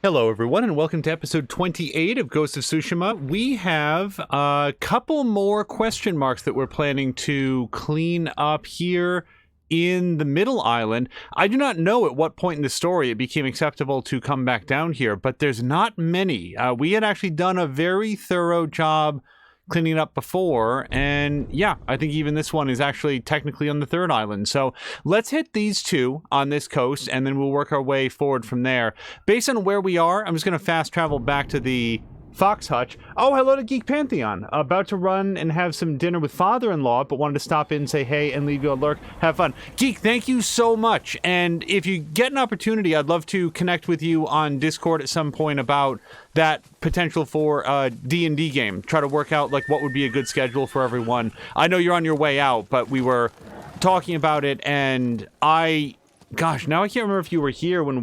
Hello, everyone, and welcome to episode 28 of Ghost of Tsushima. We have a couple more question marks that we're planning to clean up here in the middle island. I do not know at what point in the story it became acceptable to come back down here, but there's not many. We had actually done a very thorough job cleaning up before, and yeah, I think even this one is actually technically on the third island. So let's hit these two on this coast, and then we'll work our way forward from there. Based on where we are, I'm just going to fast travel back to the Fox Hutch. Oh, hello to Geek Pantheon. About to run and have some dinner with father-in-law, but wanted to stop in, say hey, and leave you a lurk. Have fun. Geek, thank you so much. And if you get an opportunity, I'd love to connect with you on Discord at some point about that potential for a D&D game. Try to work out like what would be a good schedule for everyone. I know you're on your way out, but we were talking about it, and gosh, now I can't remember if you were here when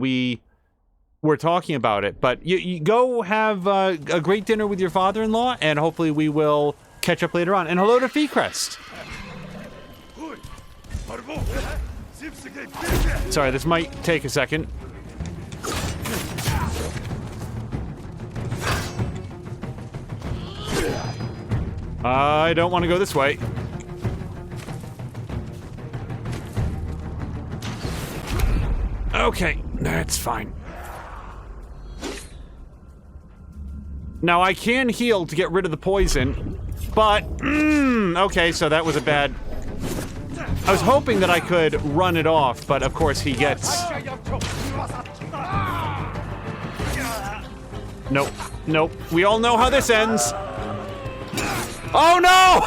we're talking about it, but you go have a great dinner with your father-in-law, and hopefully we will catch up later on. And hello to Feecrest. Sorry, this might take a second. I don't want to go this way. Okay, that's fine. Now, I can heal to get rid of the poison, but, okay, so that was a bad... I was hoping that I could run it off, but of course he gets... Nope, nope. We all know how this ends. Oh, no!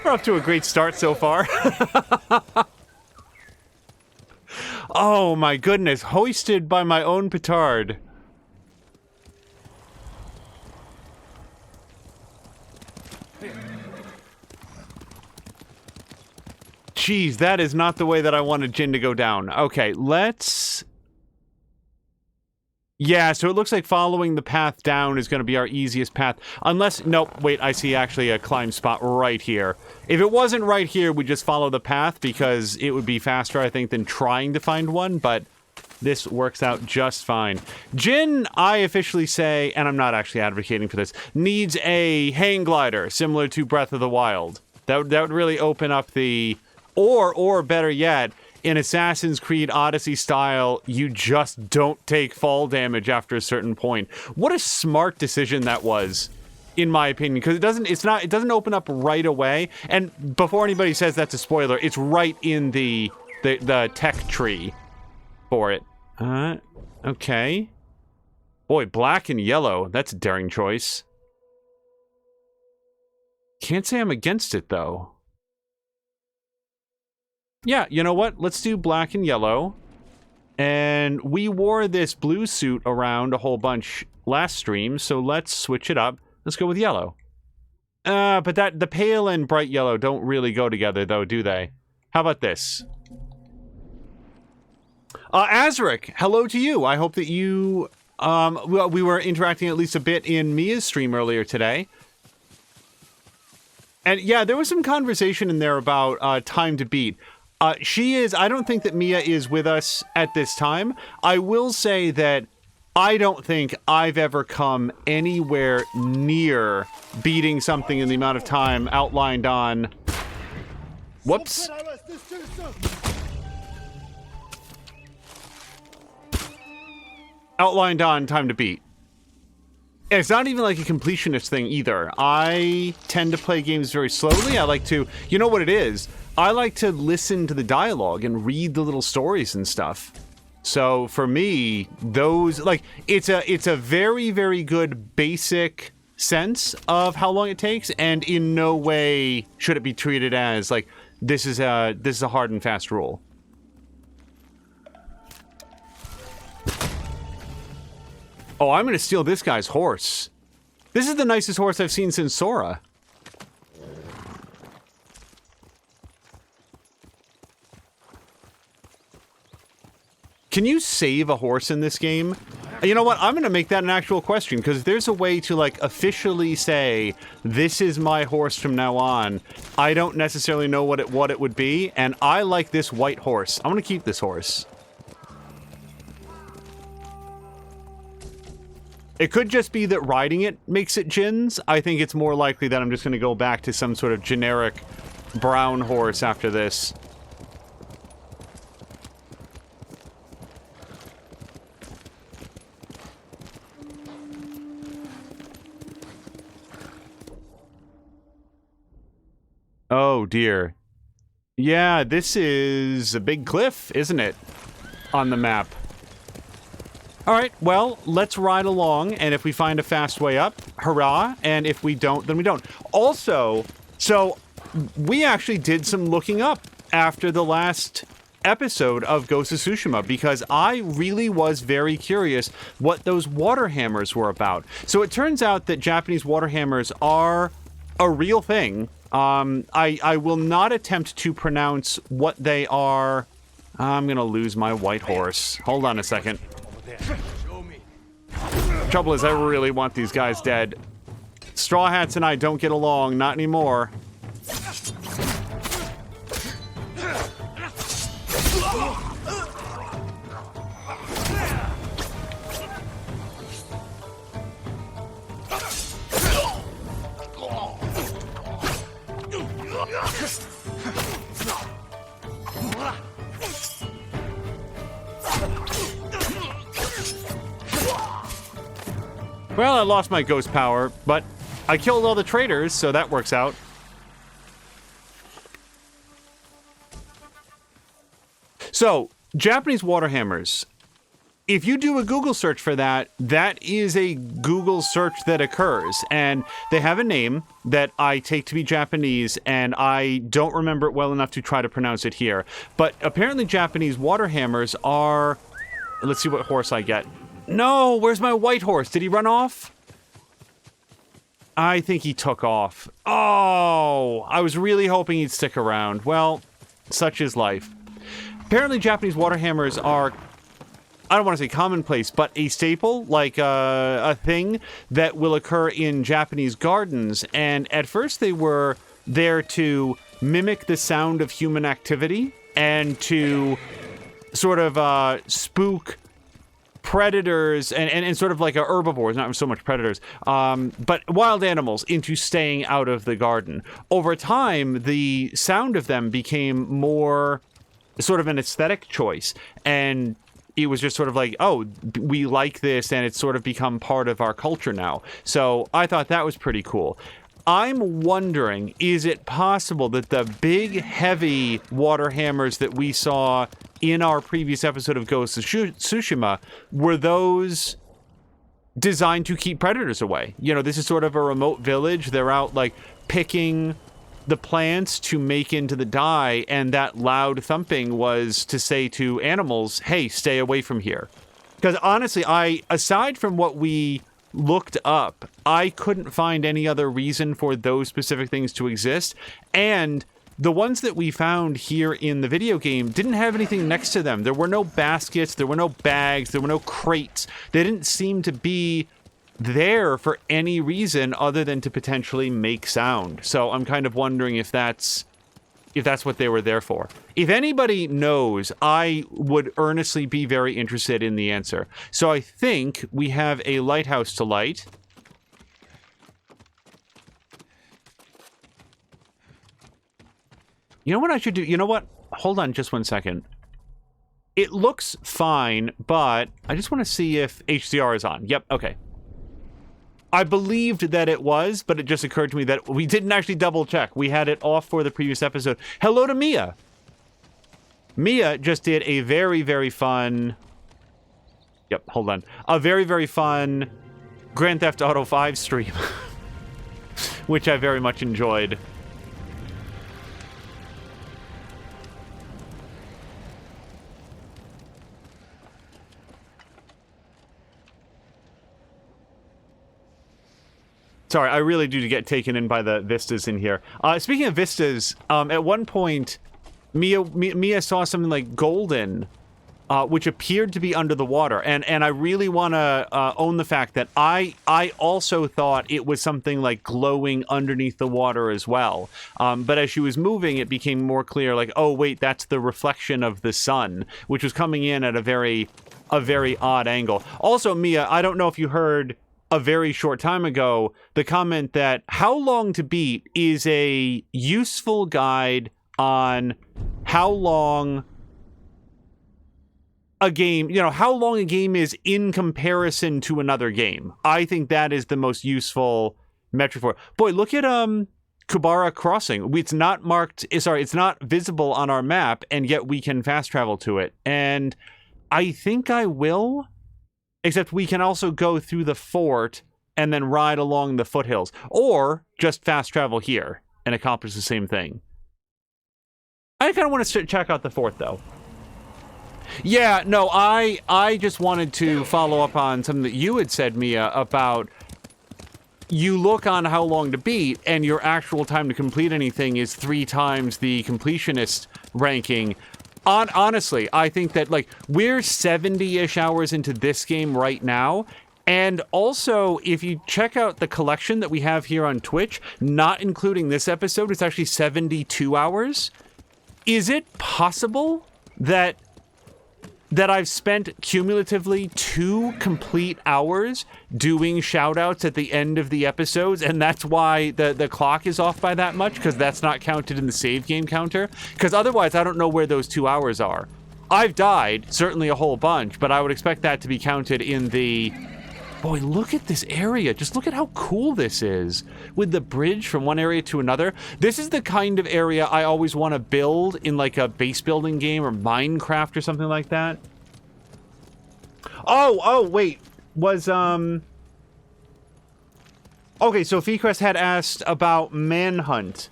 We're off to a great start so far. Oh my goodness, hoisted by my own petard. Jeez, that is not the way that I wanted Jin to go down. Okay, let's... Yeah, so it looks like following the path down is going to be our easiest path. Unless... Nope, wait, I see actually a climb spot right here. If it wasn't right here, we'd just follow the path because it would be faster, I think, than trying to find one, but this works out just fine. Jin, I officially say, and I'm not actually advocating for this, needs a hang glider similar to Breath of the Wild. That would really open up the... Or better yet, in Assassin's Creed Odyssey style, you just don't take fall damage after a certain point. What a smart decision that was, in my opinion, because it doesn't open up right away. And before anybody says that's a spoiler, it's right in the tech tree for it. Okay. Boy, black and yellow. That's a daring choice. Can't say I'm against it though. Yeah, you know what? Let's do black and yellow. And we wore this blue suit around a whole bunch last stream, so let's switch it up. Let's go with yellow. But the pale and bright yellow don't really go together, though, do they? How about this? Azric, hello to you. I hope that you... well, we were interacting at least a bit in Mia's stream earlier today. And yeah, there was some conversation in there about time to beat. I don't think that Mia is with us at this time. I will say that I don't think I've ever come anywhere near beating something in the amount of time outlined on... Whoops. Outlined on time to beat. And it's not even like a completionist thing either. I tend to play games very slowly. I like to... You know what it is? I like to listen to the dialogue and read the little stories and stuff. So for me, those... Like, it's a very, very good basic sense of how long it takes, and in no way should it be treated as, like, this is a hard and fast rule. Oh, I'm gonna steal this guy's horse. This is the nicest horse I've seen since Sora. Can you save a horse in this game? You know what? I'm going to make that an actual question, because there's a way to, like, officially say, this is my horse from now on. I don't necessarily know what it would be, and I like this white horse. I'm going to keep this horse. It could just be that riding it makes it Jin's. I think it's more likely that I'm just going to go back to some sort of generic brown horse after this. Oh, dear. Yeah, this is a big cliff, isn't it? On the map. Alright, well, let's ride along, and if we find a fast way up, hurrah, and if we don't, then we don't. Also, so, we actually did some looking up after the last episode of Ghost of Tsushima, because I really was very curious what those water hammers were about. So it turns out that Japanese water hammers are a real thing. I will not attempt to pronounce what they are. I'm gonna lose my white horse. Hold on a second. Trouble is, I really want these guys dead. Straw Hats and I don't get along, not anymore. Well, I lost my ghost power, but I killed all the traitors, so that works out. So, Japanese water hammers. If you do a Google search for that, that is a Google search that occurs, and they have a name that I take to be Japanese, and I don't remember it well enough to try to pronounce it here. But apparently Japanese water hammers are... Let's see what horse I get. No, where's my white horse? Did he run off? I think he took off. Oh, I was really hoping he'd stick around. Well, such is life. Apparently Japanese water hammers are, I don't want to say commonplace, but a staple, like a thing that will occur in Japanese gardens. And at first they were there to mimic the sound of human activity and to sort of spook predators and sort of like a herbivores, not so much predators, but wild animals into staying out of the garden. Over time, the sound of them became more sort of an aesthetic choice, and it was just sort of like, oh, we like this, and it's sort of become part of our culture now. So I thought that was pretty cool. I'm wondering, is it possible that the big, heavy water hammers that we saw in our previous episode of Ghost of Tsushima were those designed to keep predators away? You know, this is sort of a remote village. They're out, like, picking the plants to make into the dye, and that loud thumping was to say to animals, hey, stay away from here. Because honestly, aside from what we looked up, I couldn't find any other reason for those specific things to exist, and the ones that we found here in the video game didn't have anything next to them. There were no baskets, there were no bags, there were no crates. They didn't seem to be there for any reason other than to potentially make sound. So I'm kind of wondering if that's what they were there for. If anybody knows, I would earnestly be very interested in the answer. So I think we have a lighthouse to light. You know what I should do? You know what? Hold on just one second. It looks fine, but I just want to see if HDR is on. Yep, okay. I believed that it was, but it just occurred to me that we didn't actually double check. We had it off for the previous episode. Hello to Mia. Mia just did a very, very fun... Yep, hold on. A very, very fun Grand Theft Auto 5 stream, which I very much enjoyed. Sorry, I really do get taken in by the vistas in here. Speaking of vistas, at one point, Mia saw something like golden which appeared to be under the water. And I really want to own the fact that I also thought it was something like glowing underneath the water as well. But as she was moving, it became more clear, like, oh, wait, that's the reflection of the sun, which was coming in at a very odd angle. Also, Mia, I don't know if you heard a very short time ago the comment that How Long to Beat is a useful guide on how long a game, how long a game is in comparison to another game. I think that is the most useful metric for it. Boy, look at Kubara Crossing. It's not marked, it's not visible on our map, and yet we can fast travel to it. And I think I will, except we can also go through the fort and then ride along the foothills, or just fast travel here and accomplish the same thing. I kind of want to check out the fort, though. Yeah, no, I just wanted to follow up on something that you had said, Mia, about you look on How Long to Beat, and your actual time to complete anything is 3 times the completionist ranking. Honestly, I think that, like, we're 70-ish hours into this game right now, and also, if you check out the collection that we have here on Twitch, not including this episode, it's actually 72 hours. Is it possible that I've spent cumulatively 2 complete hours doing shoutouts at the end of the episodes, and that's why the clock is off by that much, because that's not counted in the save game counter? Because otherwise, I don't know where those 2 hours are. I've died, certainly a whole bunch, but I would expect that to be counted in the... Boy, look at this area. Just look at how cool this is, with the bridge from one area to another. This is the kind of area I always want to build in, like, a base building game or Minecraft or something like that. Oh, wait. Was, Okay, so Feecrest had asked about Manhunt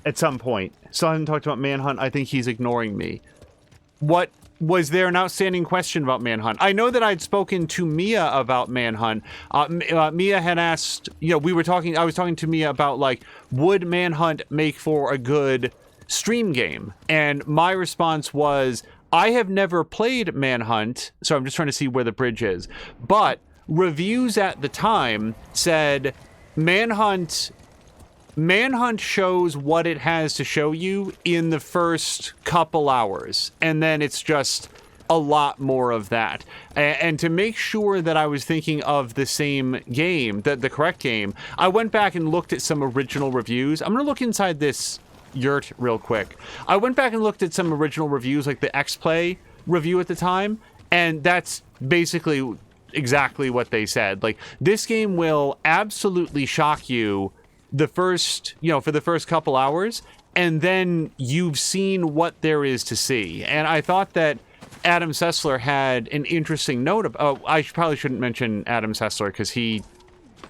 at some point. Still haven't talked about Manhunt. I think he's ignoring me. What... Was there an outstanding question about Manhunt? I know that I'd spoken to Mia about Manhunt. Mia had asked, I was talking to Mia about, like, would Manhunt make for a good stream game? And my response was, I have never played Manhunt, so I'm just trying to see where the bridge is. But reviews at the time said Manhunt shows what it has to show you in the first couple hours, and then it's just a lot more of that. And to make sure that I was thinking of the same game, the correct game, I went back and looked at some original reviews. I'm gonna look inside this yurt real quick. I went back and looked at some original reviews, like the X-Play review at the time, and that's basically exactly what they said. Like, this game will absolutely shock you the first, for the first couple hours, and then you've seen what there is to see. And I thought that Adam Sessler had an interesting note about... Oh, I probably shouldn't mention Adam Sessler, because he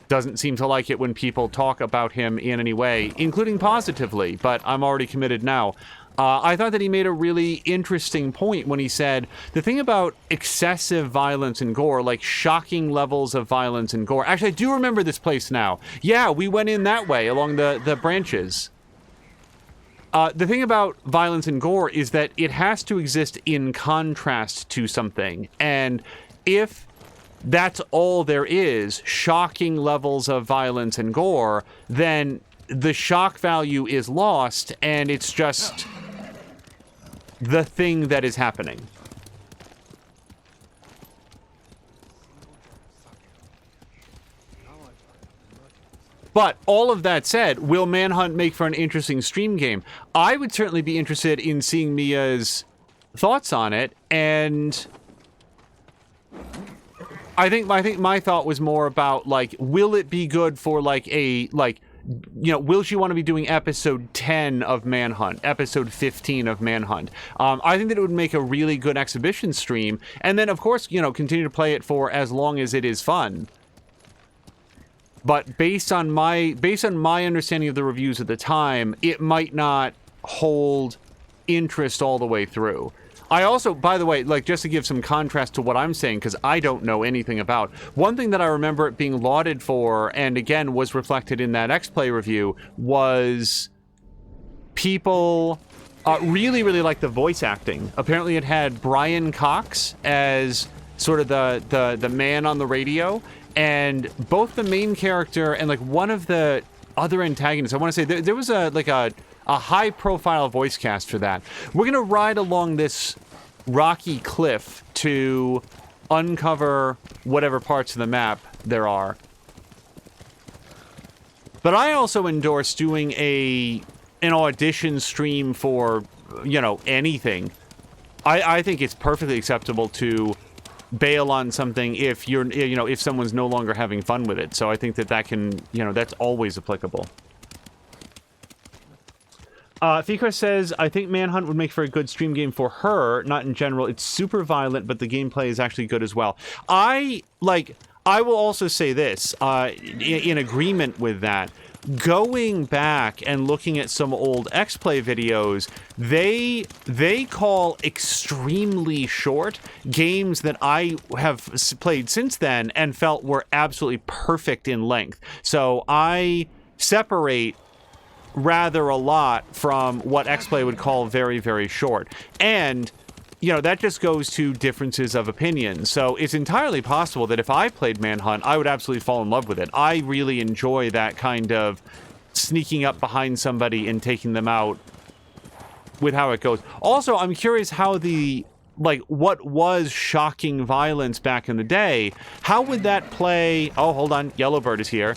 doesn't seem to like it when people talk about him in any way, including positively, but I'm already committed now. I thought that he made a really interesting point when he said, the thing about excessive violence and gore, like shocking levels of violence and gore... Actually, I do remember this place now. Yeah, we went in that way, along the branches. The thing about violence and gore is that it has to exist in contrast to something. And if that's all there is, shocking levels of violence and gore, then the shock value is lost, and it's just the thing that is happening. But all of that said, will Manhunt make for an interesting stream game? I would certainly be interested in seeing Mia's thoughts on it, and I think my thought was more about, like, will it be good for, like, will she want to be doing episode 10 of Manhunt, episode 15 of Manhunt? I think that it would make a really good exhibition stream, and then, of course, continue to play it for as long as it is fun. But based on my understanding of the reviews at the time, it might not hold interest all the way through. I also, by the way, like, just to give some contrast to what I'm saying, because I don't know anything about, one thing that I remember it being lauded for, and again was reflected in that X-Play review, was people Really, really liked the voice acting. Apparently it had Brian Cox as sort of the man on the radio, and both the main character and like one of the other antagonists. I want to say there was a high profile voice cast for that. We're gonna ride along this rocky cliff to uncover whatever parts of the map there are. But I also endorse doing an audition stream for, you know, anything. I think it's perfectly acceptable to bail on something if if someone's no longer having fun with it. So I think that can, that's always applicable. Fikra says, I think Manhunt would make for a good stream game for her, not in general. It's super violent, but the gameplay is actually good as well. I will also say this, in agreement with that. Going back and looking at some old X-Play videos, they call extremely short games that I have played since then and felt were absolutely perfect in length. So I separate rather a lot from what X-Play would call very, very short. And that just goes to differences of opinion. So it's entirely possible that if I played Manhunt, I would absolutely fall in love with it. I really enjoy that kind of sneaking up behind somebody and taking them out with how it goes. Also, I'm curious how what was shocking violence back in the day, how would that play... Oh, hold on. Yellowbird is here.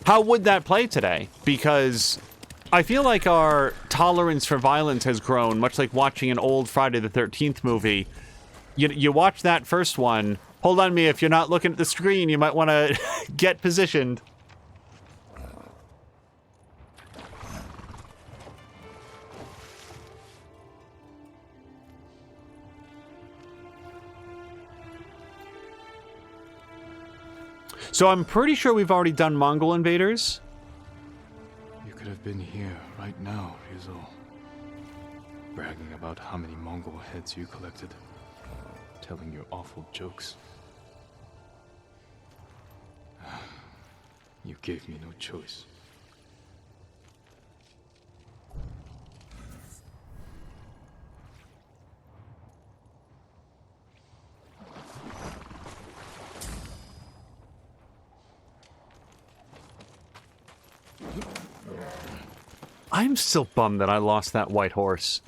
How would that play today? Because I feel like our tolerance for violence has grown, much like watching an old Friday the 13th movie. You watch that first one. Hold on, Mia, if you're not looking at the screen, you might want to get positioned. So I'm pretty sure we've already done Mongol invaders. You could have been here right now, Rizzo. Bragging about how many Mongol heads you collected. Telling your awful jokes. You gave me no choice. I'm still bummed that I lost that white horse.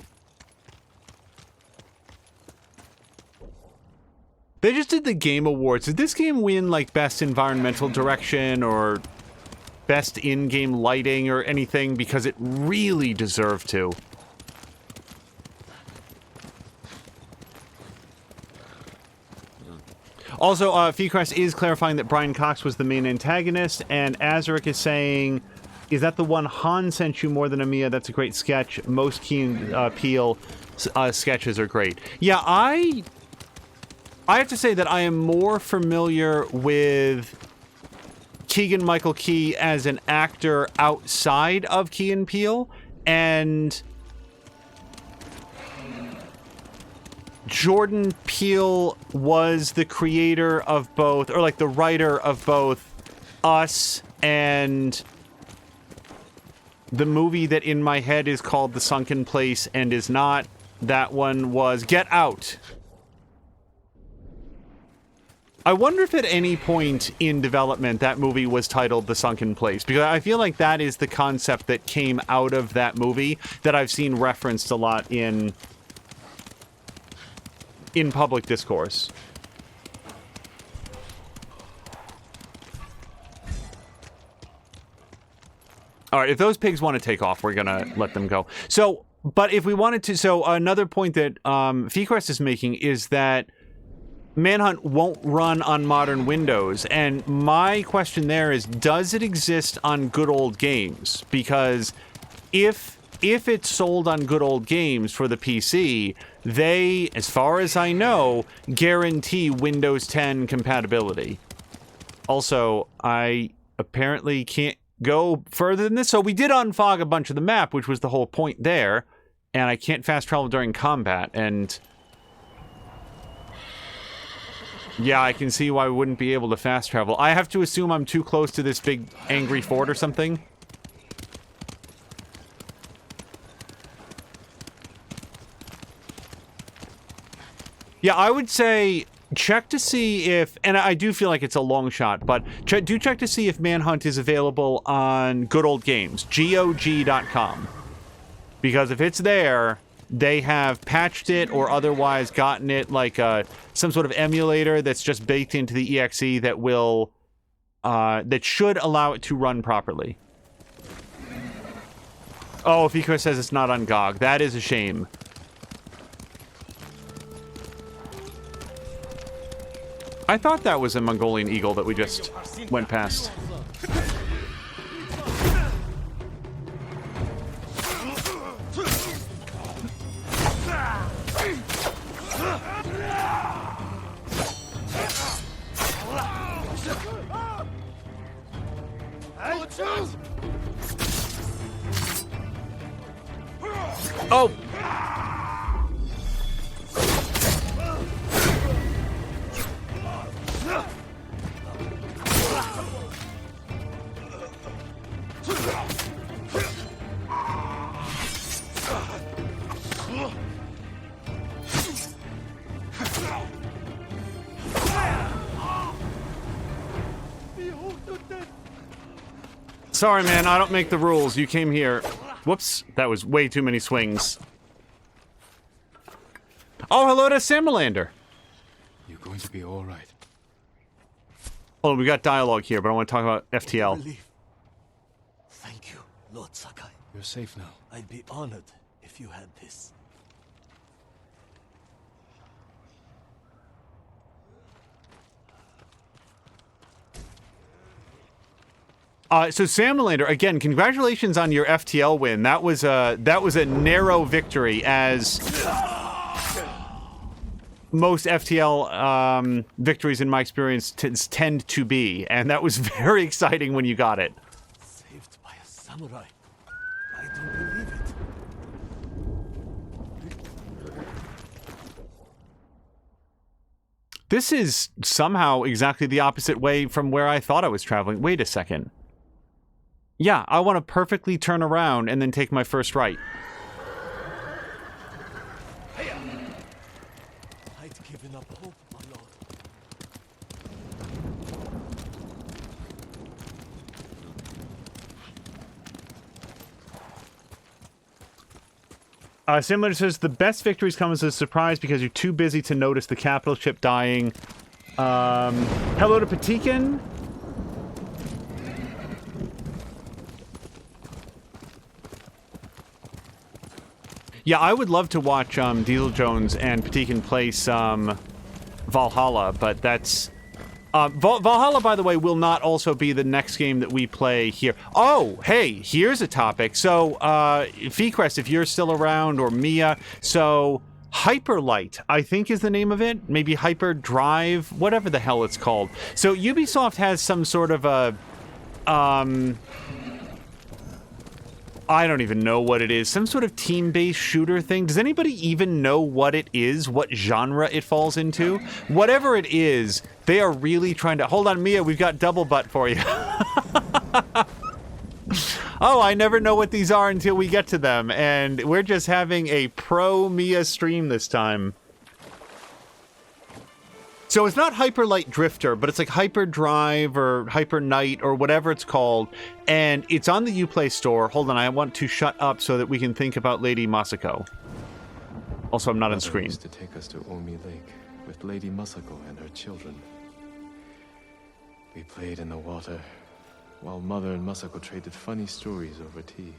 They just did the Game Awards. Did this game win, like, Best Environmental Direction or Best In-Game Lighting or anything? Because it really deserved to. Also, Feecrest is clarifying that Brian Cox was the main antagonist, and Azaric is saying... Is that the one Han sent you more than Amiya? That's a great sketch. Most Key and Peele sketches are great. Yeah, I have to say that I am more familiar with Keegan-Michael Key as an actor outside of Key and Peele, and Jordan Peele was the creator of both, or like the writer of both Us and... the movie that in my head is called The Sunken Place and is not. That one was Get Out. I wonder if at any point in development that movie was titled The Sunken Place, because I feel like that is the concept that came out of that movie that I've seen referenced a lot in public discourse. All right, if those pigs want to take off, we're going to let them go. So, but if we wanted to... So, another point that Feecrest is making is that Manhunt won't run on modern Windows. And my question there is, does it exist on good old games? Because if it's sold on good old games for the PC, they, as far as I know, guarantee Windows 10 compatibility. Also, I apparently can't go further than this. So we did unfog a bunch of the map, which was the whole point there, and I can't fast travel during combat, and yeah, I can see why we wouldn't be able to fast travel. I have to assume I'm too close to this big angry fort or something. Yeah, I would say check to see if, and I do feel like it's a long shot, but do check to see if Manhunt is available on Good Old Games, GOG.com. Because if it's there, they have patched it or otherwise gotten it like some sort of emulator that's just baked into the exe that will, that should allow it to run properly. Oh, Fikra says it's not on GOG. That is a shame. I thought that was a Mongolian eagle that we just went past. Oh! Sorry, man, I don't make the rules. You came here. Whoops, that was way too many swings. Oh, hello to Samalander. You're going to be all right. Hold on, we got dialogue here, but I want to talk about FTL. Thank you, Lord Sakai. You're safe now. I'd be honored if you had this. So Samalander, again, congratulations on your FTL win. That was a narrow victory, as most FTL victories in my experience tend to be, and that was very exciting when you got it. Saved by a samurai. I don't believe it. This is somehow exactly the opposite way from where I thought I was traveling. Wait a second. Yeah, I want to perfectly turn around and then take my first right. I'd given up hope, my lord. Simulator says, the best victories come as a surprise because you're too busy to notice the capital ship dying. Hello to Patikin. Yeah, I would love to watch Diesel Jones and Patikin play some Valhalla, but that's... Valhalla, by the way, will not also be the next game that we play here. Oh, hey, here's a topic. So, Feecrest, if you're still around, or Mia, so Hyperlight, I think is the name of it. Maybe Hyperdrive, whatever the hell it's called. So Ubisoft has some sort of a... I don't even know what it is. Some sort of team-based shooter thing. Does anybody even know what it is? What genre it falls into? Whatever it is, they are really trying to... Hold on, Mia, we've got double butt for you. Oh, I never know what these are until we get to them. And we're just having a pro-Mia stream this time. So it's not Hyperlight Drifter, but it's like Hyperdrive or Hyper Night or whatever it's called. And it's on the Uplay store. Hold on, I want to shut up so that we can think about Lady Masako. Also, I'm not on screen. Used to take us to Omi Lake with Lady Masako and her children. We played in the water, while Mother and Masako traded funny stories over tea.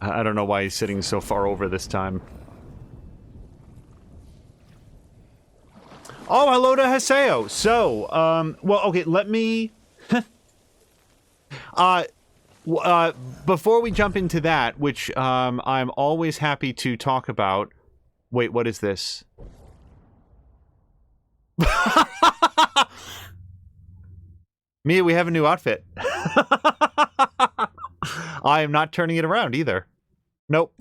I don't know why he's sitting so far over this time. Oh, hello to Haseo. So, well, okay, let me... before we jump into that, which I'm always happy to talk about... Wait, what is this? Mia, we have a new outfit. I am not turning it around either. Nope.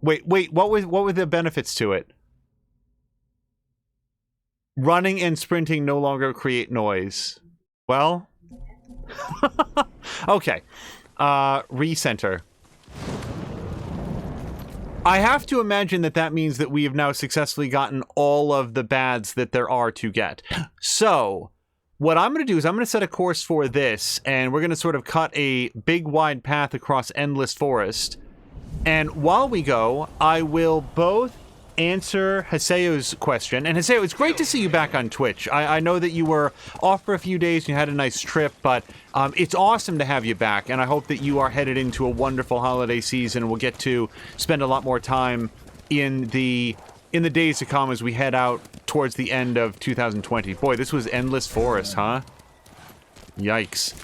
Wait, what were the benefits to it? Running and sprinting no longer create noise. Well... okay. Recenter. I have to imagine that that means that we have now successfully gotten all of the bads that there are to get. So, what I'm going to do is I'm going to set a course for this, and we're going to sort of cut a big wide path across Endless Forest. And while we go, I will both answer Haseo's question. And Haseo, it's great to see you back on Twitch. I know that you were off for a few days and you had a nice trip, but it's awesome to have you back. And I hope that you are headed into a wonderful holiday season. We'll get to spend a lot more time in the days to come as we head out towards the end of 2020. Boy, this was Endless Forest, huh? Yikes.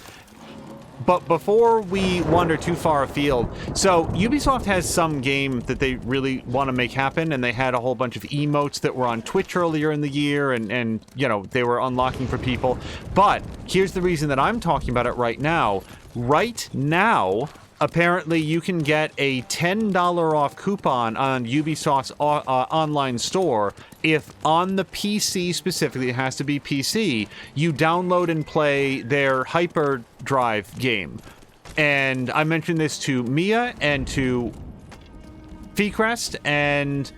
But before we wander too far afield, so Ubisoft has some game that they really want to make happen, and they had a whole bunch of emotes that were on Twitch earlier in the year, and you know, they were unlocking for people. But here's the reason that I'm talking about it right now. Right now, apparently you can get a $10 off coupon on Ubisoft's online store if on the PC specifically, it has to be PC, you download and play their Hyperdrive game. And I mentioned this to Mia and to Feecrest, and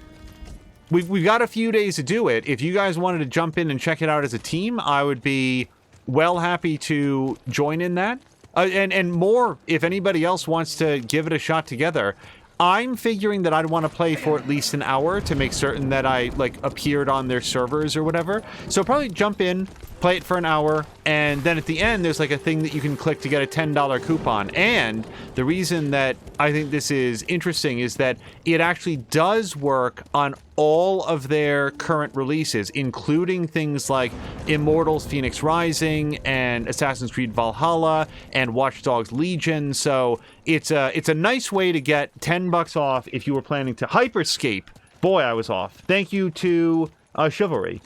we've got a few days to do it. If you guys wanted to jump in and check it out as a team, I would be well happy to join in that. And more, if anybody else wants to give it a shot together. I'm figuring that I'd want to play for at least an hour to make certain that I, like, appeared on their servers or whatever. So probably jump in, play it for an hour, and then at the end, there's, like, a thing that you can click to get a $10 coupon. And the reason that I think this is interesting is that it actually does work on all of their current releases, including things like Immortals Phoenix Rising and Assassin's Creed Valhalla and Watch Dogs Legion. So it's a nice way to get $10 off if you were planning to Hyperscape. Boy, I was off. Thank you to Chivalry.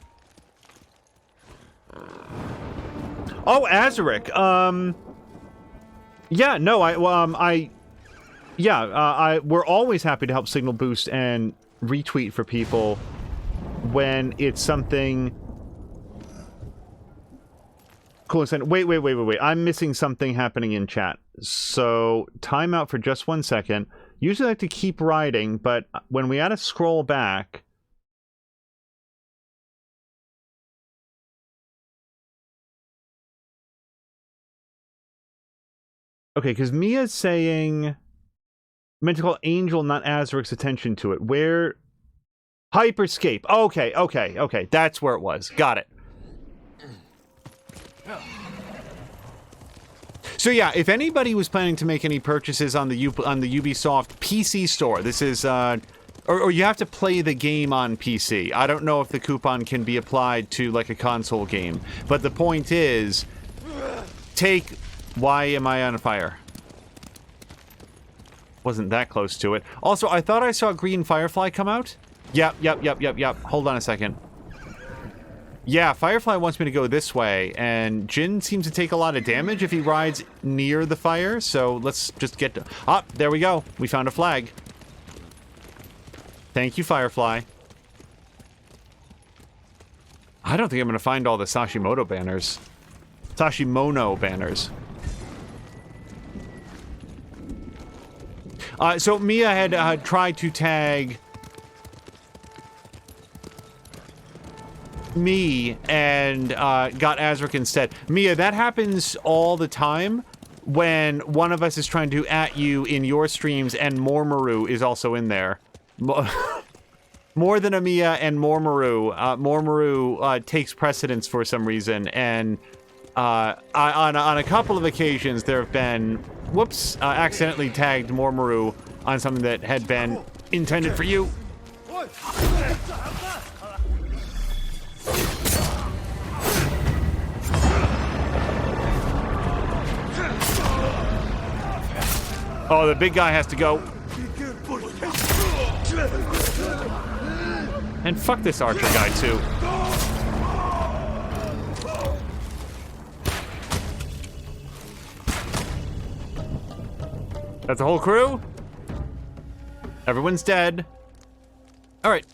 Oh, Azaric. Yeah, no, we're always happy to help signal boost and retweet for people when it's something cool. Wait. I'm missing something happening in chat. So, time out for just 1 second. Usually I like to keep writing, but when we had to scroll back... Okay, because Mia's saying... meant to call Angel, not Azaric's attention to it. Where... Hyperscape. Okay. That's where it was. Got it. So yeah, if anybody was planning to make any purchases on the Ubisoft PC store, this is... or you have to play the game on PC. I don't know if the coupon can be applied to, like, a console game. But the point is... Take... Why am I on fire? Wasn't that close to it. Also, I thought I saw Green Firefly come out. Yep. Hold on a second. Yeah, Firefly wants me to go this way, and Jin seems to take a lot of damage if he rides near the fire, so let's just get to... Ah, there we go. We found a flag. Thank you, Firefly. I don't think I'm going to find all the Sashimono banners. So Mia had tried to tag me and got Azric instead. Mia, that happens all the time when one of us is trying to at you in your streams and Mormaru is also in there. More than Amiya and Mormaru. Mormaru takes precedence for some reason, and on a couple of occasions there have been... Whoops, accidentally tagged Mormaru on something that had been intended for you. Oh, the big guy has to go. And fuck this archer guy, too. That's the whole crew? Everyone's dead. Alright.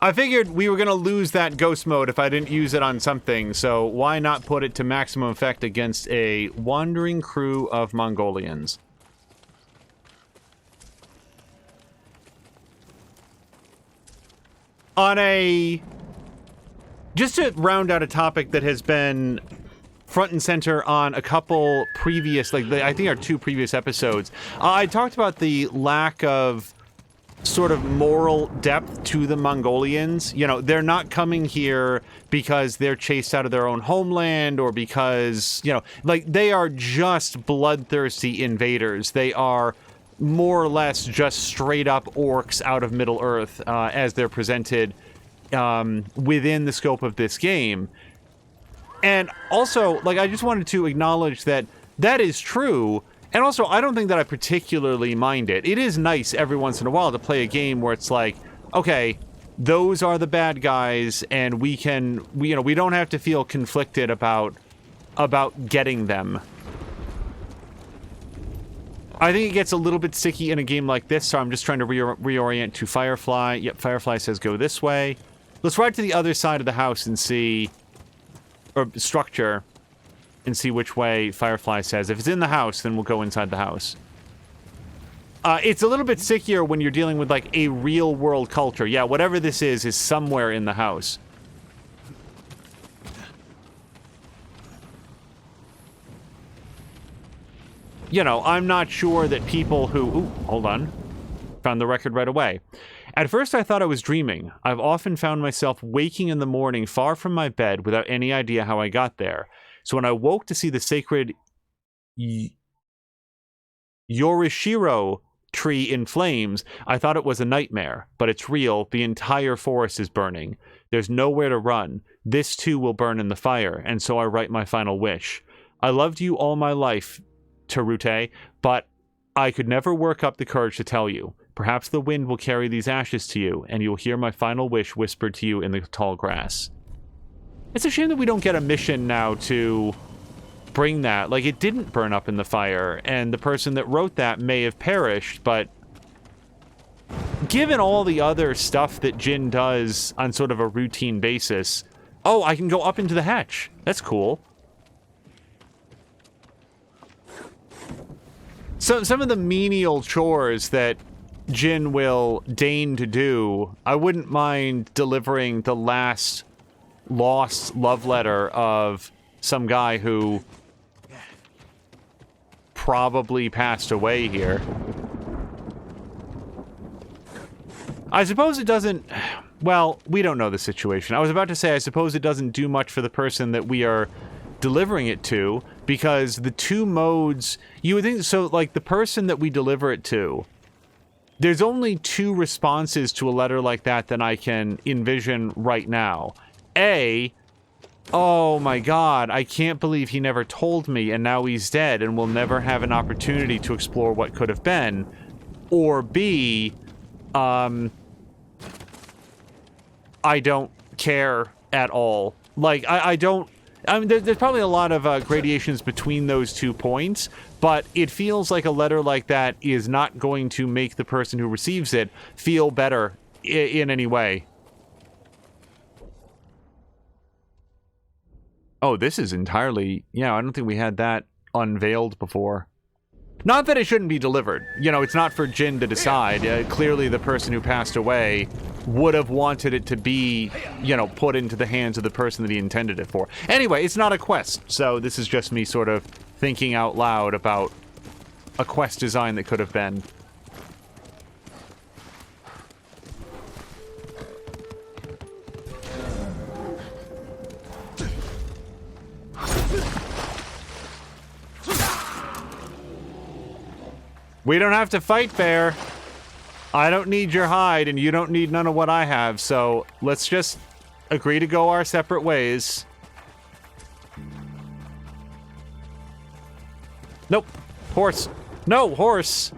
I figured we were gonna lose that ghost mode if I didn't use it on something, so why not put it to maximum effect against a wandering crew of Mongolians? On a... Just to round out a topic that has been front and center on a couple previous, like, I think our 2 previous episodes, I talked about the lack of sort of moral depth to the Mongolians. You know, they're not coming here because they're chased out of their own homeland or because, you know, like, they are just bloodthirsty invaders. They are more or less just straight up orcs out of Middle Earth, as they're presented within the scope of this game. And also, like, I just wanted to acknowledge that that is true. And also, I don't think that I particularly mind it. It is nice every once in a while to play a game where it's like, okay, those are the bad guys, and we don't have to feel conflicted about getting them. I think it gets a little bit sticky in a game like this, so I'm just trying to reorient to Firefly. Yep, Firefly says go this way. Let's ride to the other side of the house and see, or structure, and see which way Firefly says. If it's in the house, then we'll go inside the house. It's a little bit stickier when you're dealing with, like, a real-world culture. Yeah, whatever this is somewhere in the house. You know, I'm not sure that people who... Ooh, hold on. Found the record right away. At first, I thought I was dreaming. I've often found myself waking in the morning far from my bed without any idea how I got there. So when I woke to see the sacred Yorishiro tree in flames, I thought it was a nightmare. But it's real. The entire forest is burning. There's nowhere to run. This too will burn in the fire, and so I write my final wish. I loved you all my life, Terute, but I could never work up the courage to tell you. Perhaps the wind will carry these ashes to you, and you'll hear my final wish whispered to you in the tall grass. It's a shame that we don't get a mission now to bring that. Like, it didn't burn up in the fire, and the person that wrote that may have perished, but given all the other stuff that Jin does on sort of a routine basis... Oh, I can go up into the hatch. That's cool. So, some of the menial chores that Jin will deign to do, I wouldn't mind delivering the last lost love letter of some guy who probably passed away here. I suppose it doesn't... Well, we don't know the situation. I was about to say, I suppose it doesn't do much for the person that we are delivering it to, because the 2 modes... You would think... So, like, the person that we deliver it to... There's only 2 responses to a letter like that I can envision right now. A, oh my god, I can't believe he never told me and now he's dead and we'll never have an opportunity to explore what could have been. Or B, I don't care at all. Like, I don't... I mean, there's probably a lot of gradations between those 2 points, but it feels like a letter like that is not going to make the person who receives it feel better in any way. Oh, this is entirely... Yeah, I don't think we had that unveiled before. Not that it shouldn't be delivered. You know, it's not for Jin to decide. Clearly the person who passed away would have wanted it to be, you know, put into the hands of the person that he intended it for. Anyway, it's not a quest, so this is just me sort of thinking out loud about a quest design that could have been. We don't have to fight, Bear. I don't need your hide, and you don't need none of what I have, so let's just agree to go our separate ways. Nope. Horse. No, horse.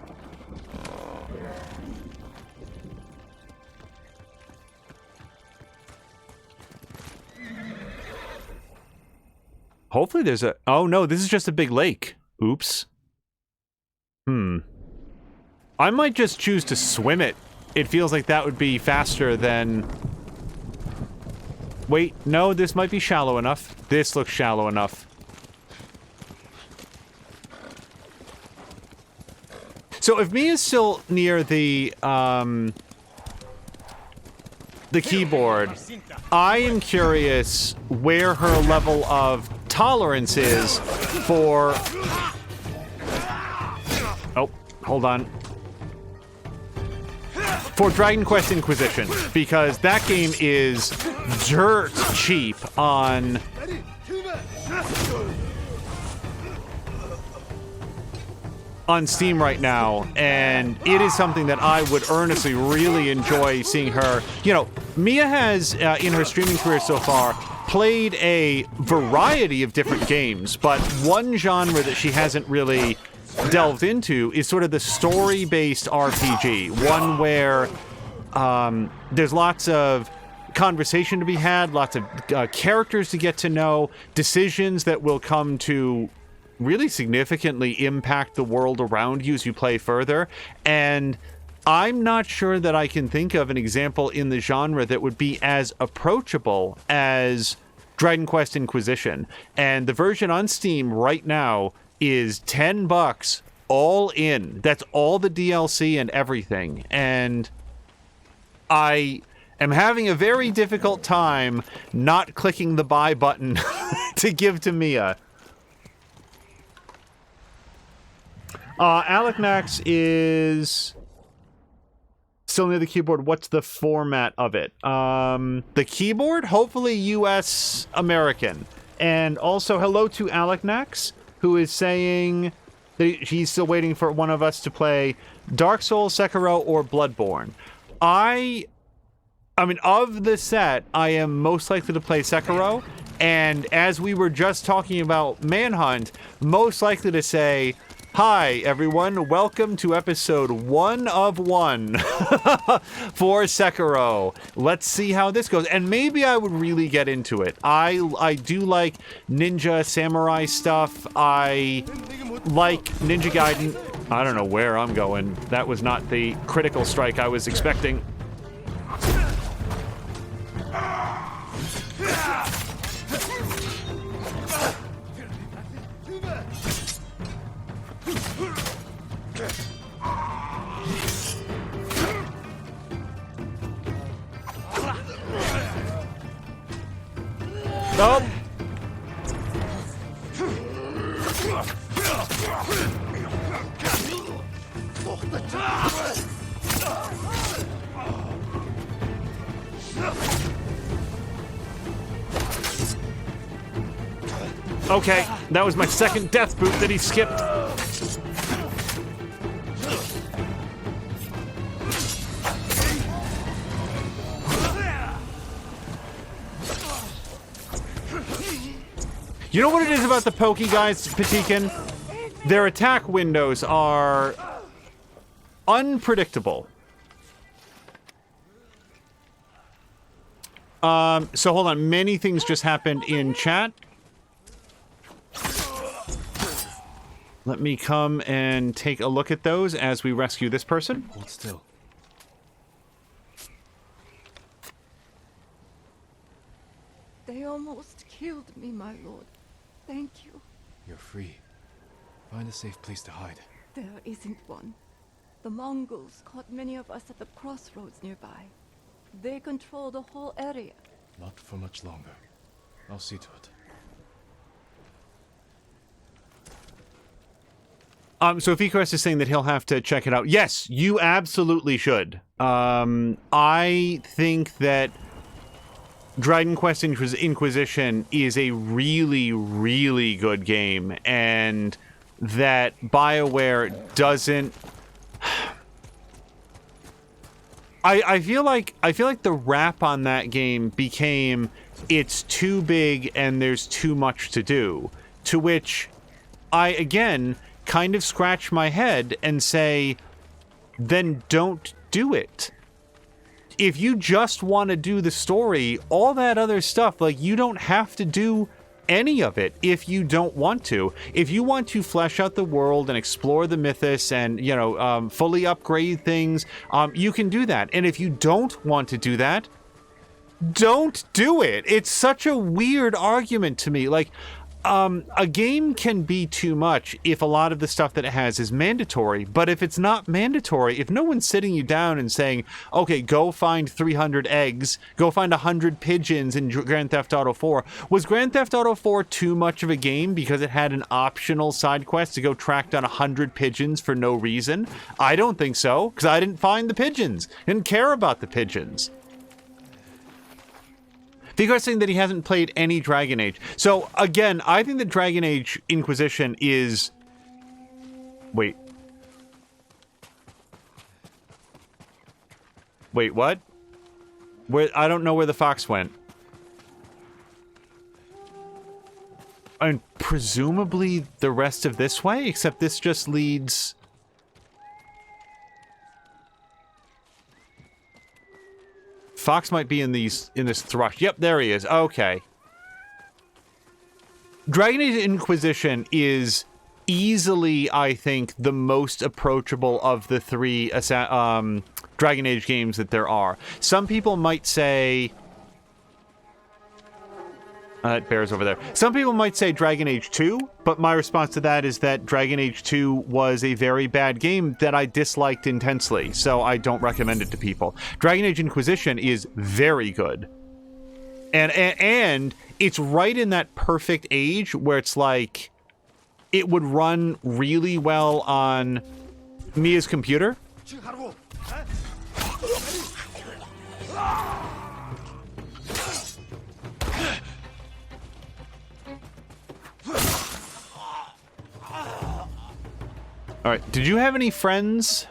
Hopefully there's a... Oh, no, this is just a big lake. Oops. I might just choose to swim it. It feels like that would be faster than... Wait, no, this might be shallow enough. This looks shallow enough. So if Mia's still near the the keyboard, I am curious where her level of tolerance is for... Oh, hold on. For Dragon Quest Inquisition, because that game is dirt cheap on Steam right now, and it is something that I would earnestly really enjoy seeing her. You know, Mia has, in her streaming career so far, played a variety of different games, but one genre that she hasn't really delved into is sort of the story-based RPG, one where there's lots of conversation to be had, lots of characters to get to know, decisions that will come to really significantly impact the world around you as you play further. And I'm not sure that I can think of an example in the genre that would be as approachable as Dragon Quest Inquisition. And the version on Steam right now is $10 all in. That's all the DLC and everything. And I am having a very difficult time not clicking the buy button to give to Mia. Alec Nax is still near the keyboard. What's the format of it? The keyboard? Hopefully US American. And also hello to Alec Nax, who is saying that he's still waiting for one of us to play Dark Souls, Sekiro, or Bloodborne. I mean, of the set, I am most likely to play Sekiro, and as we were just talking about Manhunt, most likely to say, hi, everyone. Welcome to episode 1 of 1 for Sekiro. Let's see how this goes. And maybe I would really get into it. I do like ninja samurai stuff. I like Ninja Gaiden. I don't know where I'm going. That was not the critical strike I was expecting. Oh. Okay, that was my second death boot that he skipped. You know what it is about the pokey guys, Patikin? Their attack windows are unpredictable. So hold on, many things just happened in chat. Let me come and take a look at those as we rescue this person. Hold still. They almost killed me, my lord. Thank you. You're free. Find a safe place to hide. There isn't one. The Mongols caught many of us at the crossroads nearby. They control the whole area. Not for much longer. I'll see to it. So Vicarus is saying that he'll have to check it out. Yes, you absolutely should. I think that Dragon Quest Inquisition is a really, really good game, and that BioWare doesn't... I feel like the rap on that game became it's too big and there's too much to do, to which I, again, kind of scratch my head and say, then don't do it. If you just want to do the story, all that other stuff, like, you don't have to do any of it if you don't want to. If you want to flesh out the world and explore the mythos and, you know, fully upgrade things, you can do that. And if you don't want to do that, don't do it. It's such a weird argument to me. Like, a game can be too much if a lot of the stuff that it has is mandatory, but if it's not mandatory, if no one's sitting you down and saying, okay, go find 300 eggs, go find 100 pigeons in Grand Theft Auto 4, was Grand Theft Auto 4 too much of a game because it had an optional side quest to go track down 100 pigeons for no reason? I don't think so, because I didn't find the pigeons, didn't care about the pigeons. Vigor's saying that he hasn't played any Dragon Age. So, again, I think the Dragon Age Inquisition is... Wait. Wait, what? Where? I don't know where the fox went. And presumably the rest of this way, except this just leads... Fox might be in this thrush. Yep, there he is. Okay. Dragon Age Inquisition is easily, I think, the most approachable of the three Dragon Age games that there are. Some people might say... it bears over there. Some people might say Dragon Age 2, but my response to that is that Dragon Age 2 was a very bad game that I disliked intensely, so I don't recommend it to people. Dragon Age Inquisition is very good. And it's right in that perfect age where it's like, it would run really well on Mia's computer. All right, did you have any friends?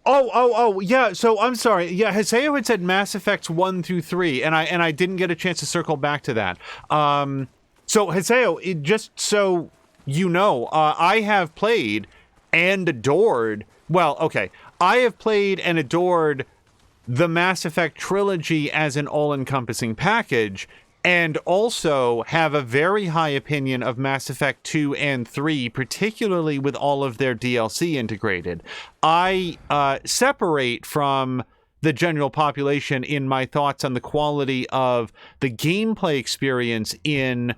Oh, yeah, so I'm sorry. Yeah, Haseo had said Mass Effects 1 through 3, and I didn't get a chance to circle back to that. So Haseo, just so you know, I have played and adored, well, okay, I have played and adored the Mass Effect trilogy as an all-encompassing package, and also have a very high opinion of Mass Effect 2 and 3, particularly with all of their DLC integrated. I separate from the general population in my thoughts on the quality of the gameplay experience in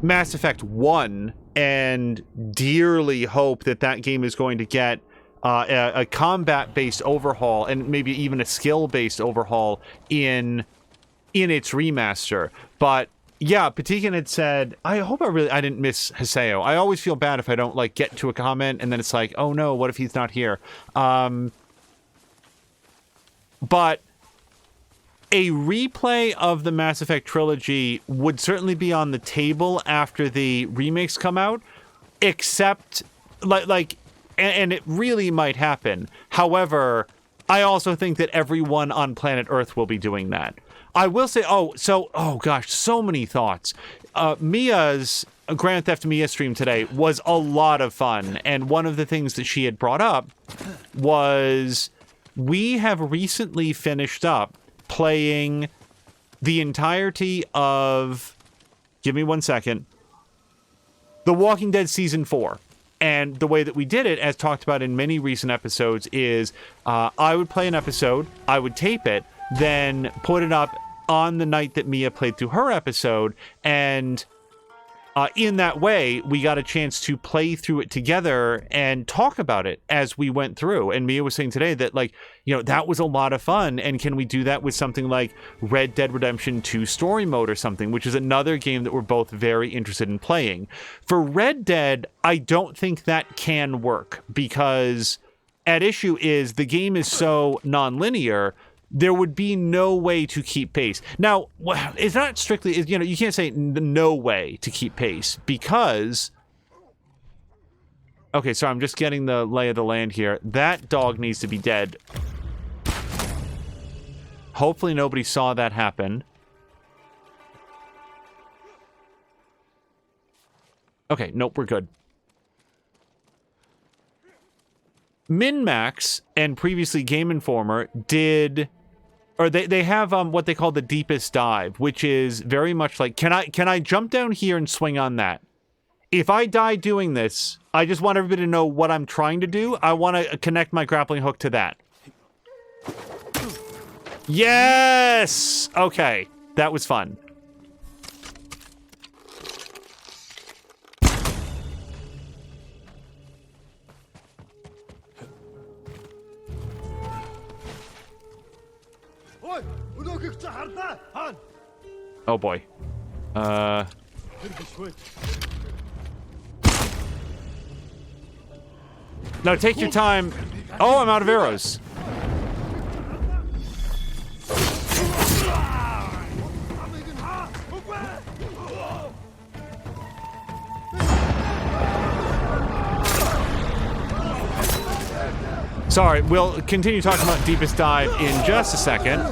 Mass Effect 1, and dearly hope that that game is going to get a combat-based overhaul, and maybe even a skill-based overhaul in its remaster. But yeah, Patikan had said, I hope I didn't miss Haseo. I always feel bad if I don't like get to a comment and then it's like, oh no, what if he's not here? But a replay of the Mass Effect trilogy would certainly be on the table after the remakes come out, except and it really might happen. However, I also think that everyone on planet Earth will be doing that. I will say, oh gosh, so many thoughts. Mia's Grand Theft Mia stream today was a lot of fun, and one of the things that she had brought up was we have recently finished up playing the entirety of, give me 1 second, The Walking Dead Season 4. And the way that we did it, as talked about in many recent episodes, is I would play an episode, I would tape it, then put it up on the night that Mia played through her episode, and in that way, we got a chance to play through it together and talk about it as we went through. And Mia was saying today that, like, you know, that was a lot of fun, and can we do that with something like Red Dead Redemption 2 Story Mode or something, which is another game that we're both very interested in playing. For Red Dead, I don't think that can work, because at issue is the game is so non-linear, there would be no way to keep pace. Now, it's not strictly, you know, you can't say no way to keep pace, because... Okay, so I'm just getting the lay of the land here. That dog needs to be dead. Hopefully nobody saw that happen. Okay, nope, we're good. MinMax and previously Game Informer did... Or they have what they call the deepest dive, which is very much like, can I jump down here and swing on that? If I die doing this, I just want everybody to know what I'm trying to do. I want to connect my grappling hook to that. Yes! Okay, that was fun. Oh boy. No, take your time. Oh, I'm out of arrows. Sorry, we'll continue talking about Deepest Dive in just a second.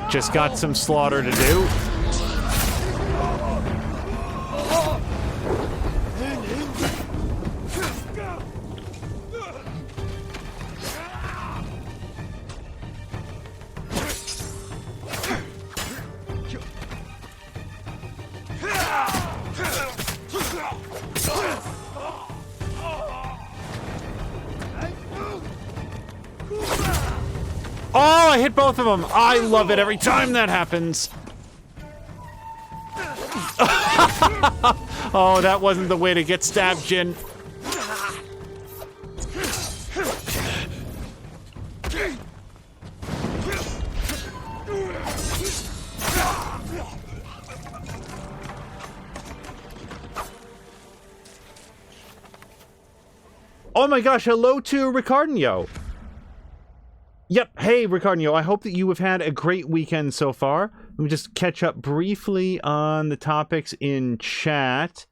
Just got some slaughter to do. Oh, I hit both of them. I love it every time that happens. Oh, that wasn't the way to get stabbed, Jin. Oh my gosh, hello to Ricardinho. Yep, hey Ricardinho, I hope that you have had a great weekend so far. Let me just catch up briefly on the topics in chat.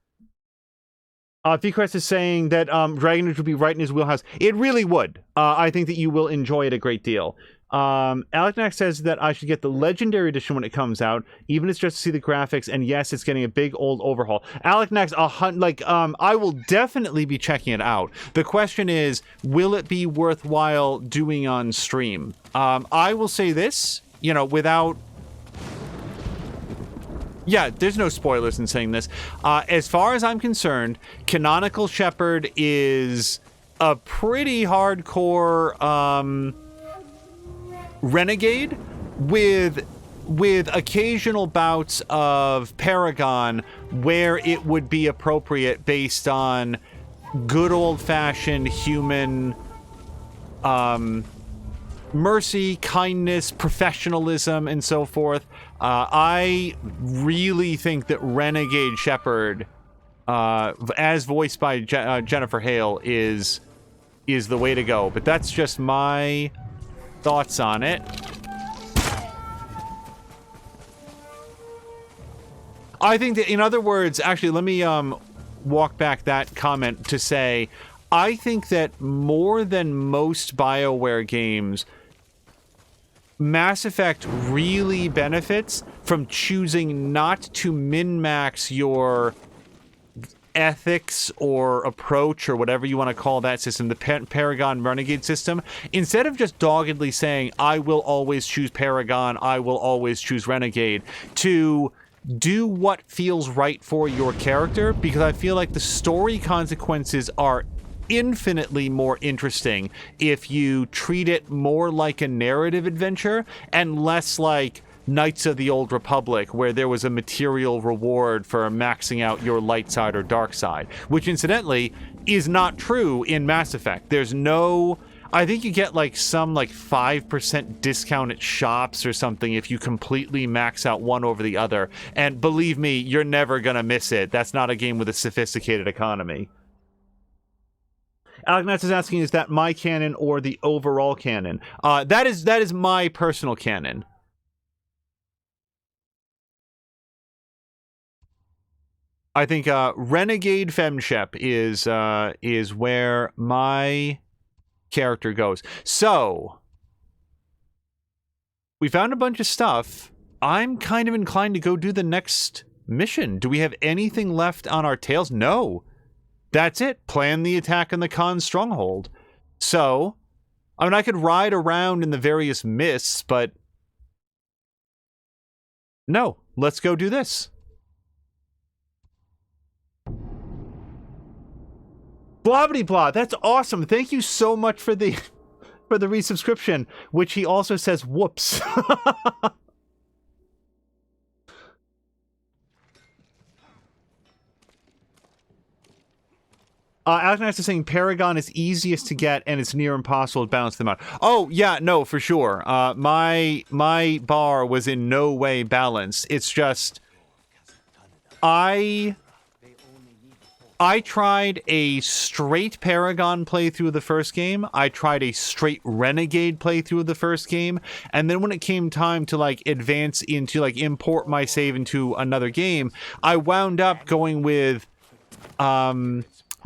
Vcrest is saying that Dragon Age would be right in his wheelhouse. It really would. I think that you will enjoy it a great deal. Alec says that I should get the Legendary Edition when it comes out, even if it's just to see the graphics, and yes, it's getting a big old overhaul. Alec I will definitely be checking it out. The question is, will it be worthwhile doing on stream? I will say this, you know, without... Yeah, there's no spoilers in saying this. As far as I'm concerned, Canonical Shepherd is a pretty hardcore, renegade with occasional bouts of Paragon where it would be appropriate based on good old-fashioned human mercy, kindness, professionalism, and so forth. I really think that Renegade Shepherd, as voiced by Jennifer Hale, is the way to go. But that's just my thoughts on it. I think that, in other words, actually, let me walk back that comment to say, I think that more than most BioWare games, Mass Effect really benefits from choosing not to min-max your ethics or approach or whatever you want to call that system, the Paragon Renegade system. Instead of just doggedly saying, I will always choose Paragon, I will always choose Renegade, to do what feels right for your character, because I feel like the story consequences are infinitely more interesting if you treat it more like a narrative adventure and less like Knights of the Old Republic, where there was a material reward for maxing out your light side or dark side, which incidentally is not true in Mass Effect. There's no... I think you get like some 5% discount at shops or something if you completely max out one over the other. And believe me, you're never gonna miss it. That's not a game with a sophisticated economy. Alec Nats is asking, is that my canon or the overall canon? That is my personal canon. I think Renegade Femshep is where my character goes. So we found a bunch of stuff. I'm kind of inclined to go do the next mission. Do we have anything left on our tails? No. That's it. Plan the attack on the Khan stronghold. So, I mean, I could ride around in the various mists, but no. Let's go do this. Blobbity blah. That's awesome. Thank you so much for the resubscription, which he also says whoops. Alex is saying Paragon is easiest to get and it's near impossible to balance them out. Oh, yeah, no, for sure. My bar was in no way balanced. It's just I tried a straight Paragon playthrough of the first game. I tried a straight Renegade playthrough of the first game. And then when it came time to, like, advance into, like, import my save into another game, I wound up going with,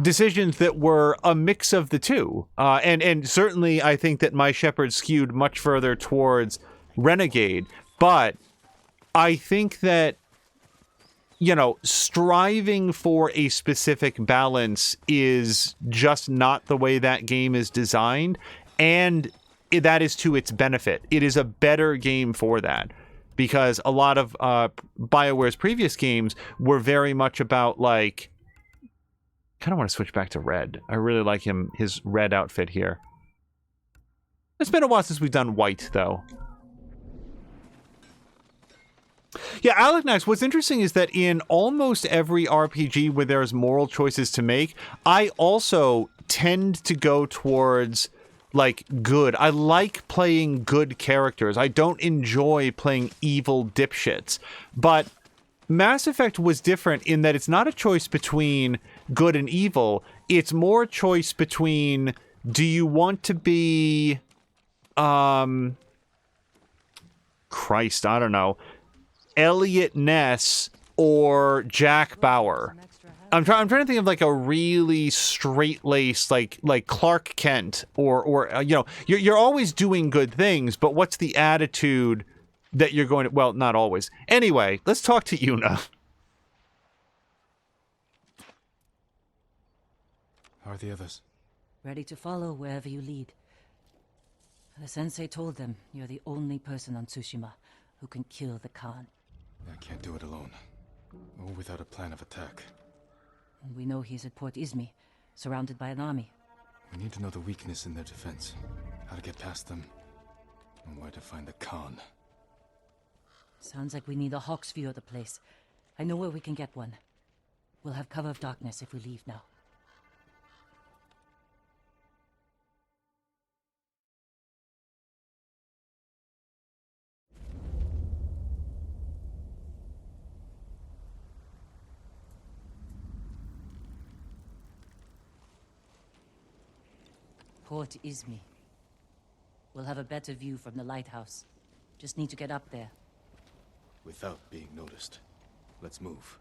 decisions that were a mix of the two. And certainly I think that my Shepherd skewed much further towards Renegade. But I think that, you know, striving for a specific balance is just not the way that game is designed, and that is to its benefit. It is a better game for that, because a lot of BioWare's previous games were very much about, like, kind of want to switch back to red. I really like his red outfit here. It's been a while since we've done white, though. Yeah, Alec Nice, what's interesting is that in almost every RPG where there's moral choices to make, I also tend to go towards, like, good. I like playing good characters. I don't enjoy playing evil dipshits. But Mass Effect was different in that it's not a choice between good and evil. It's more a choice between, do you want to be, Christ, I don't know, Elliot Ness or Jack Bauer. I'm trying to think of, like, a really straight-laced, like Clark Kent, or you know, you're always doing good things, but what's the attitude that you're going to, well, not always. Anyway, let's talk to Yuna. How are the others? Ready to follow wherever you lead. The sensei told them you're the only person on Tsushima who can kill the Khan. I can't do it alone. Or without a plan of attack. And we know he's at Port Izmi, surrounded by an army. We need to know the weakness in their defense, how to get past them, and where to find the Khan. Sounds like we need a hawk's view of the place. I know where we can get one. We'll have cover of darkness if we leave now. Port Izmi. We'll have a better view from the lighthouse. Just need to get up there. Without being noticed. Let's move.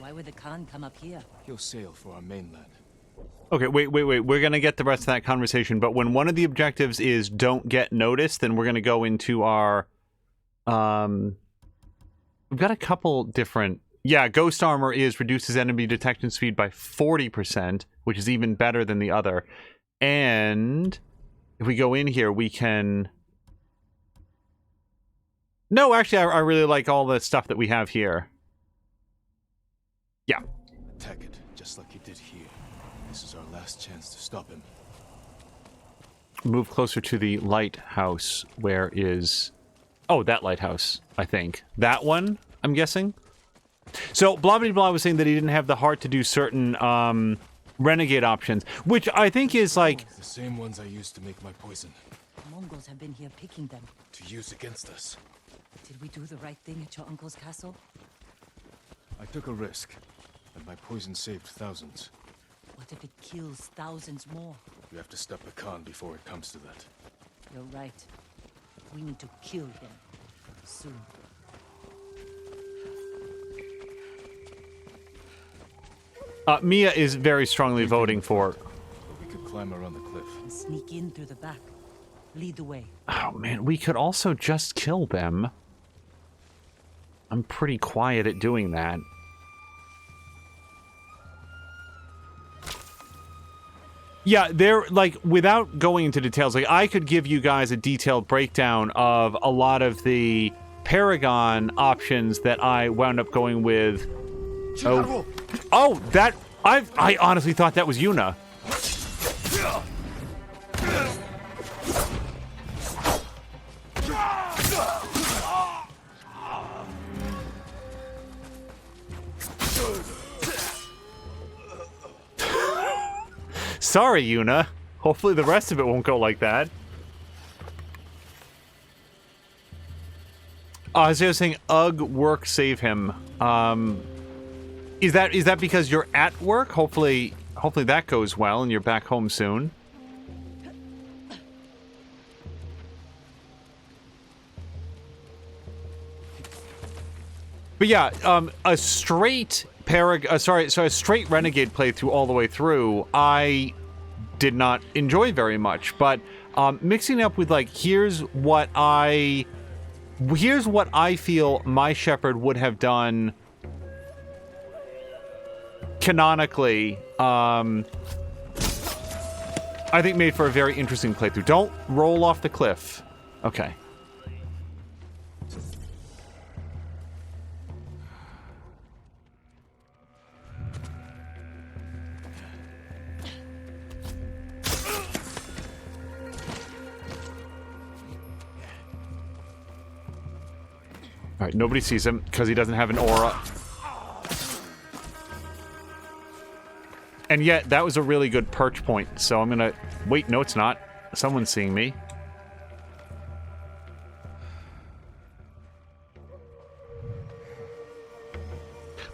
Why would the Khan come up here? He'll sail for our mainland. Okay, wait. We're going to get the rest of that conversation, but when one of the objectives is don't get noticed, then we're going to go into our... we've got a couple different... Yeah, Ghost Armor reduces enemy detection speed by 40%, which is even better than the other. And if we go in here, we can... No, actually, I really like all the stuff that we have here. Yeah. Attack it, just like you did here. This is our last chance to stop him. Move closer to the lighthouse. Where is... Oh, that lighthouse, I think. That one, I'm guessing? So, Blobbity Blah was saying that he didn't have the heart to do certain, renegade options, which I think is, like... The same ones I used to make my poison. The Mongols have been here picking them. To use against us. Did we do the right thing at your uncle's castle? I took a risk, and my poison saved thousands. What if it kills thousands more? We have to stop the Khan before it comes to that. You're right. We need to kill him. Soon. Mia is very strongly voting for... We could climb around the cliff. And sneak in through the back. Lead the way. Oh, man, we could also just kill them. I'm pretty quiet at doing that. Yeah, they're like, without going into details, like I could give you guys a detailed breakdown of a lot of the Paragon options that I wound up going with. Oh, that I honestly thought that was Yuna. Sorry, Yuna. Hopefully the rest of it won't go like that. As I was saying, ugh, work, save him. Is that because you're at work? Hopefully that goes well and you're back home soon. But yeah, a straight a straight Renegade playthrough all the way through, I did not enjoy very much. But mixing up with like, here's what I feel my Shepherd would have done canonically, I think made for a very interesting playthrough. Don't roll off the cliff. Okay. Alright, nobody sees him because he doesn't have an aura. And yet, that was a really good perch point, so I'm gonna... Wait, no it's not. Someone's seeing me.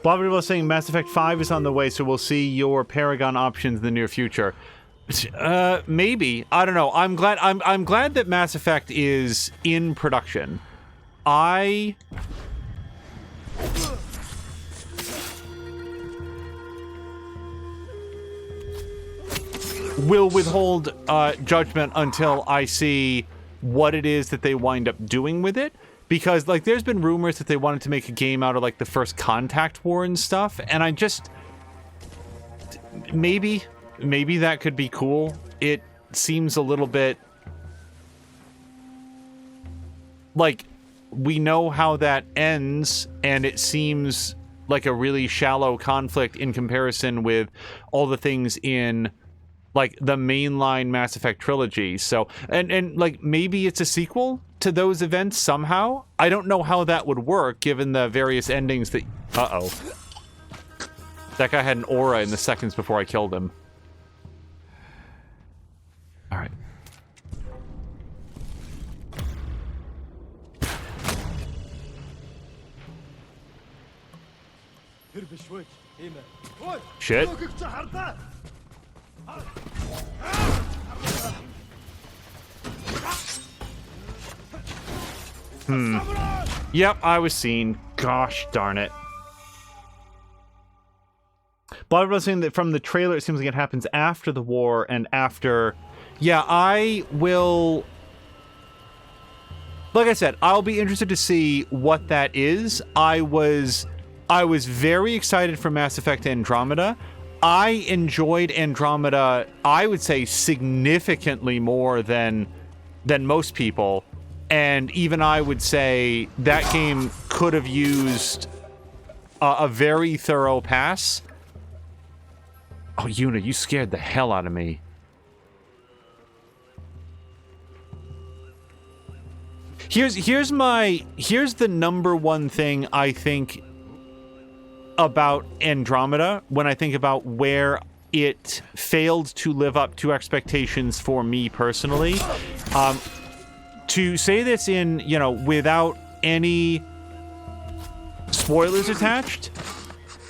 Bobby was saying Mass Effect 5 is on the way, so we'll see your Paragon options in the near future. Maybe. I don't know. I'm glad that Mass Effect is in production. I will withhold judgment until I see what it is that they wind up doing with it. Because, like, there's been rumors that they wanted to make a game out of, like, the first Contact War and stuff. And I just... Maybe that could be cool. It seems a little bit... Like... We know how that ends, and it seems like a really shallow conflict in comparison with all the things in, like, the mainline Mass Effect trilogy. So, and like, maybe it's a sequel to those events somehow? I don't know how that would work, given the various endings that... Uh-oh. That guy had an aura in the seconds before I killed him. Alright. Shit. Yep, I was seen. Gosh darn it. Bob was saying that from the trailer, it seems like it happens after the war and after... Yeah, I will... Like I said, I'll be interested to see what that is. I was very excited for Mass Effect Andromeda. I enjoyed Andromeda, I would say, significantly more than most people. And even I would say that game could have used a very thorough pass. Oh, Yuna, you scared the hell out of me. Here's the number one thing I think about Andromeda when I think about where it failed to live up to expectations for me personally. To say this in, you know, without any spoilers attached,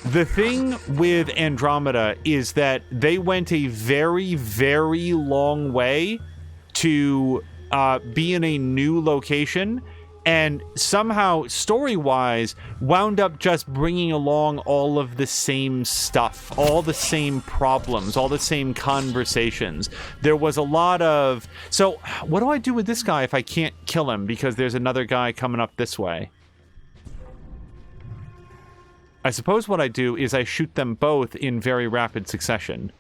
the thing with Andromeda is that they went a very, very long way to be in a new location, and somehow, story-wise, wound up just bringing along all of the same stuff, all the same problems, all the same conversations. There was a lot of... So, what do I do with this guy if I can't kill him because there's another guy coming up this way? I suppose what I do is I shoot them both in very rapid succession.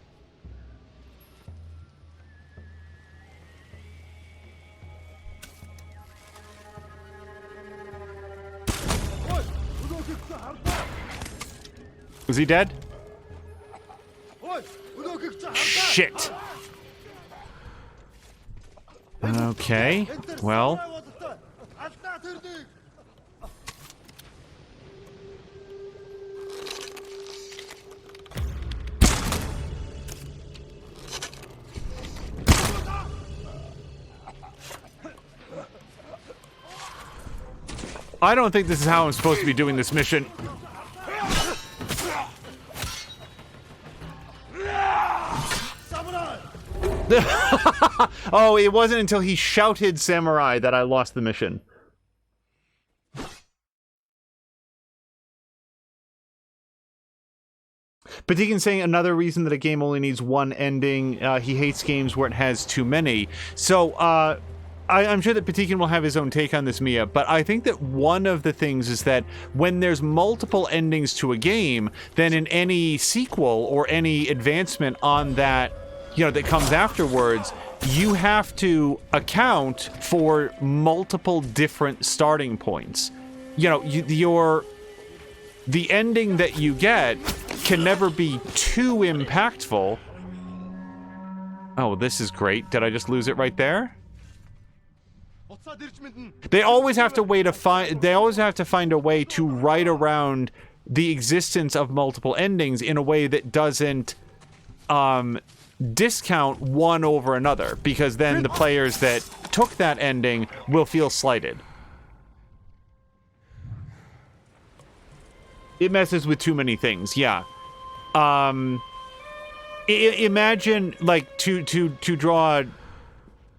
Was he dead? Shit. Okay, well. I don't think this is how I'm supposed to be doing this mission. Oh, it wasn't until he shouted samurai that I lost the mission. But Deacon's saying another reason that a game only needs one ending, he hates games where it has too many. So, I'm sure that Patikin will have his own take on this, Mia, but I think that one of the things is that when there's multiple endings to a game, then in any sequel or any advancement on that, you know, that comes afterwards, you have to account for multiple different starting points. You know, the ending that you get can never be too impactful. Oh, this is great. Did I just lose it right there? They always have to find a way to write around the existence of multiple endings in a way that doesn't discount one over another, because then the players that took that ending will feel slighted. It messes with too many things, yeah. Imagine, like, to draw a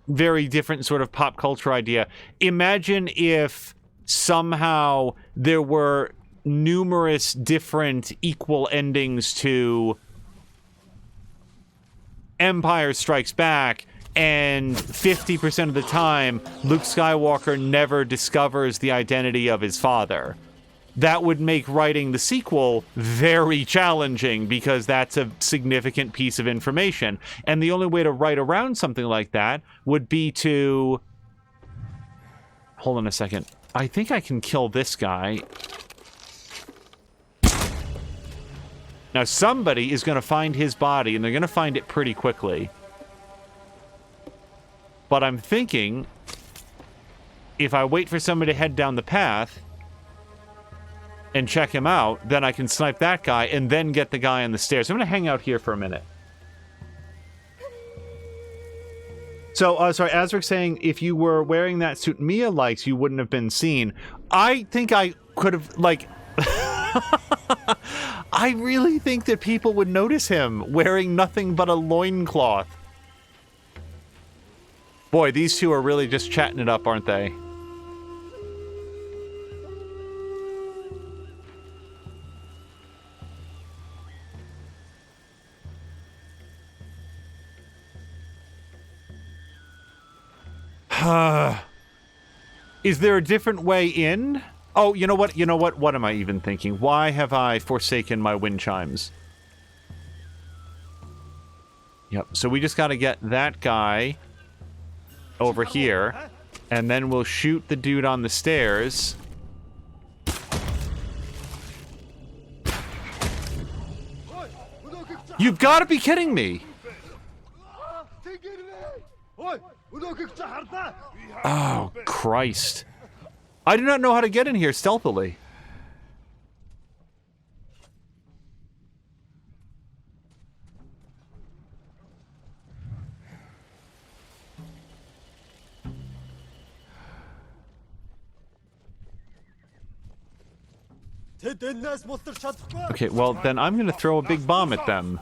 very different sort of pop culture idea. Imagine if somehow there were numerous different equal endings to Empire Strikes Back, and 50% of the time, Luke Skywalker never discovers the identity of his father. That would make writing the sequel very challenging, because that's a significant piece of information. And the only way to write around something like that would be to... Hold on a second. I think I can kill this guy. Now, somebody is going to find his body, and they're going to find it pretty quickly. But I'm thinking, if I wait for somebody to head down the path and check him out, then I can snipe that guy and then get the guy on the stairs. I'm going to hang out here for a minute. So, sorry, Azric's saying, if you were wearing that suit Mia likes, you wouldn't have been seen. I think I could have, like... I really think that people would notice him wearing nothing but a loincloth. Boy, these two are really just chatting it up, aren't they? Is there a different way in? Oh, you know what? You know what? What am I even thinking? Why have I forsaken my wind chimes? Yep, so we just gotta get that guy over here, and then we'll shoot the dude on the stairs. You've gotta be kidding me! Oh, Christ. I do not know how to get in here stealthily. Okay, well, then I'm gonna throw a big bomb at them.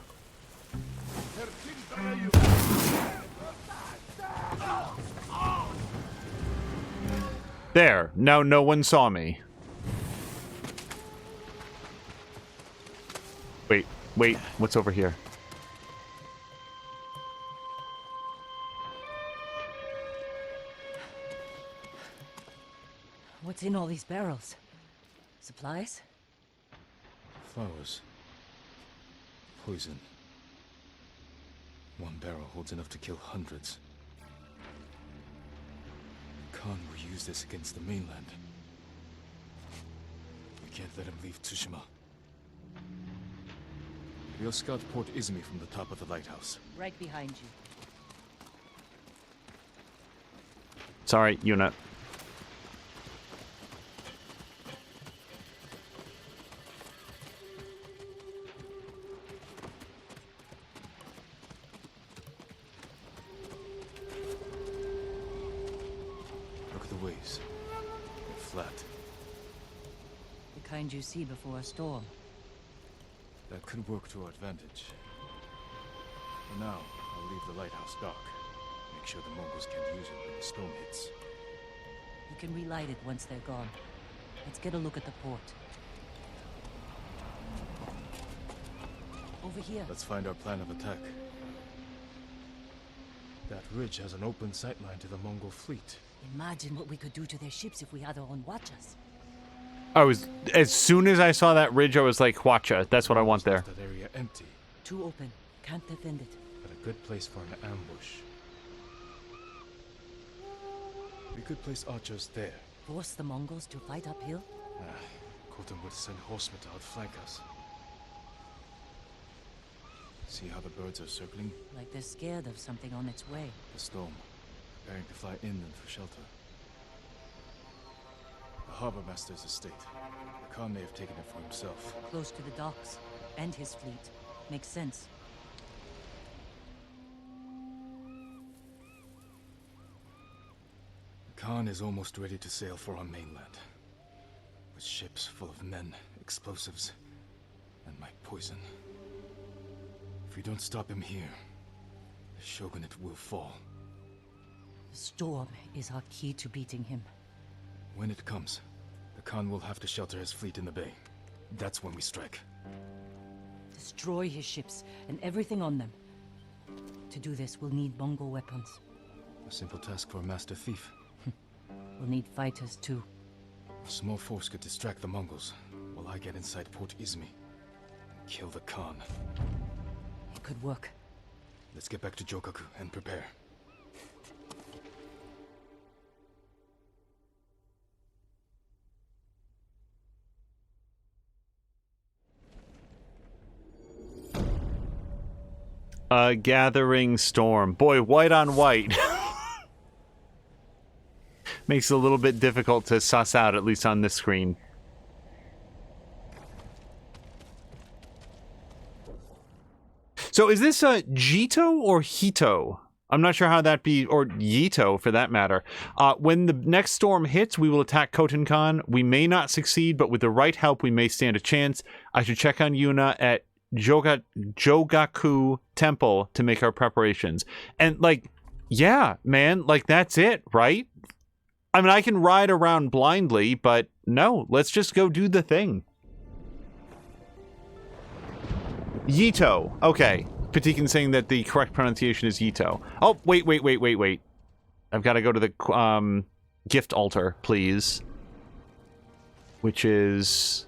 There. Now no one saw me. Wait. What's over here? What's in all these barrels? Supplies? Flowers. Poison. One barrel holds enough to kill hundreds. Khan will use this against the mainland. We can't let him leave Tsushima. We'll scout Port Izumi from the top of the lighthouse. Right behind you. Sorry, Yuna. Look at the waves. They're flat. The kind you see before a storm. That could work to our advantage. For now, I'll leave the lighthouse dark. Make sure the Mongols can't use it when the storm hits. You can relight it once they're gone. Let's get a look at the port. Over here. Let's find our plan of attack. That ridge has an open sightline to the Mongol fleet. Imagine what we could do to their ships if we had our own watchers. As soon as I saw that ridge, I was like, Hwacha, that's what I want there. That area empty, Too open. Can't defend it. but a good place for an ambush. We could place archers there. Force the Mongols to fight uphill? Khotan would send horsemen to outflank us. See how the birds are circling? Like they're scared of something on its way. The storm, preparing to fly inland for shelter. The harbor master's estate. The Khan may have taken it for himself. Close to the docks. And his fleet. Makes sense. The Khan is almost ready to sail for our mainland. With ships full of men, explosives, and my poison. If we don't stop him here, the shogunate will fall. The storm is our key to beating him. When it comes, the Khan will have to shelter his fleet in the bay. That's when we strike. Destroy his ships and everything on them. To do this, we'll need Mongol weapons. A simple task for a master thief. We'll need fighters too. A small force could distract the Mongols, while I get inside Port Izumi and kill the Khan. It could work. Let's get back to Jokaku and prepare. Gathering storm. Boy, white on white. Makes it a little bit difficult to suss out, at least on this screen. So is this Jito or Hito? I'm not sure how that be, or Yito for that matter. When the next storm hits, we will attack Khotan Khan. We may not succeed, but with the right help, we may stand a chance. I should check on Yuna at Jogaku Temple to make our preparations. And, like, yeah, man, like, that's it, right? I mean, I can ride around blindly, but no, let's just go do the thing. Yito. Okay. Patikin's saying that the correct pronunciation is Yito. Oh, wait. I've got to go to the gift altar, please. Which is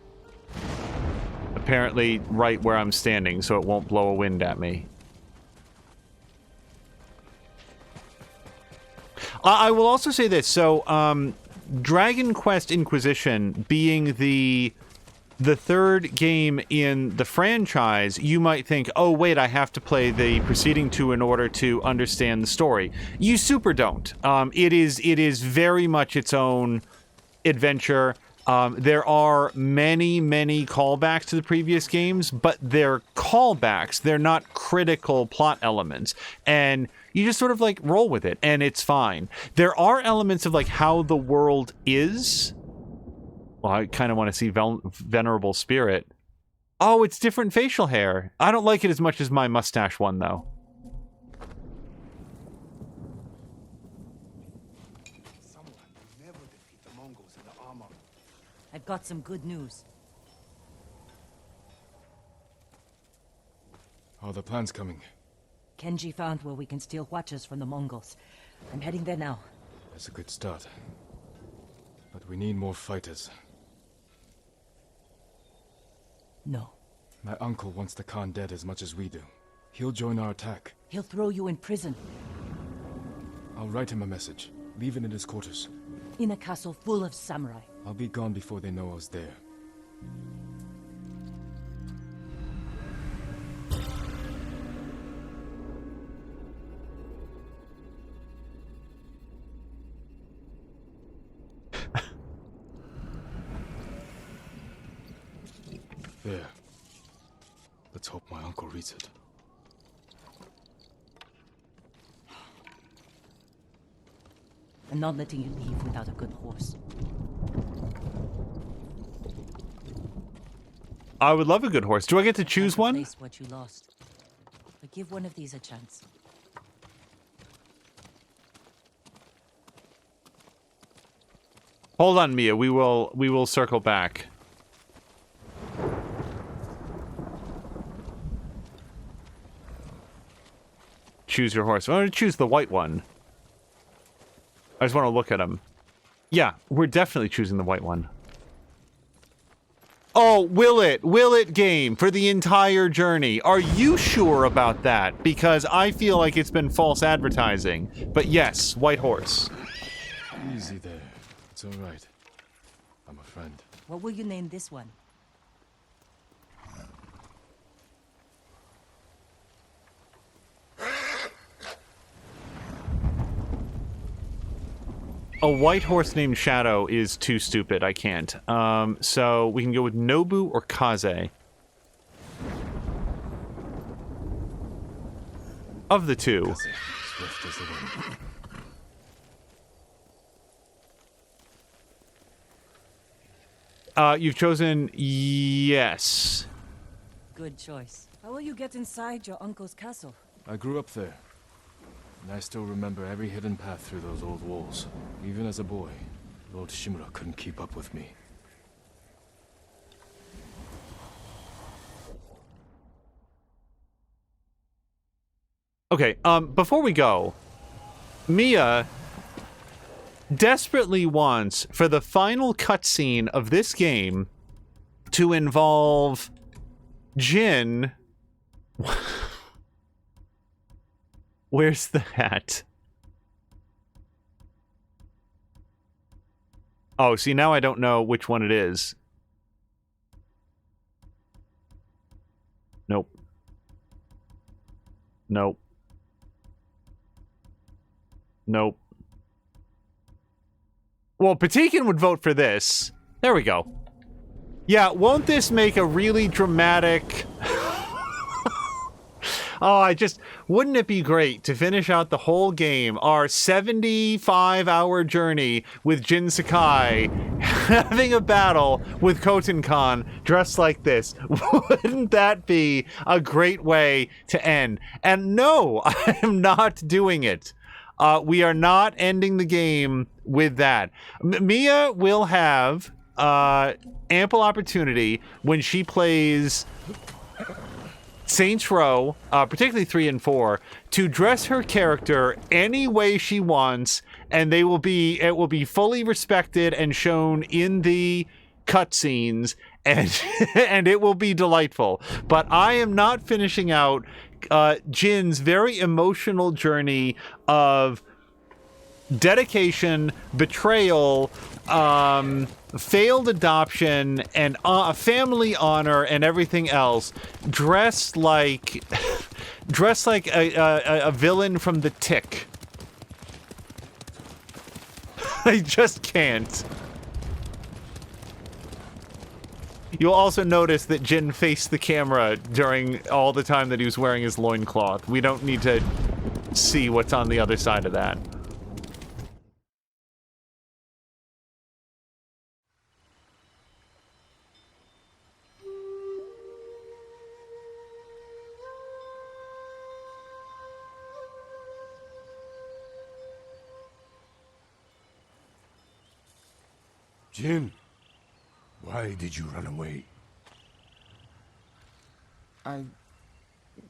apparently right where I'm standing, so it won't blow a wind at me. I will also say this. So, Dragon Quest Inquisition being the third game in the franchise, you might think, oh, wait, I have to play the preceding two in order to understand the story. You super don't. It is very much its own adventure. There are many callbacks to the previous games, but they're callbacks. They're not critical plot elements. And you just sort of, like, roll with it, and it's fine. There are elements of, like, how the world is. Well, I kind of want to see Venerable Spirit. Oh, it's different facial hair. I don't like it as much as my mustache one, though. Someone will never defeat the Mongols in the armor. I've got some good news. How are the plans coming? Kenji found where we can steal watchers from the Mongols. I'm heading there now. That's a good start. But we need more fighters. No. My uncle wants the Khan dead as much as we do. He'll join our attack. He'll throw you in prison. I'll write him a message. Leave it in his quarters. In a castle full of samurai. I'll be gone before they know I was there. There. Let's hope my uncle reads it. I'm not letting you leave without a good horse. I would love a good horse. Do I get to choose one? Replace what you lost. But give one of these a chance. Hold on, Mia. We will circle back. Choose your horse. I'm going to choose the white one. I just want to look at him. Yeah, we're definitely choosing the white one. Oh, will it game for the entire journey? Are you sure about that? Because I feel like it's been false advertising. But yes, white horse. Easy there. It's all right. I'm a friend. What will you name this one? A white horse named Shadow is too stupid. I can't. So we can go with Nobu or Kaze. Of the two. Swift as the wind. You've chosen yes. Good choice. How will you get inside your uncle's castle? I grew up there. And I still remember every hidden path through those old walls. Even as a boy, Lord Shimura couldn't keep up with me. Okay, before we go, Mia desperately wants for the final cutscene of this game to involve Jin. Where's the hat? Oh, see, now I don't know which one it is. Nope. Nope. Nope. Well, Patikin would vote for this. There we go. Yeah, won't this make a really dramatic... Oh, wouldn't it be great to finish out the whole game, our 75-hour journey with Jin Sakai, having a battle with Kotenkan dressed like this? Wouldn't that be a great way to end? And no, I am not doing it. We are not ending the game with that. Mia will have ample opportunity when she plays Saints Row, particularly 3 and 4, to dress her character any way she wants, and it will be fully respected and shown in the cutscenes, and and it will be delightful. But I am not finishing out Jin's very emotional journey of dedication, betrayal, failed adoption, and family honor, and everything else, dressed like a villain from The Tick. I just can't. You'll also notice that Jin faced the camera during all the time that he was wearing his loincloth. We don't need to see what's on the other side of that. Jin, why did you run away? I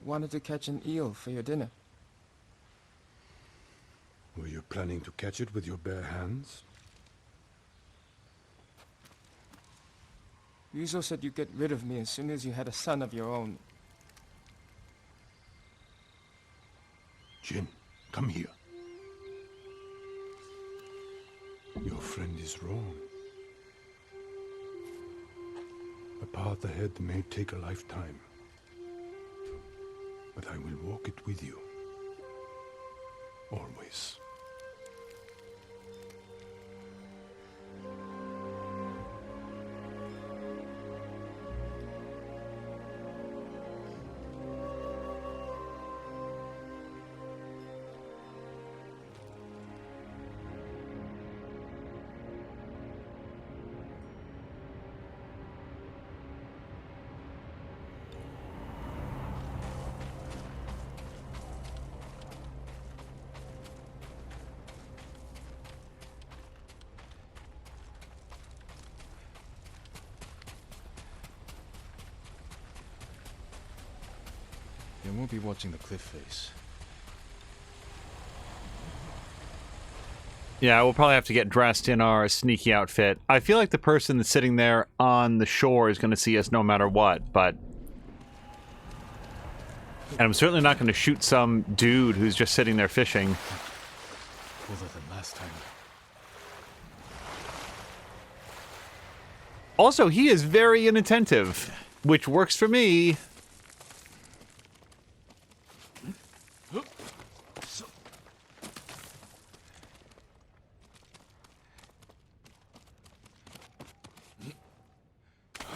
wanted to catch an eel for your dinner. Were you planning to catch it with your bare hands? Ryuzo said you'd get rid of me as soon as you had a son of your own. Jin, come here. Your friend is wrong. The path ahead may take a lifetime, but I will walk it with you. Always. won't be watching the cliff face. Yeah, we'll probably have to get dressed in our sneaky outfit. I feel like the person that's sitting there on the shore is going to see us no matter what, but... And I'm certainly not going to shoot some dude who's just sitting there fishing. Cooler than last time. Also, he is very inattentive, which works for me.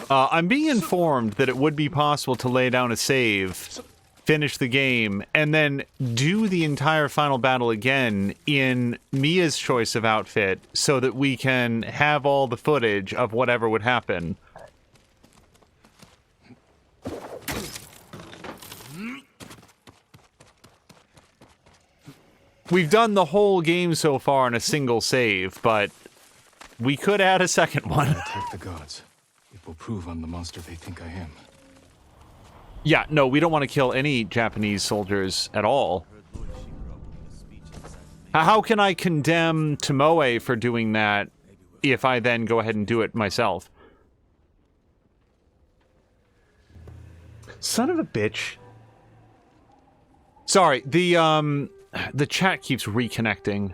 I'm being informed that it would be possible to lay down a save, finish the game, and then do the entire final battle again in Mia's choice of outfit so that we can have all the footage of whatever would happen. We've done the whole game so far in a single save, but we could add a second one. Attack the gods. It will prove I'm the monster they think I am. Yeah, no, we don't want to kill any Japanese soldiers at all. How can I condemn Tomoe for doing that if I then go ahead and do it myself? Son of a bitch. Sorry, the chat keeps reconnecting.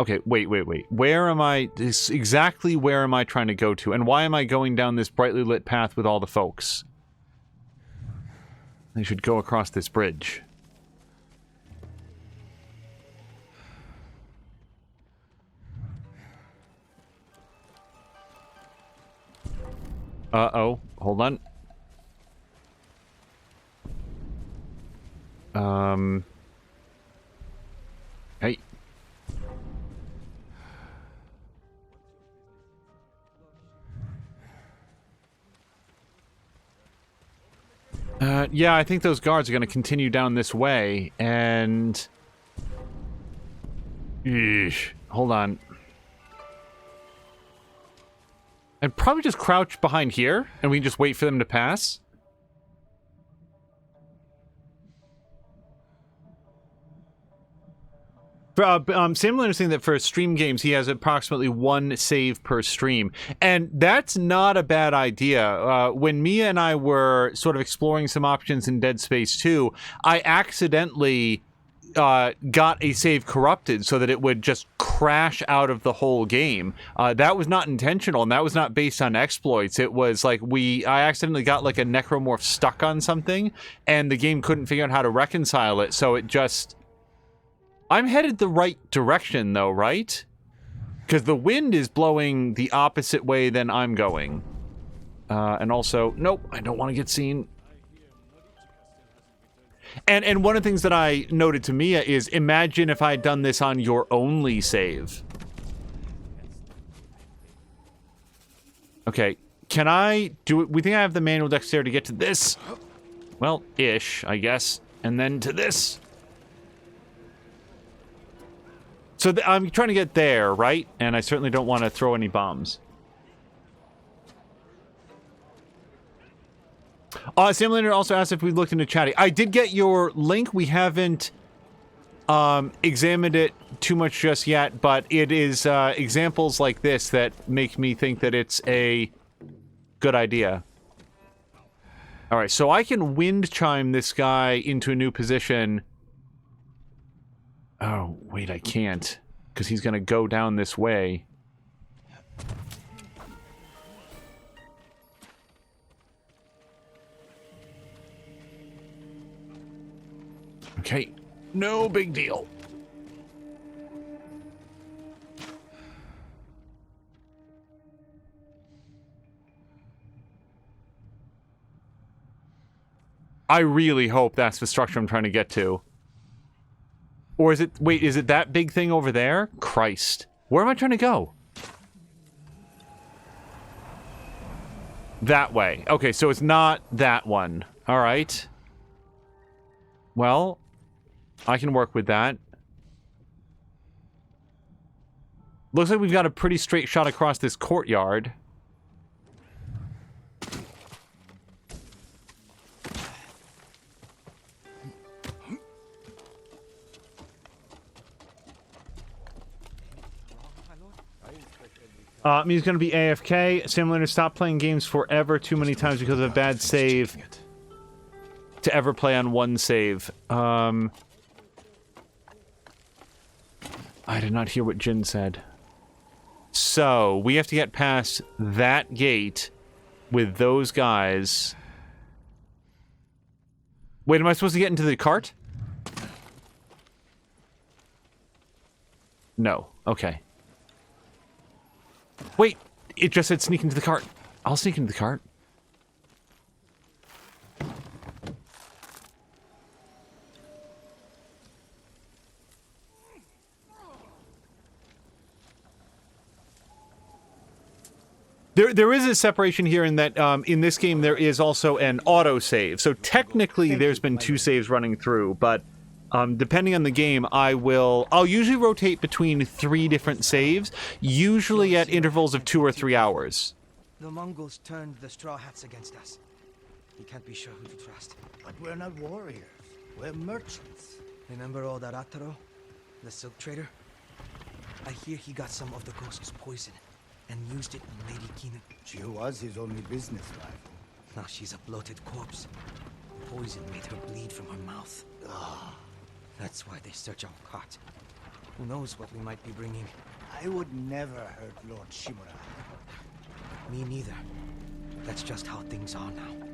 Okay, wait. Where am I? Exactly where am I trying to go to? And why am I going down this brightly lit path with all the folks? They should go across this bridge. Uh-oh. Hold on. Hey. Yeah, I think those guards are going to continue down this way, and... Eesh. Hold on. I'd probably just crouch behind here, and we can just wait for them to pass. Sam Leonard's saying that for stream games, he has approximately 1 save per stream. And that's not a bad idea. When Mia and I were sort of exploring some options in Dead Space 2, I accidentally got a save corrupted so that it would just crash out of the whole game. That was not intentional, and that was not based on exploits. It was like I accidentally got like a necromorph stuck on something, and the game couldn't figure out how to reconcile it, so it just... I'm headed the right direction, though, right? Because the wind is blowing the opposite way than I'm going. And also, nope, I don't want to get seen. And one of the things that I noted to Mia is, imagine if I had done this on your only save. Okay, can I do it? We think I have the manual dexterity to get to this. Well, ish, I guess. And then to this. So I'm trying to get there, right? And I certainly don't want to throw any bombs. Sam Leonard also asked if we looked into chatting. I did get your link. We haven't examined it too much just yet, but it is examples like this that make me think that it's a good idea. All right, so I can wind chime this guy into a new position. Oh, wait, I can't, because he's going to go down this way. Okay, no big deal. I really hope that's the structure I'm trying to get to. Or is it... Wait, is it that big thing over there? Christ. Where am I trying to go? That way. Okay, so it's not that one. All right. Well, I can work with that. Looks like we've got a pretty straight shot across this courtyard. He's going to be AFK. Simulator, stop playing games forever too many times because of a bad save to ever play on one save. I did not hear what Jin said. So, we have to get past that gate with those guys. Wait, am I supposed to get into the cart? No. Okay. Wait, it just said sneak into the cart. I'll sneak into the cart. There is a separation here in that in this game there is also an autosave. So technically there's been 2 saves running through, but depending on the game, I'll usually rotate between 3 different saves, usually at intervals of 2 or 3 hours. The Mongols turned the Straw Hats against us. You can't be sure who to trust. But we're not warriors. We're merchants. Remember old Arataro? The silk trader? I hear he got some of the ghost's poison and used it on Lady Kina. She was his only business rival. Now she's a bloated corpse. Poison made her bleed from her mouth. That's why they search our cart. Who knows what we might be bringing? I would never hurt Lord Shimura. Me neither. That's just how things are now.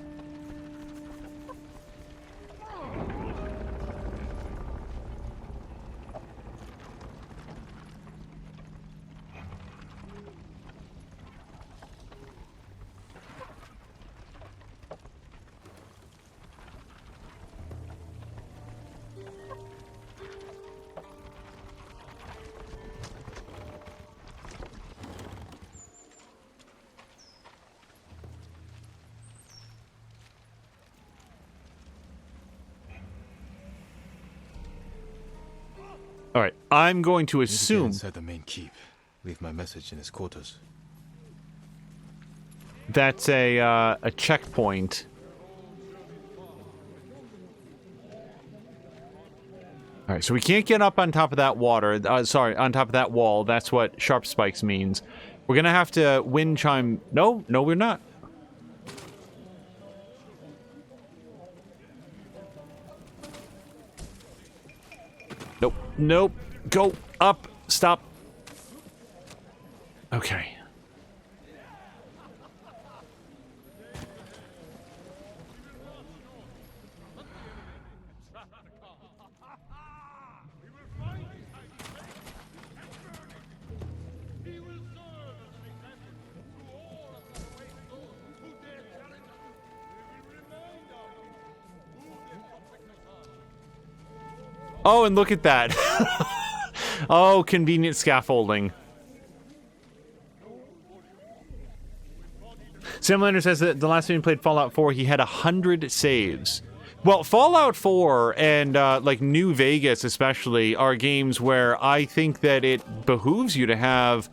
All right, I'm going to assume inside the main keep. Leave my message in his quarters. that's a checkpoint. All right, so we can't get up on top of that water. Sorry, on top of that wall. That's what sharp spikes means. We're gonna have to wind chime. No, we're not. Nope. Go up. Stop. Okay. Oh, and look at that. Oh, convenient scaffolding. Simlander says that the last time he played Fallout 4, he had 100 saves. Well, Fallout 4 and like New Vegas especially are games where I think that it behooves you to have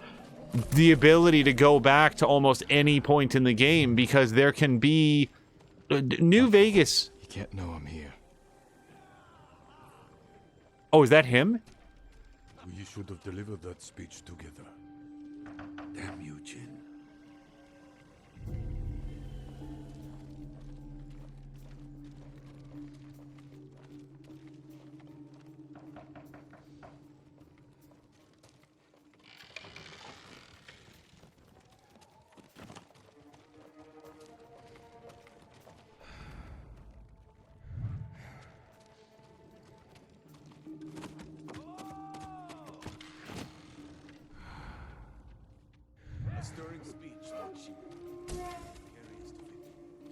the ability to go back to almost any point in the game, because there can be New Vegas. He can't know I'm here. Oh, is that him? We should have delivered that speech together. Damn you, Jin.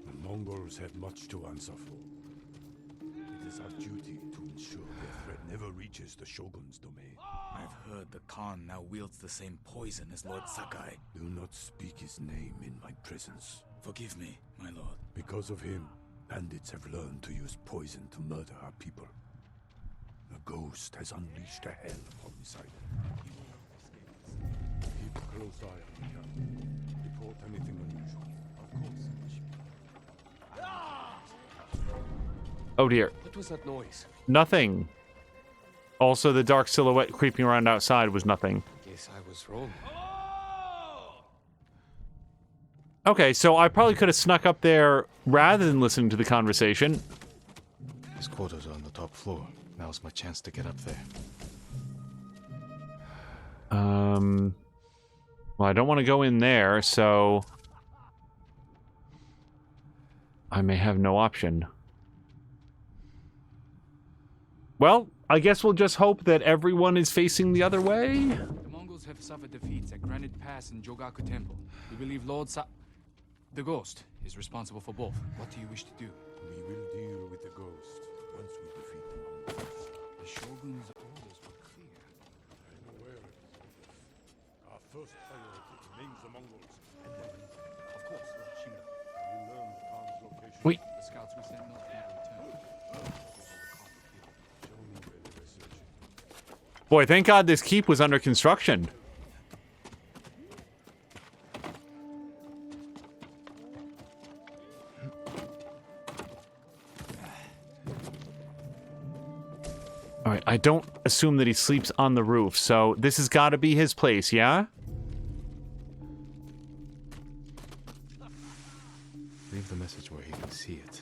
The Mongols have much to answer for. It is our duty to ensure their threat never reaches the Shogun's domain. I've heard the Khan now wields the same poison as Lord Sakai. Do not speak his name in my presence. Forgive me, my lord. Because of him, bandits have learned to use poison to murder our people. The ghost has unleashed a hell from inside. close eye on the camp. Report anything unusual. Of course. Oh dear. What was that noise? Nothing. Also, the dark silhouette creeping around outside was nothing. Guess I was wrong. Okay, so I probably could have snuck up there rather than listening to the conversation. His quarters are on the top floor. Now's my chance to get up there. Well, I don't want to go in there, so I may have no option. Well, I guess we'll just hope that everyone is facing the other way. The Mongols have suffered defeats at Granite Pass and Jogaku Temple. We believe the Ghost is responsible for both. What do you wish to do? We will deal with the ghost once we defeat the Mongols. The Shogun's orders were clear. I'm aware of this. Our first priority remains the Mongols, and then, of course, Lord Shima. We learn the Khan's location. Wait. The scouts we sent north never returned. Show me where they were searching. Boy, thank God this keep was under construction. Alright, I don't assume that he sleeps on the roof, so this has got to be his place, yeah? Leave the message where he can see it.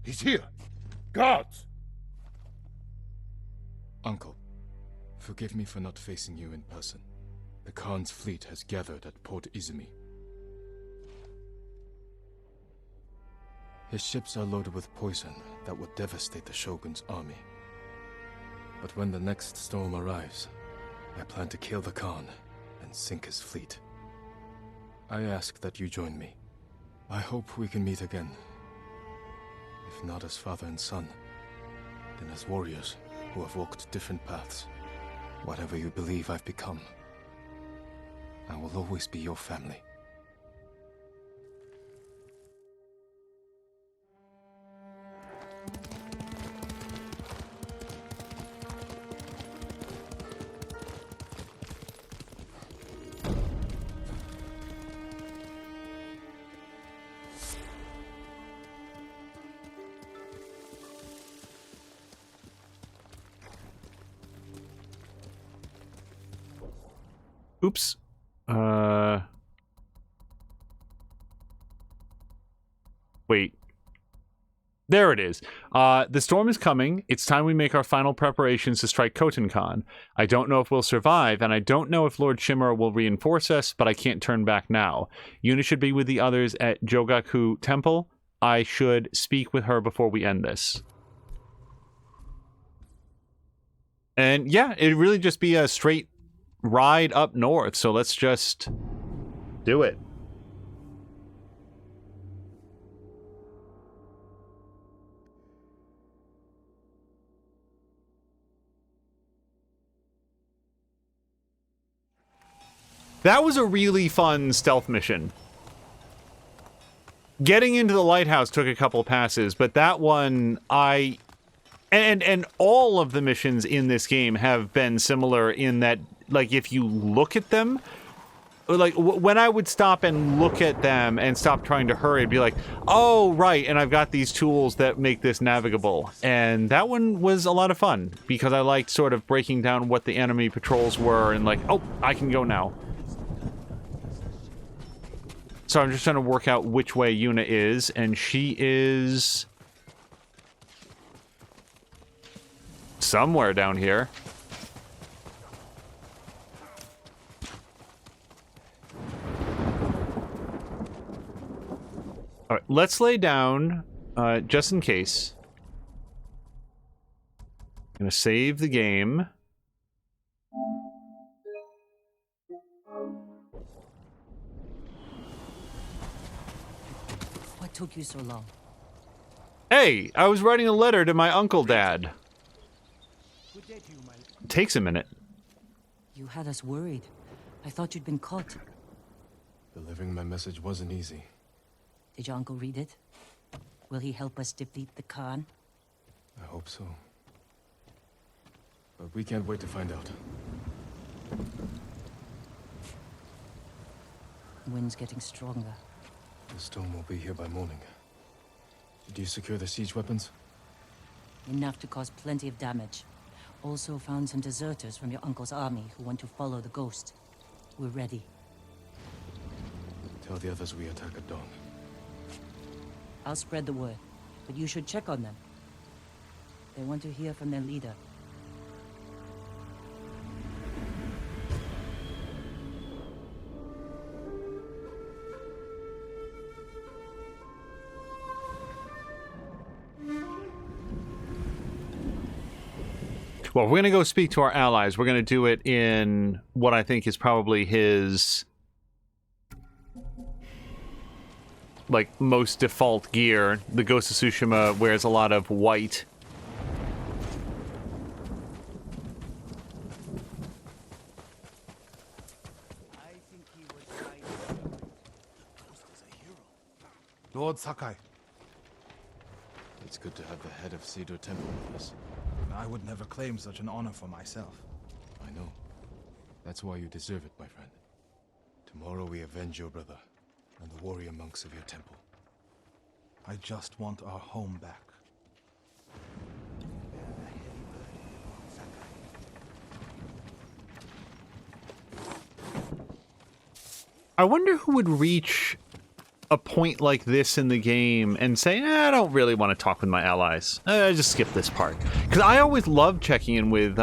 He's here! Guards! Uncle, forgive me for not facing you in person. The Khan's fleet has gathered at Port Izumi. His ships are loaded with poison that would devastate the Shogun's army. But when the next storm arrives, I plan to kill the Khan and sink his fleet. I ask that you join me. I hope we can meet again. If not as father and son, then as warriors who have walked different paths. Whatever you believe I've become, I will always be your family. Oops. Wait. There it is. The storm is coming. It's time we make our final preparations to strike Khotan Khan. I don't know if we'll survive, and I don't know if Lord Shimura will reinforce us, but I can't turn back now. Yuna should be with the others at Jogaku Temple. I should speak with her before we end this. And yeah, it'd really just be a straight ride up north, so let's just do it. That was a really fun stealth mission. Getting into the lighthouse took a couple passes, but that one, and all of the missions in this game have been similar in that, like, if you look at them, like, when I would stop and look at them and stop trying to hurry, I'd be like, oh, right, and I've got these tools that make this navigable. And that one was a lot of fun, because I liked sort of breaking down what the enemy patrols were and like, oh, I can go now. So I'm just trying to work out which way Yuna is, and she is somewhere down here. All right, let's lay down, just in case. I'm gonna save the game. What took you so long? Hey, I was writing a letter to my uncle dad. It takes a minute. You had us worried. I thought you'd been caught. Delivering my message wasn't easy. Did your uncle read it? Will he help us defeat the Khan? I hope so. But we can't wait to find out. The wind's getting stronger. The storm will be here by morning. Did you secure the siege weapons? Enough to cause plenty of damage. Also found some deserters from your uncle's army who want to follow the ghost. We're ready. Tell the others we attack at dawn. I'll spread the word, but you should check on them. They want to hear from their leader. Well, we're going to go speak to our allies. We're going to do it in what I think is probably his, like, most default gear. The Ghost of Tsushima wears a lot of white. I think he was right. The ghost is a hero. Lord Sakai, It's good to have the head of Cedar Temple with us. I would never claim such an honor for myself. I know. That's why you deserve it, my friend. Tomorrow we avenge your brother and the warrior monks of your temple. I just want our home back. I wonder who would reach a point like this in the game and say, I don't really want to talk with my allies. Just skip this part. Because I always love checking in with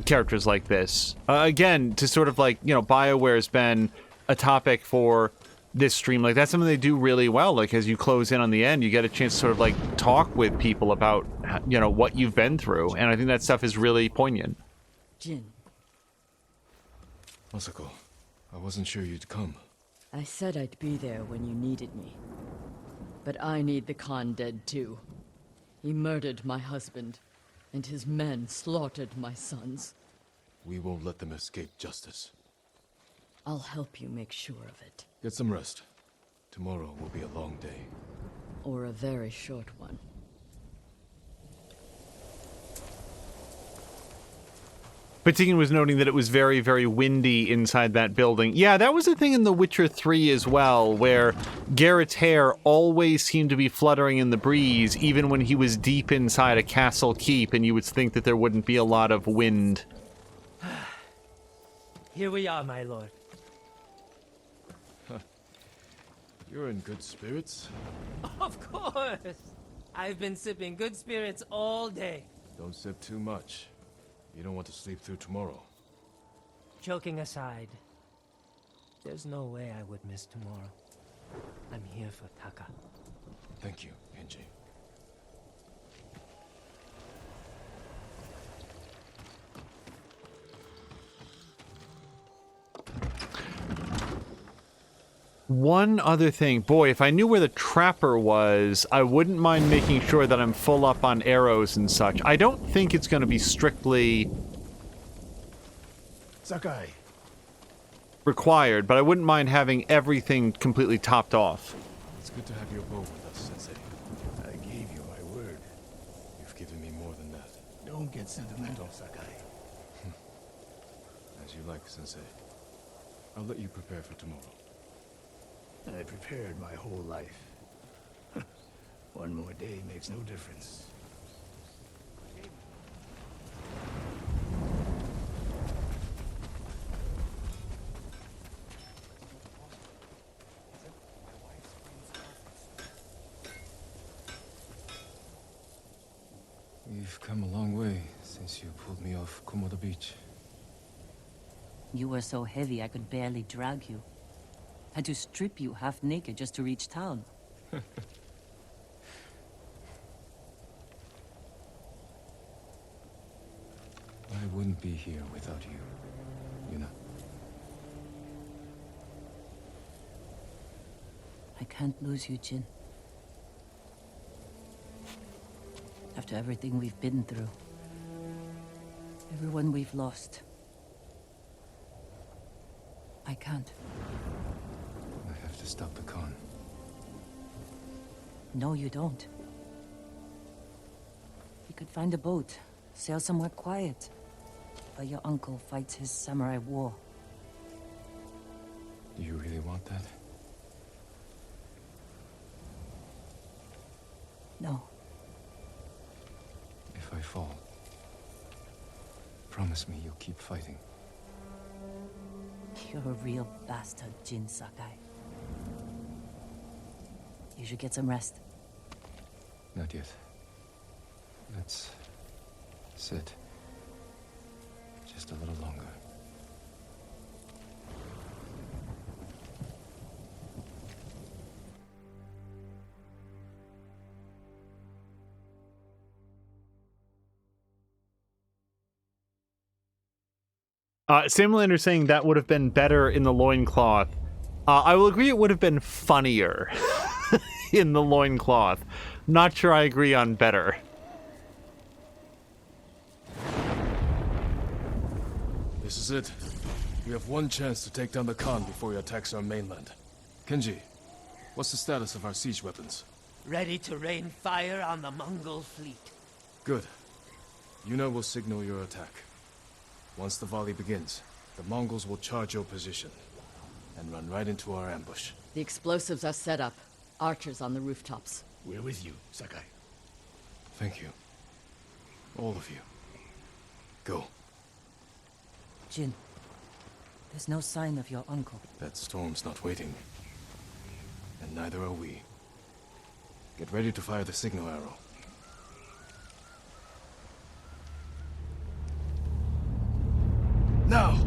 characters like this. Again, to sort of like, you know, BioWare has been a topic for this stream. Like, that's something they do really well. Like, as you close in on the end, you get a chance to sort of like talk with people about, you know, what you've been through. And I think that stuff is really poignant. Jin, Masako, I wasn't sure you'd come. I said I'd be there when you needed me. But I need the Khan dead too. He murdered my husband, and his men slaughtered my sons. We won't let them escape justice. I'll help you make sure of it. Get some rest. Tomorrow will be a long day. Or a very short one. Patikin was noting that it was very, very windy inside that building. Yeah, that was a thing in The Witcher 3 as well, where Geralt's hair always seemed to be fluttering in the breeze, even when he was deep inside a castle keep, and you would think that there wouldn't be a lot of wind. Here we are, my lord. You're in good spirits? Of course! I've been sipping good spirits all day. Don't sip too much. You don't want to sleep through tomorrow. Joking aside, there's no way I would miss tomorrow. I'm here for Taka. Thank you, Genji. One other thing. Boy, if I knew where the trapper was, I wouldn't mind making sure that I'm full up on arrows and such. I don't think it's going to be strictly Sakai. required, but I wouldn't mind having everything completely topped off. It's good to have your bow with us, Sensei. I gave you my word. You've given me more than that. Don't get sentimental, Sakai. As you like, Sensei. I'll let you prepare for tomorrow. I prepared my whole life. One more day makes no difference. We've come a long way since you pulled me off Komodo Beach. You were so heavy I could barely drag you. Had to strip you half naked just to reach town. I wouldn't be here without you, Yuna. I can't lose you, Jin. After everything we've been through. Everyone we've lost. I can't. to stop the Khan. No, you don't. You could find a boat, sail somewhere quiet. While your uncle fights his samurai war. Do you really want that? No. If I fall, promise me you'll keep fighting. You're a real bastard, Jin Sakai. You should get some rest. Not yet. Let's sit. Just a little longer. Samlander saying that would have been better in the loincloth. I will agree it would have been funnier in the loincloth. Not sure I agree on better. This is it. We have one chance to take down the Khan before he attacks our mainland. Kenji, what's the status of our siege weapons? Ready to rain fire on the Mongol fleet. Good. Yuna will signal your attack. Once the volley begins, the Mongols will charge your position and run right into our ambush. The explosives are set up. Archers on the rooftops. We're with you, Sakai. Thank you. All of you. Go. Jin, there's no sign of your uncle. That storm's not waiting. And neither are we. Get ready to fire the signal arrow. Now!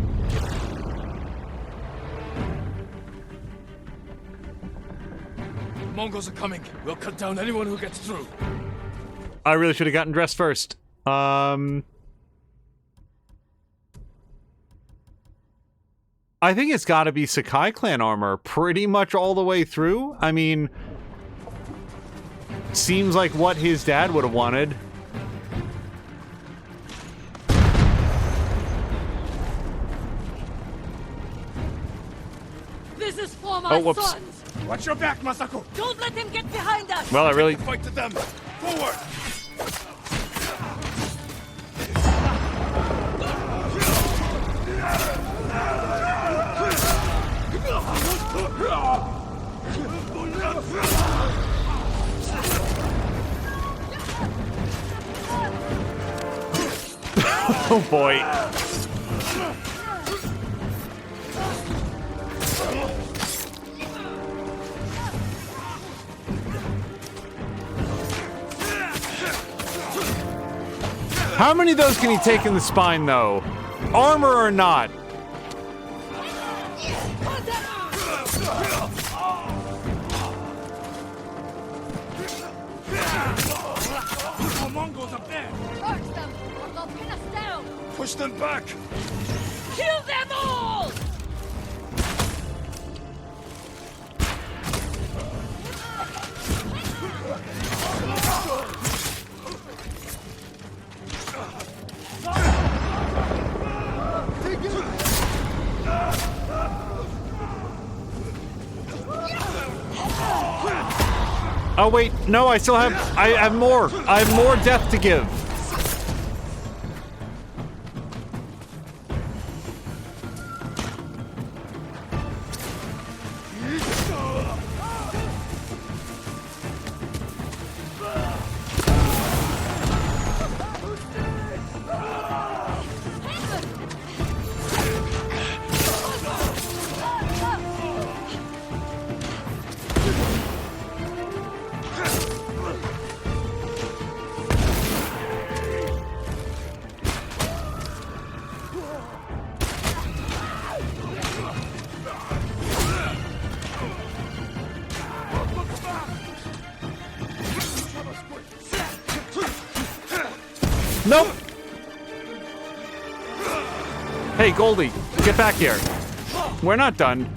The Mongols are coming. We'll cut down anyone who gets through. I really should have gotten dressed first. I think it's got to be Sakai clan armor pretty much all the way through. I mean, seems like what his dad would have wanted. This is for my whoops. sons! Watch your back, Masako! Don't let him get behind us! Well, I really... Fight to them! Forward! Oh boy. How many of those can he take in the spine, though? Armor or not? The Mongols up there! Charge them, or they'll pin us down! Push them back! Kill them all! Oh wait, no, I have more. I have more death to give. Nope. Hey, Goldie, get back here. We're not done.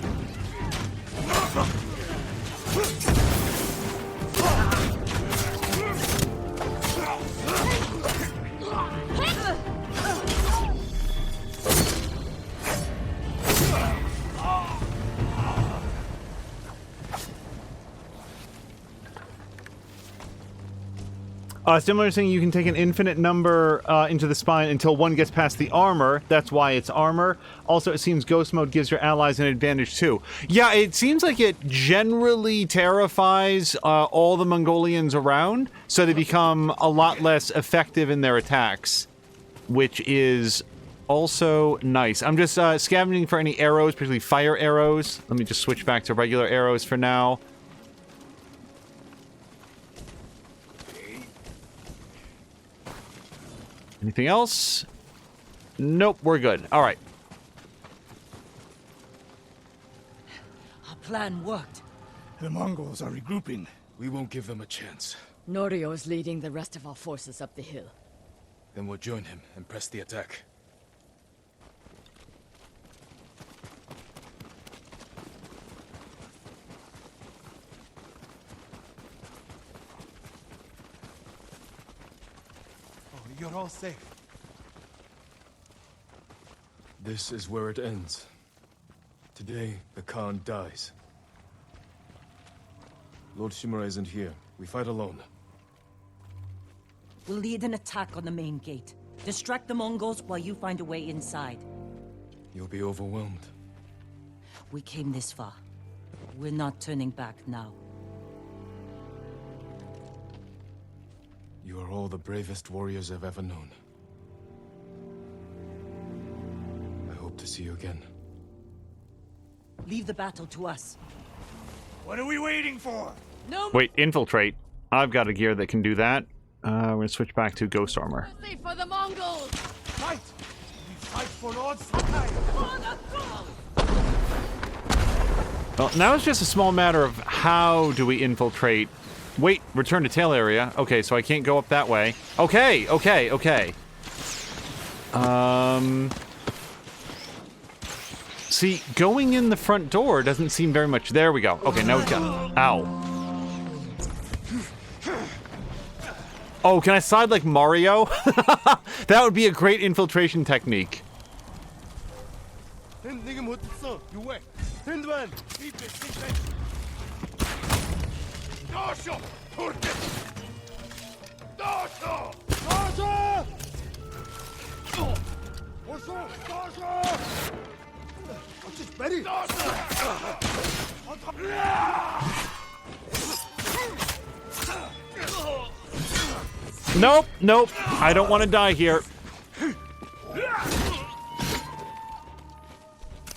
Similar saying you can take an infinite number into the spine until one gets past the armor. That's why it's armor. Also, it seems ghost mode gives your allies an advantage too. Yeah, it seems like it generally terrifies all the Mongolians around, so they become a lot less effective in their attacks, which is also nice. I'm just scavenging for any arrows, particularly fire arrows. Let me just switch back to regular arrows for now. Anything else? Nope, we're good. All right. Our plan worked. The Mongols are regrouping. We won't give them a chance. Norio is leading the rest of our forces up the hill. Then we'll join him and press the attack. You're all safe. This is where it ends. Today, the Khan dies. Lord Shimura isn't here. We fight alone. We'll lead an attack on the main gate. Distract the Mongols while you find a way inside. You'll be overwhelmed. We came this far. We're not turning back now. You are all the bravest warriors I've ever known. I hope to see you again. Leave the battle to us. What are we waiting for? No. Wait, infiltrate. I've got a gear that can do that. We're gonna switch back to ghost armor. Mercy for the Mongols! Fight! We fight for Lord Sakai! Well, now it's just a small matter of how do we infiltrate. Wait, return to tail area. Okay, so I can't go up that way. Okay. See, going in the front door doesn't seem very much. There we go. Okay, now we've got. Ow. Oh, can I slide like Mario? That would be a great infiltration technique. Nope. I don't want to die here.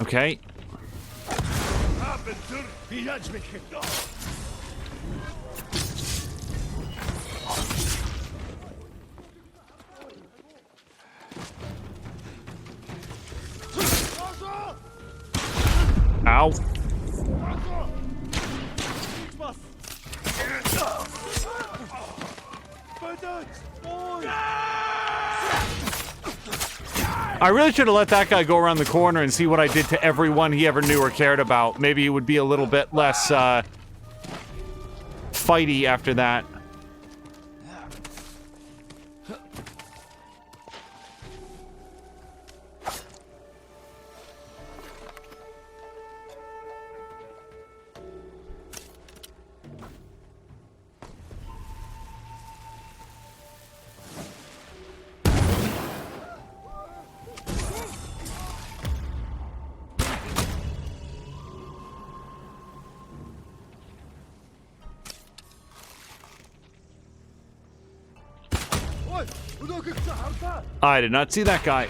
Okay. Ow. I really should have let that guy go around the corner and see what I did to everyone he ever knew or cared about. Maybe he would be a little bit less, fighty after that. I did not see that guy.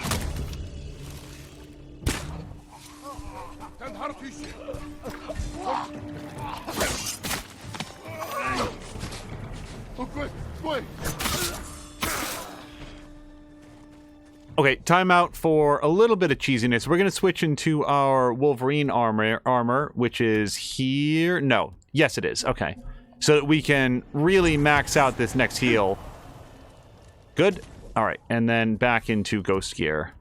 Okay, timeout for a little bit of cheesiness. We're going to switch into our Wolverine armor, which is here. No. Yes, it is. Okay. So that we can really max out this next heal. Good. All right, and then back into ghost gear.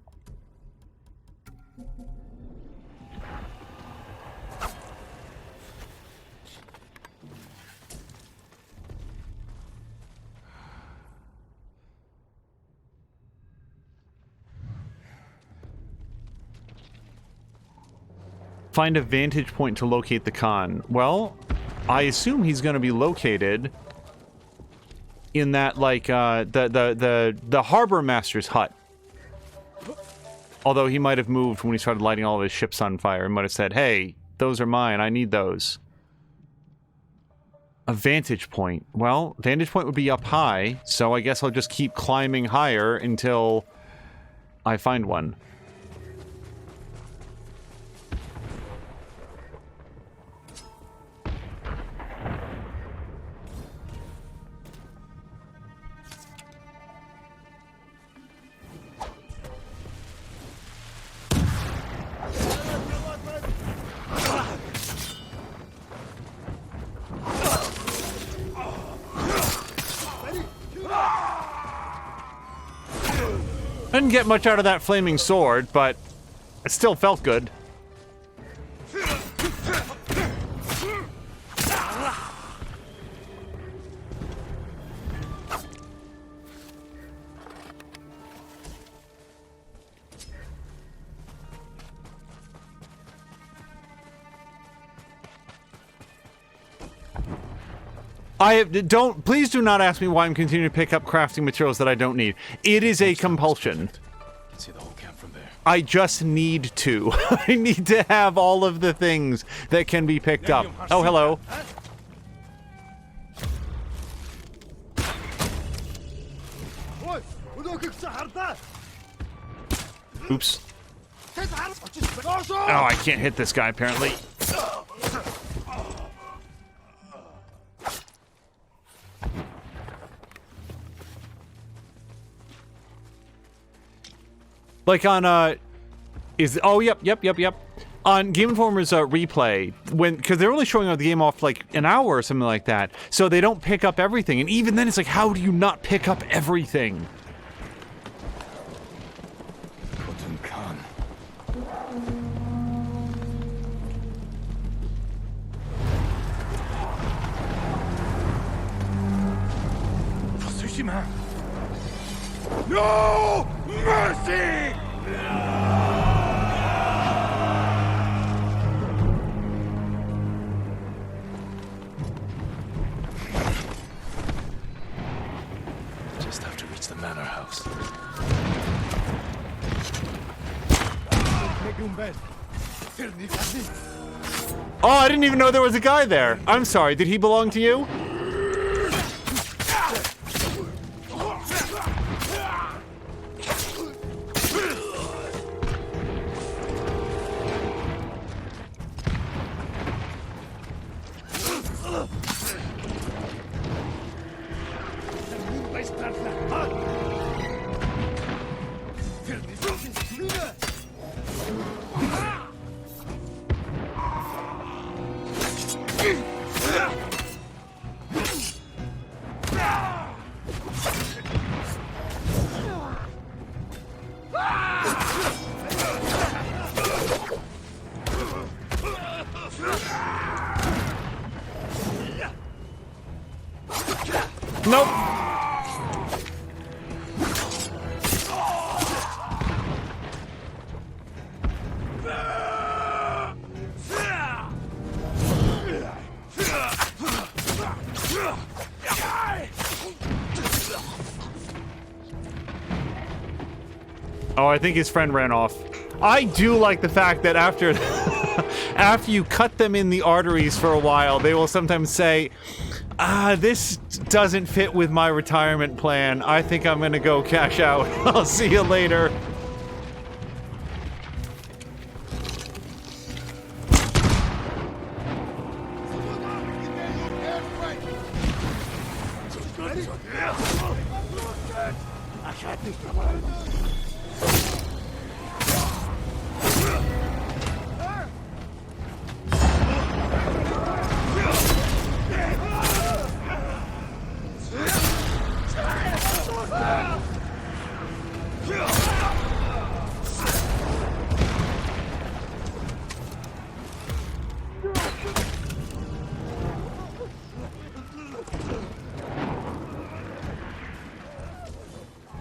Find a vantage point to locate the Khan. Well, I assume he's going to be located in that, like, the harbor master's hut. Although he might have moved when he started lighting all of his ships on fire and might have said, hey, those are mine, I need those. A vantage point. Well, vantage point would be up high, so I guess I'll just keep climbing higher until I find one. I didn't get much out of that flaming sword, but it still felt good. Please do not ask me why I'm continuing to pick up crafting materials that I don't need. It is a compulsion. Can see the whole camp from there. I just need to. I need to have all of the things that can be picked up. Oh, hello. Oops. Oh, I can't hit this guy, apparently. Like on, yep. On Game Informer's replay, because they're only showing the game off like an hour or something like that, so they don't pick up everything. And even then, it's like, how do you not pick up everything? Tsushima! No mercy! Just have to reach the manor house. Oh, I didn't even know there was a guy there. I'm sorry, did he belong to you? Nope. Oh, I think his friend ran off. I do like the fact that after after you cut them in the arteries for a while, they will sometimes say, this doesn't fit with my retirement plan. I think I'm gonna go cash out. I'll see you later.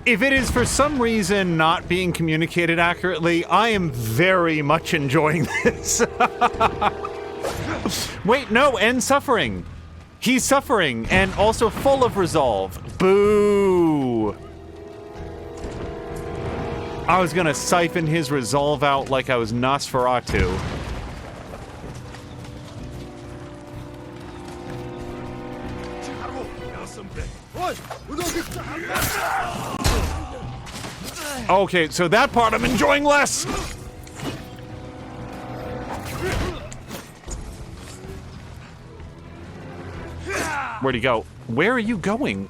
If it is for some reason not being communicated accurately, I am very much enjoying this. Wait, no, and suffering. He's suffering and also full of resolve. Boo! I was gonna siphon his resolve out like I was Nosferatu. Okay, so that part I'm enjoying less! Where'd he go? Where are you going?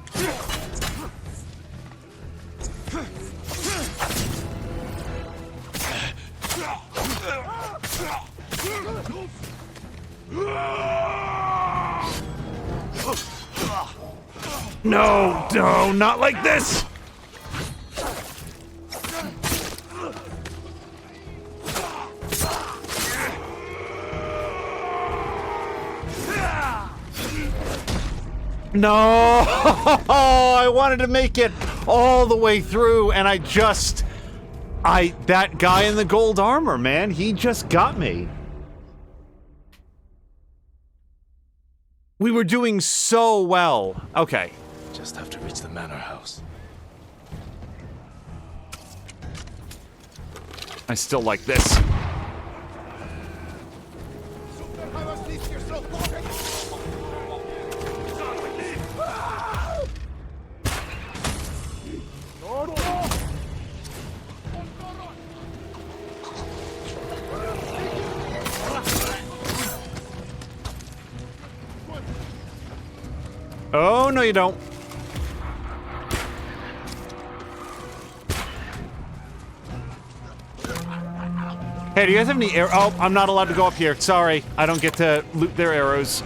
No, no, not like this! No! I wanted to make it all the way through, and that guy in the gold armor, man, he just got me. We were doing so well. Okay. Just have to reach the manor house. I still like this. Oh, no you don't. Hey, do you guys have any arrows? Oh, I'm not allowed to go up here. Sorry. I don't get to loot their arrows.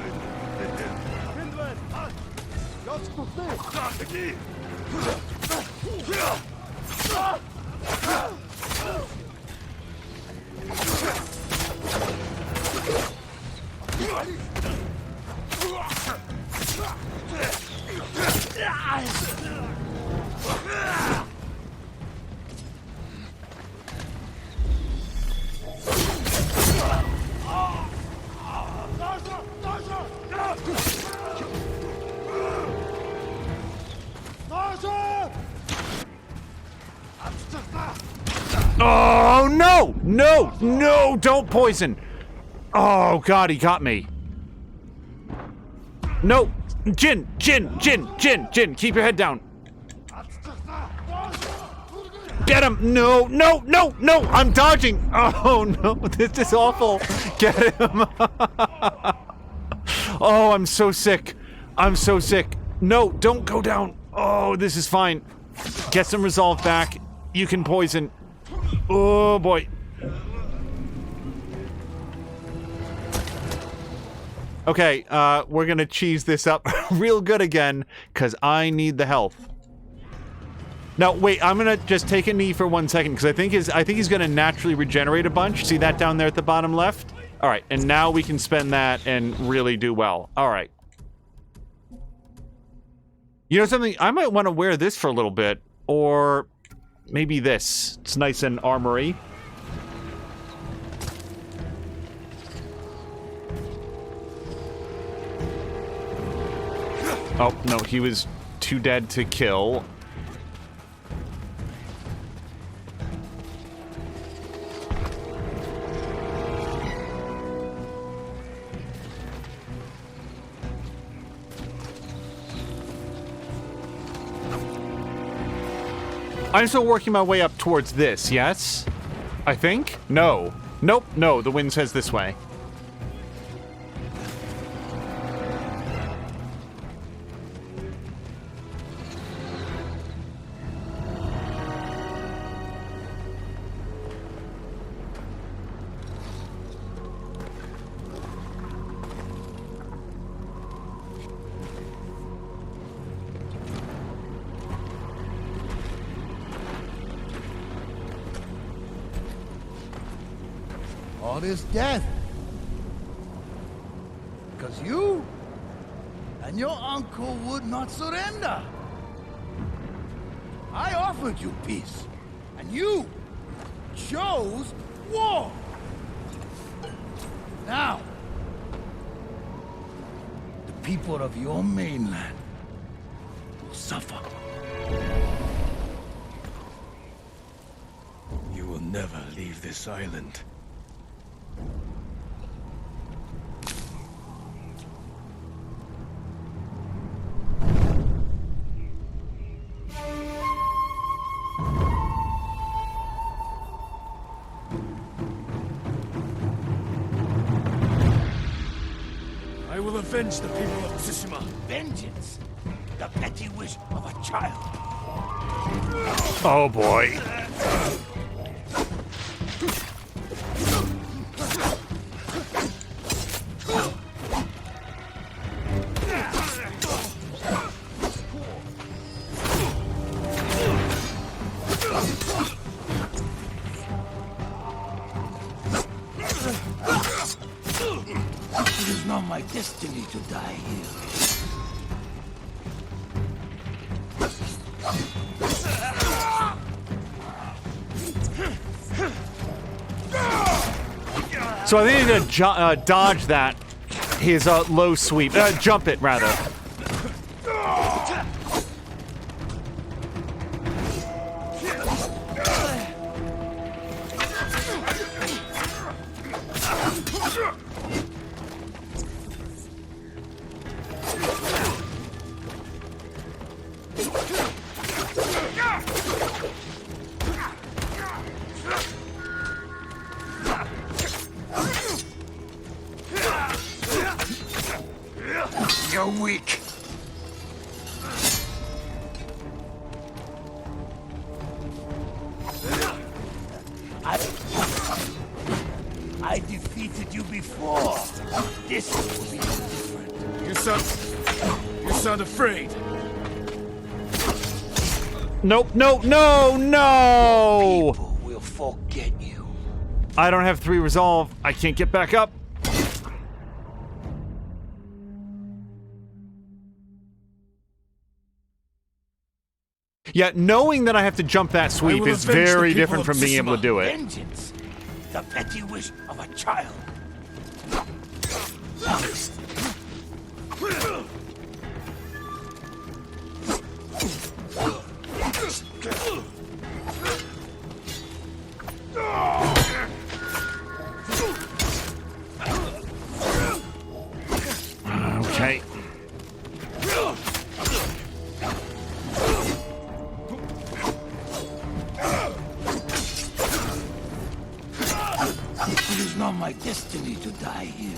Oh, no! No! No! Don't poison! Oh, God, he got me. No! Jin! Jin! Jin! Jin! Jin! Keep your head down. Get him! No! No! No! No! I'm dodging! Oh, no! This is awful! Get him! Oh, I'm so sick. I'm so sick. No! Don't go down! Oh, this is fine. Get some resolve back. You can poison. Oh, boy. Okay, we're gonna cheese this up real good again, because I need the health. Now, wait, I'm gonna just take a knee for 1 second, because I think he's gonna naturally regenerate a bunch. See that down there at the bottom left? Alright, and now we can spend that and really do well. Alright. You know something? I might want to wear this for a little bit, or maybe this. It's nice and armory. Oh, no, he was too dead to kill. I'm still working my way up towards this, yes? I think? No. Nope, no, the wind says this way. All this death. Because you and your uncle would not surrender. I offered you peace, and you chose war. Now, the people of your mainland will suffer. You will never leave this island. I will avenge the people of Tsushima. Vengeance! The petty wish of a child. Oh boy. It is not my destiny to die here. So I think I need to dodge that. His low sweep. Jump it, rather. You're weak. I defeated you before. This will be different. You sound afraid. Nope, no, no, no! People will forget you. I don't have 3 resolve. I can't get back up. Yet knowing that I have to jump that sweep is very different from being able to do it. Vengeance, the petty wish of a child. Okay. It is not my destiny to die here.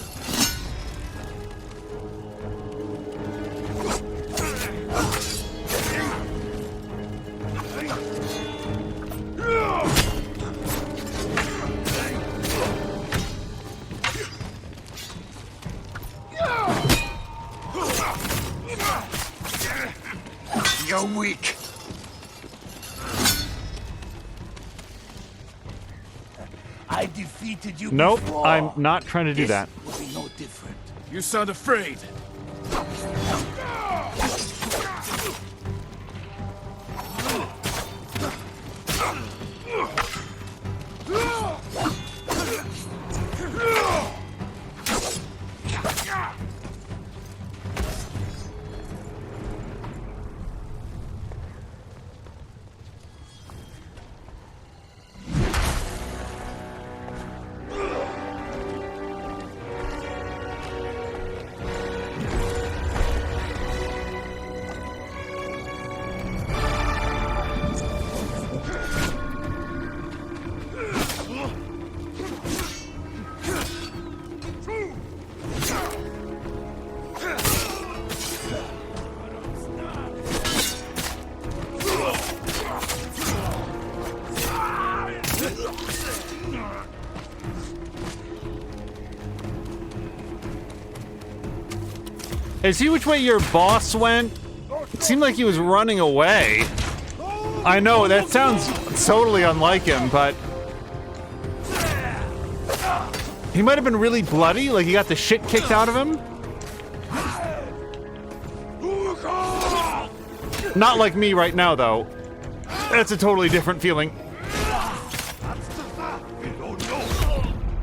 You're weak. I defeated you Nope, before. I'm not trying to do that. Will be no different. You sound afraid. Is he which way your boss went? It seemed like he was running away. I know, that sounds totally unlike him, but... He might have been really bloody, like he got the shit kicked out of him. Not like me right now, though. That's a totally different feeling.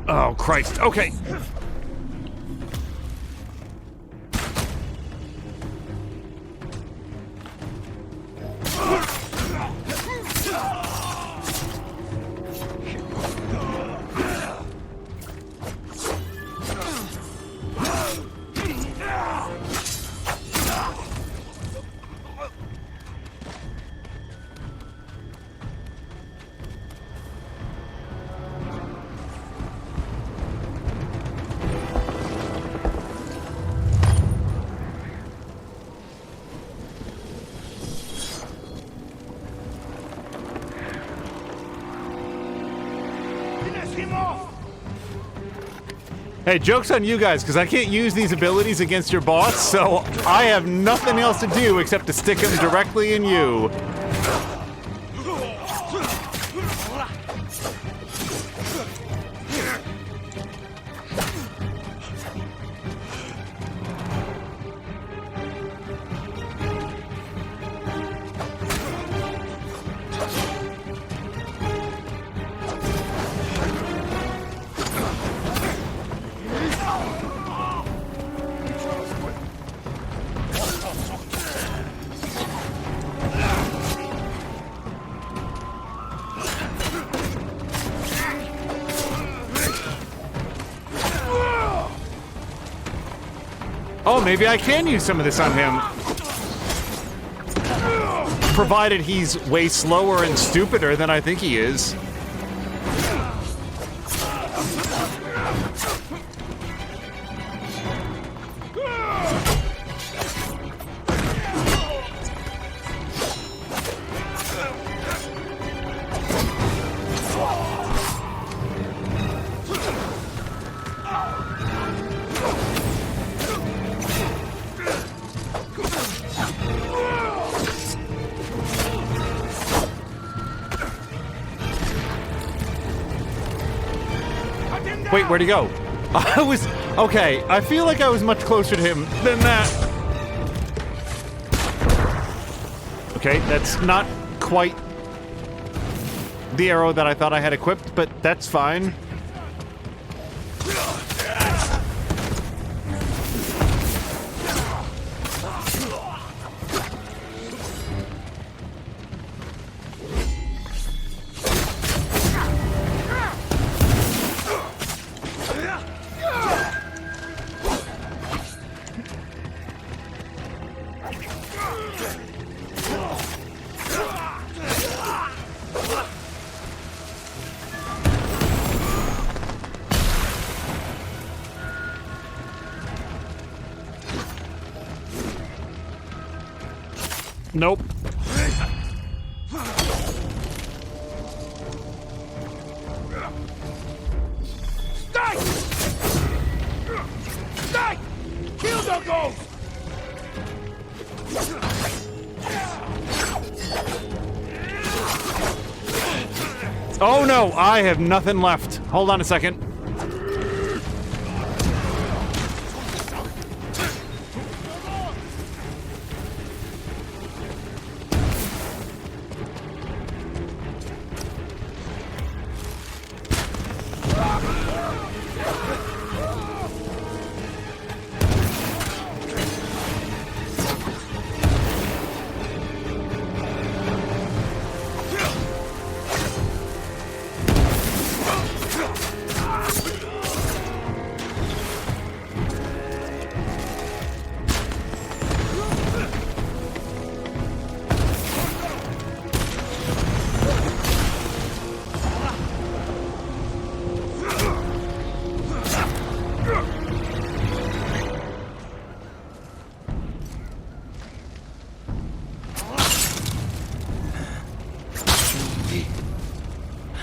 Oh, Christ. Okay. him off! Hey, joke's on you guys, because I can't use these abilities against your boss, so I have nothing else to do except to stick them directly in you. Oh, maybe I can use some of this on him. Provided he's way slower and stupider than I think he is. Wait, where'd he go? I was... Okay, I feel like I was much closer to him than that. Okay, that's not quite the arrow that I thought I had equipped, but that's fine. Nope. Stay! Stay! Kill the ghost! Oh no, I have nothing left. Hold on a second.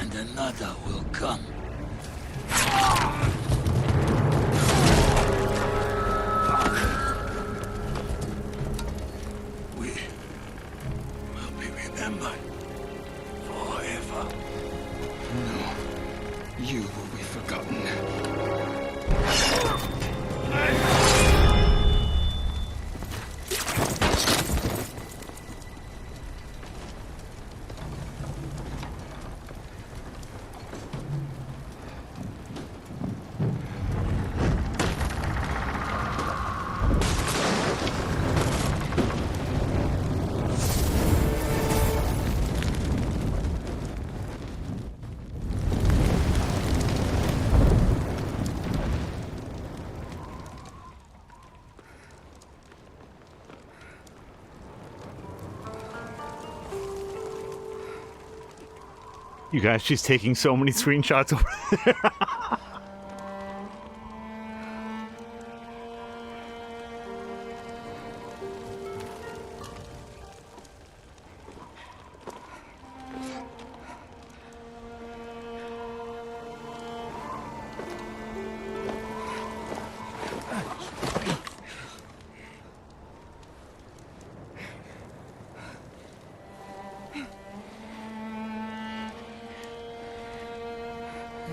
And another will come. We will be remembered forever. No, you will be forgotten. You guys, she's taking so many screenshots over there.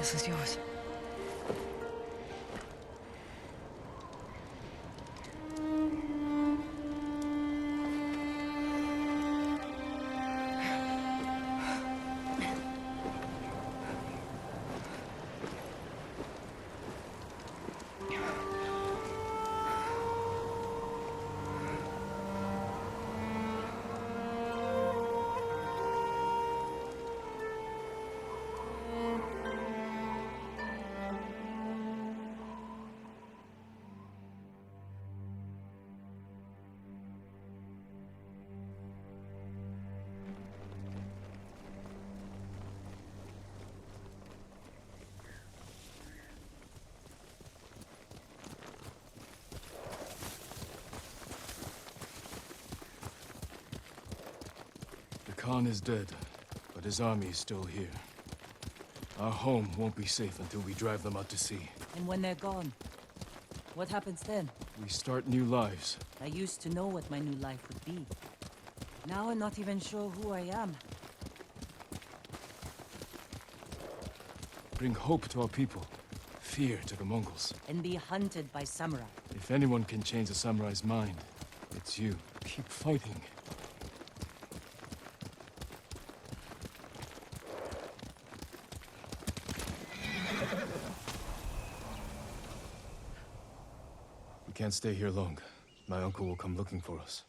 This is yours. Khan is dead, but his army is still here. Our home won't be safe until we drive them out to sea. And when they're gone, what happens then? We start new lives. I used to know what my new life would be. Now I'm not even sure who I am. Bring hope to our people, fear to the Mongols. And be hunted by samurai. If anyone can change a samurai's mind, it's you. Keep fighting. We can't stay here long. My uncle will come looking for us.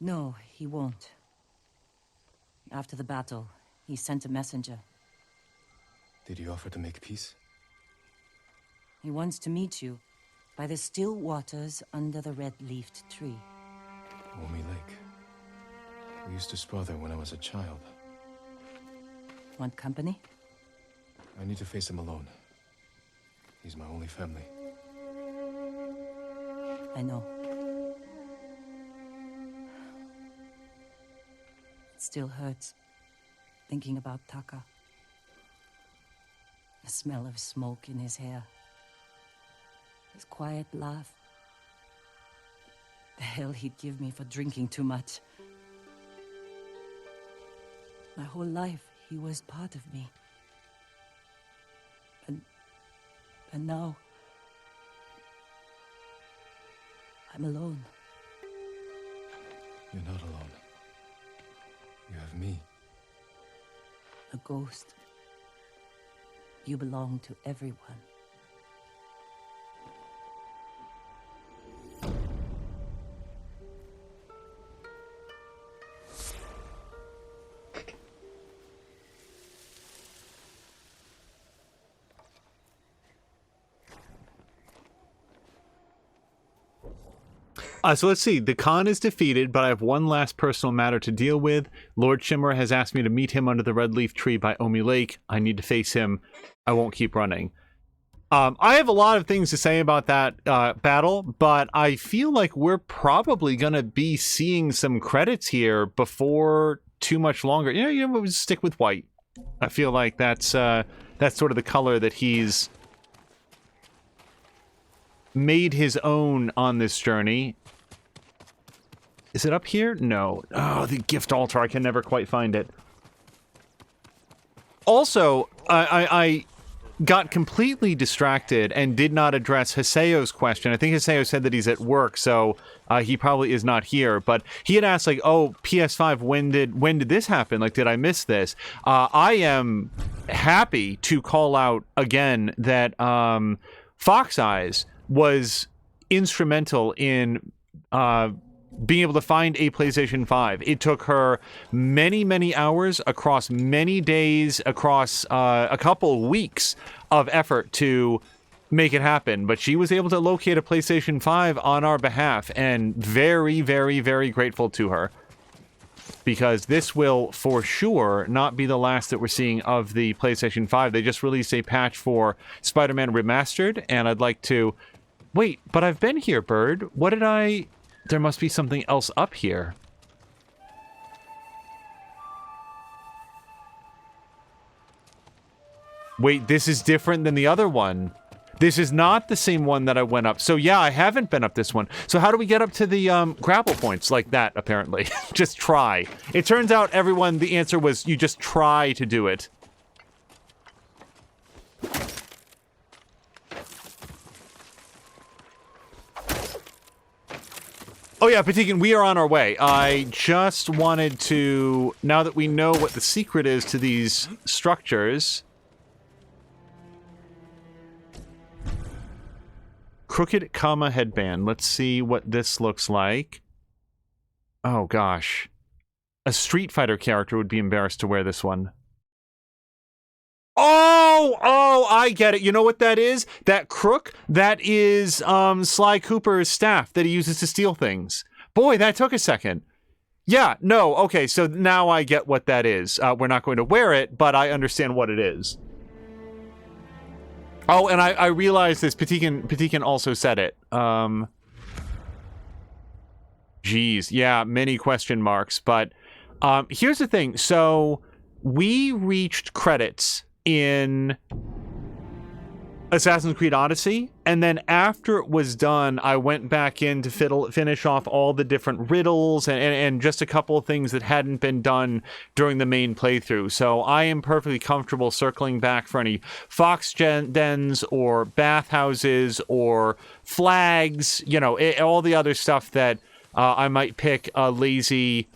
No, he won't. After the battle, he sent a messenger. Did he offer to make peace? He wants to meet you by the still waters under the red-leafed tree. Womi Lake. We used to spar there when I was a child. Want company? I need to face him alone. He's my only family. I know. It still hurts, thinking about Taka. The smell of smoke in his hair. His quiet laugh. The hell he'd give me for drinking too much. My whole life, he was part of me. And now... I'm alone. You're not alone. You have me. A ghost. You belong to everyone. So let's see. The Khan is defeated, but I have one last personal matter to deal with. Lord Shimmer has asked me to meet him under the red leaf tree by Omi Lake. I need to face him. I won't keep running. I have a lot of things to say about that battle, but I feel like we're probably going to be seeing some credits here before too much longer. We'll just stick with white. I feel like that's sort of the color that he's made his own on this journey. Is it up here? No. Oh, the gift altar. I can never quite find it. Also, I got completely distracted and did not address Haseo's question. I think Haseo said that he's at work, so he probably is not here. But he had asked, like, oh, PS5, when did this happen? Like, did I miss this? I am happy to call out again that Fox Eyes was instrumental in being able to find a PlayStation 5. It took her many, many hours across many days, across a couple weeks of effort to make it happen. But she was able to locate a PlayStation 5 on our behalf, and very, very, very grateful to her. Because this will, for sure, not be the last that we're seeing of the PlayStation 5. They just released a patch for Spider-Man Remastered, and I'd like to... Wait, but I've been here, Bird. What did I... There must be something else up here. Wait, this is different than the other one. This is not the same one that I went up. So yeah, I haven't been up this one. So how do we get up to the grapple points like that, apparently? Just try. It turns out, everyone, the answer was you just try to do it. Oh yeah, Patikin, we are on our way. I just wanted to, now that we know what the secret is to these structures... Crooked comma headband. Let's see what this looks like. Oh gosh. A Street Fighter character would be embarrassed to wear this one. Oh, I get it. You know what that is? That crook? That is Sly Cooper's staff that he uses to steal things. Boy, that took a second. Yeah, no, okay, so now I get what that is. We're not going to wear it, but I understand what it is. Oh, and I realized this. Patikin also said it. Geez, yeah, many question marks. But here's the thing. So we reached credits in Assassin's Creed Odyssey, and then after it was done, I went back in to finish off all the different riddles and just a couple of things that hadn't been done during the main playthrough. So I am perfectly comfortable circling back for any fox dens or bathhouses or flags, you know, all the other stuff that I might pick a lazy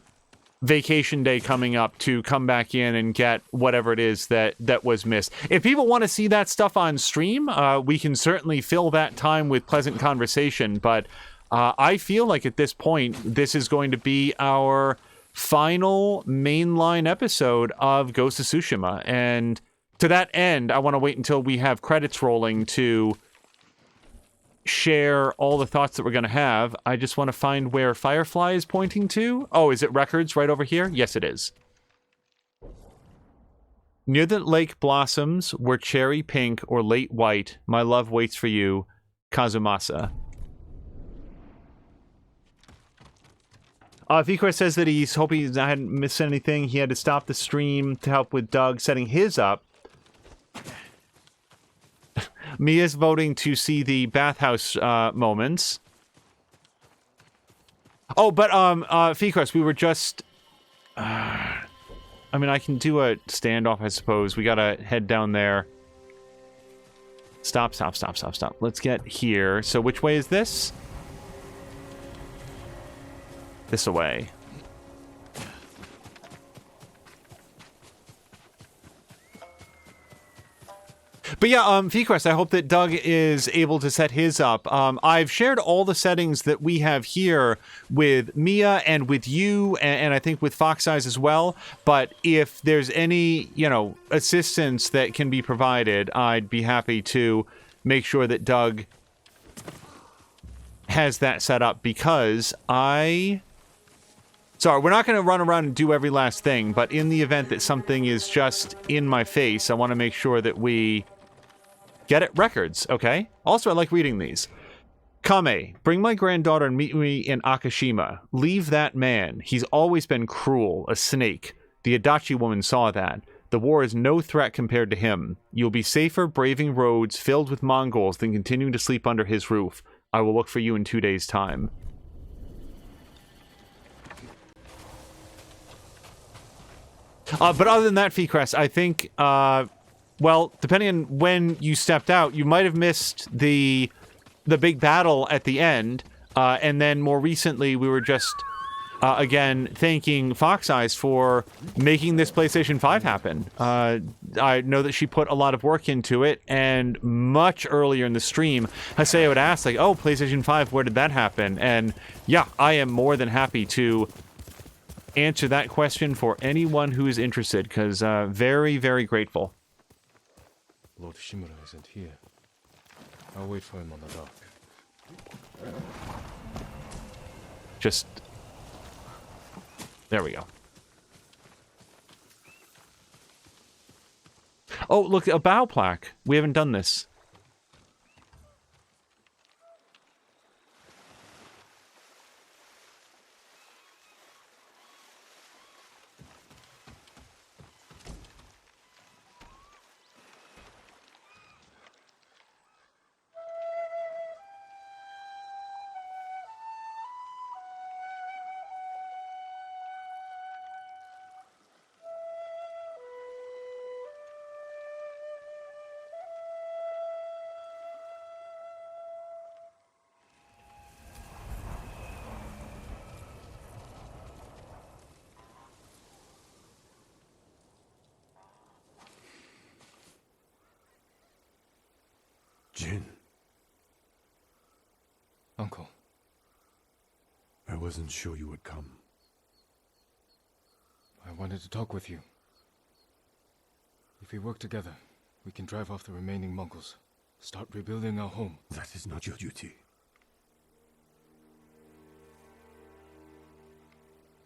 vacation day coming up to come back in and get whatever it is that was missed. If people want to see that stuff on stream, we can certainly fill that time with pleasant conversation, but I feel like at this point, this is going to be our final mainline episode of Ghost of Tsushima, and to that end, I want to wait until we have credits rolling to share all the thoughts that we're going to have. I just want to find where Firefly is pointing to. Oh, is it records right over here? Yes, it is. Near the lake blossoms were cherry pink or late white. My love waits for you, Kazumasa. Vicor says that he's hoping I hadn't missed anything. He had to stop the stream to help with Doug setting his up. Mia's voting to see the bathhouse moments. Oh, but Fikros, we were just I mean, I can do a standoff, I suppose. We gotta head down there. Stop. Let's get here. So which way is this? This away. But yeah, Fikres, I hope that Doug is able to set his up. I've shared all the settings that we have here with Mia and with you, and I think with Fox Eyes as well. But if there's any, assistance that can be provided, I'd be happy to make sure that Doug has that set up, because Sorry, we're not going to run around and do every last thing, but in the event that something is just in my face, I want to make sure that we get it records, okay? Also, I like reading these. Kame, bring my granddaughter and meet me in Akashima. Leave that man. He's always been cruel, a snake. The Adachi woman saw that. The war is no threat compared to him. You'll be safer braving roads filled with Mongols than continuing to sleep under his roof. I will look for you in 2 days' time. But other than that, Fikres, I think, well, depending on when you stepped out, you might have missed the big battle at the end, and then more recently, we were just, again, thanking Fox Eyes for making this PlayStation 5 happen. I know that she put a lot of work into it, and much earlier in the stream, Haseo would ask, like, oh, PlayStation 5, where did that happen? And yeah, I am more than happy to answer that question for anyone who is interested, because very, very grateful. Lord Shimura isn't here. I'll wait for him on the dock. Just... there we go. Oh, look, a bow plaque. We haven't done this. Jin, Uncle. I wasn't sure you would come. I wanted to talk with you. If we work together, we can drive off the remaining Mongols. Start rebuilding our home. That is not your duty.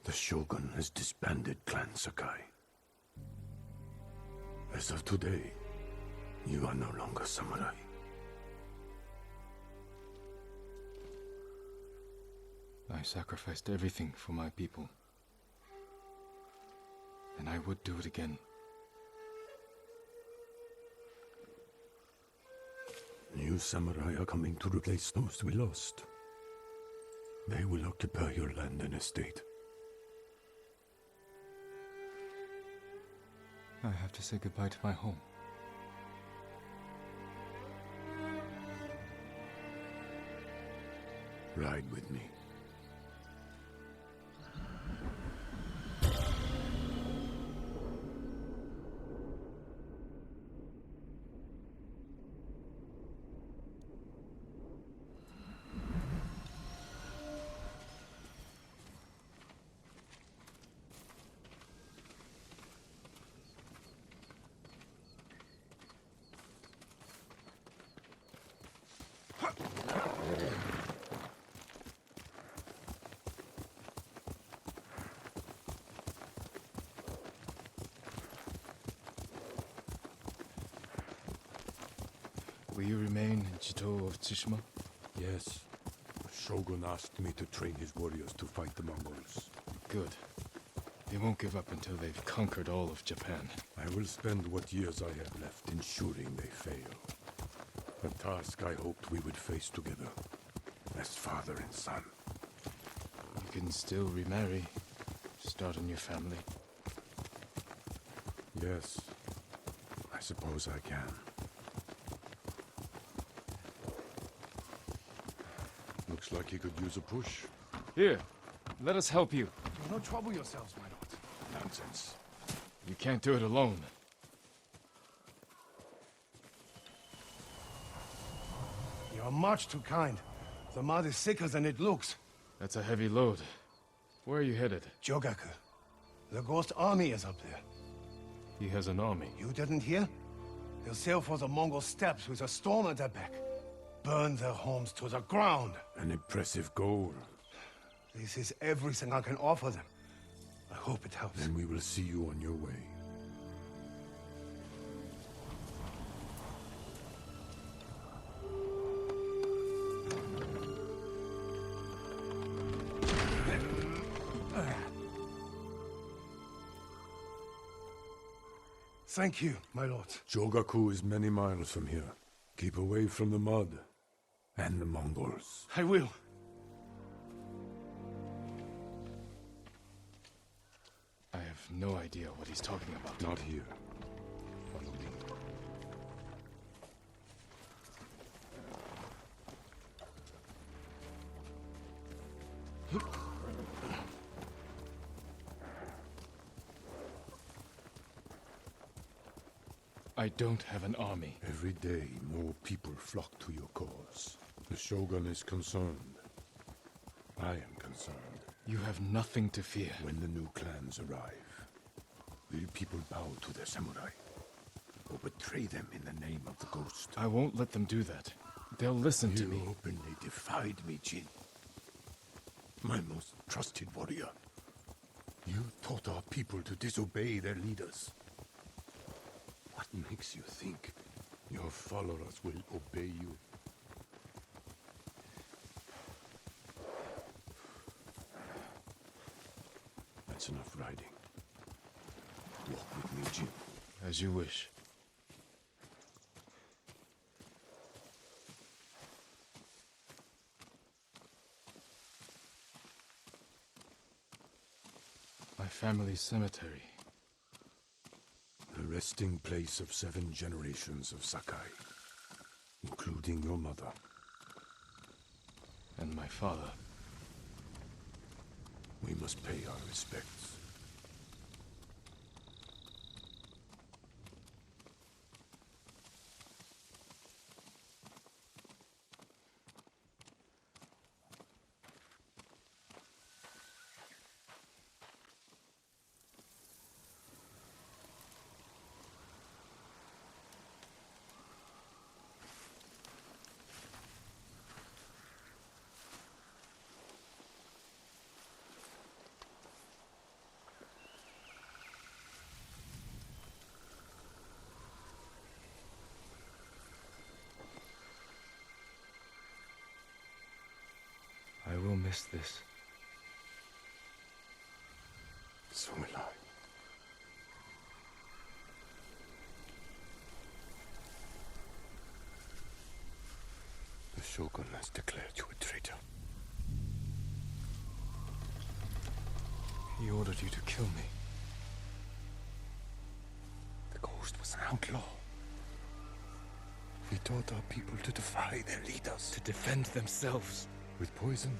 The Shogun has disbanded Clan Sakai. As of today, you are no longer samurai. I sacrificed everything for my people. And I would do it again. New samurai are coming to replace those we lost. They will occupy your land and estate. I have to say goodbye to my home. Ride with me. Will you remain in Chito of Tsushima? Yes. The Shogun asked me to train his warriors to fight the Mongols. Good. They won't give up until they've conquered all of Japan. I will spend what years I have left ensuring they fail. A task I hoped we would face together, as father and son. You can still remarry, start a new family. Yes, I suppose I can. Looks like he could use a push. Here, let us help you. Do not trouble yourselves, my lord. Nonsense. You can't do it alone. You are much too kind. The mud is thicker than it looks. That's a heavy load. Where are you headed? Jogaku. The Ghost Army is up there. He has an army. You didn't hear? They'll sail for the Mongol steppes with a storm at their back. Burn their homes to the ground. An impressive goal. This is everything I can offer them. I hope it helps. Then we will see you on your way. Thank you, my lord. Jogaku is many miles from here. Keep away from the mud and the Mongols. I will. I have no idea what he's talking about. Not here. Follow me. I don't have an army. Every day, more people flock to your cause. The Shogun is concerned. I am concerned. You have nothing to fear. When the new clans arrive, will people bow to their samurai? Or betray them in the name of the Ghost? I won't let them do that. They'll listen to me. You openly defied me, Jin. My most trusted warrior. You taught our people to disobey their leaders. What makes you think your followers will obey you? That's enough riding. Walk with me, Jin. As you wish. My family's cemetery. The resting place of 7 generations of Sakai, including your mother. And my father. We must pay our respects. detest this. So will I. The Shogun has declared you a traitor. He ordered you to kill me. The Ghost was an outlaw. He taught our people to defy their leaders. To defend themselves. With poison.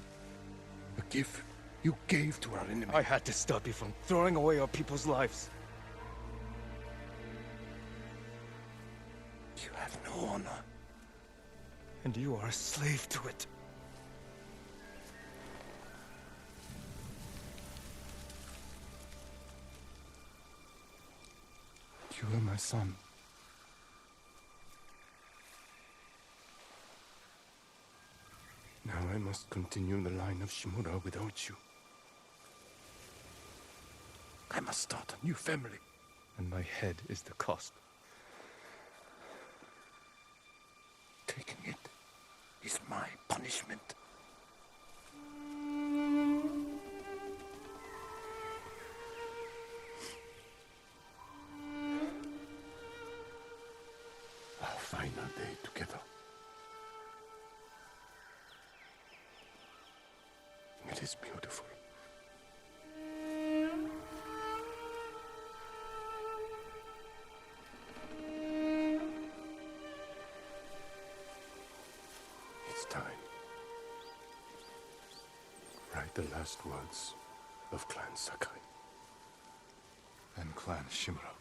A gift you gave to our enemy. I had to stop you from throwing away our people's lives. You have no honor. And you are a slave to it. You are my son. Now I must continue the line of Shimura without you. I must start a new family. And my head is the cost. Taking it is my punishment. Our final day together. It is beautiful. It's time. Write the last words of Clan Sakai. And Clan Shimura.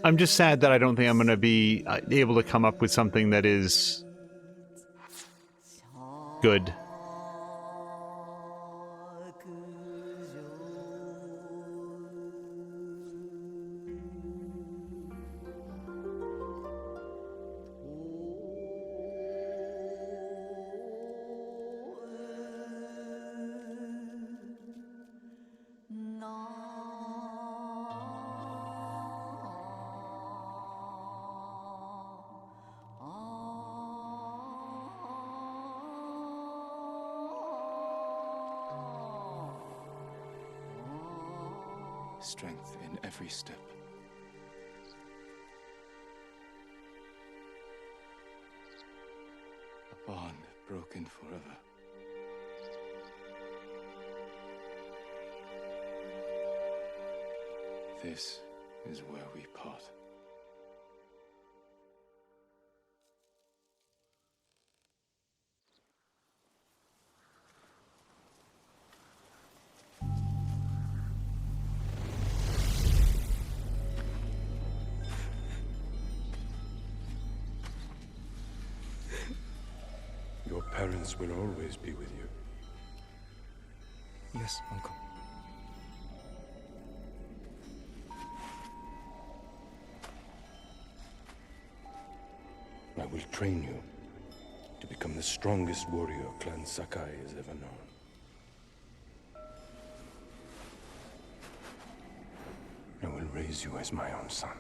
I'm just sad that I don't think I'm going to be able to come up with something that is good. Strength in every step. A bond broken forever. This is where we part. Your parents will always be with you. Yes, Uncle. I will train you to become the strongest warrior Clan Sakai has ever known. I will raise you as my own son.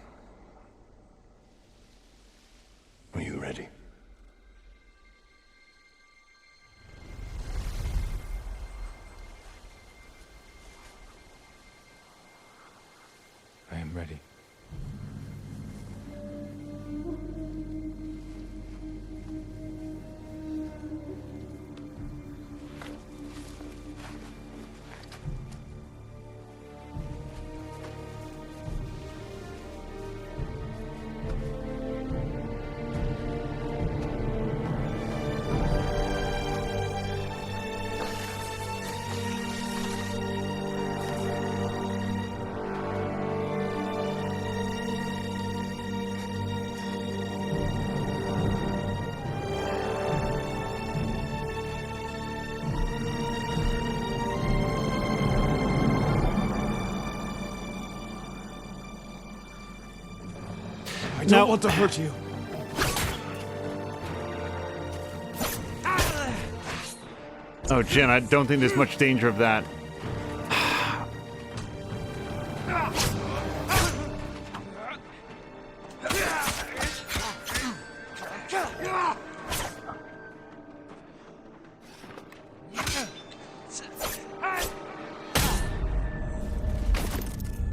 Are you ready? I am ready. I don't want to hurt you. Oh, Jin, I don't think there's much danger of that.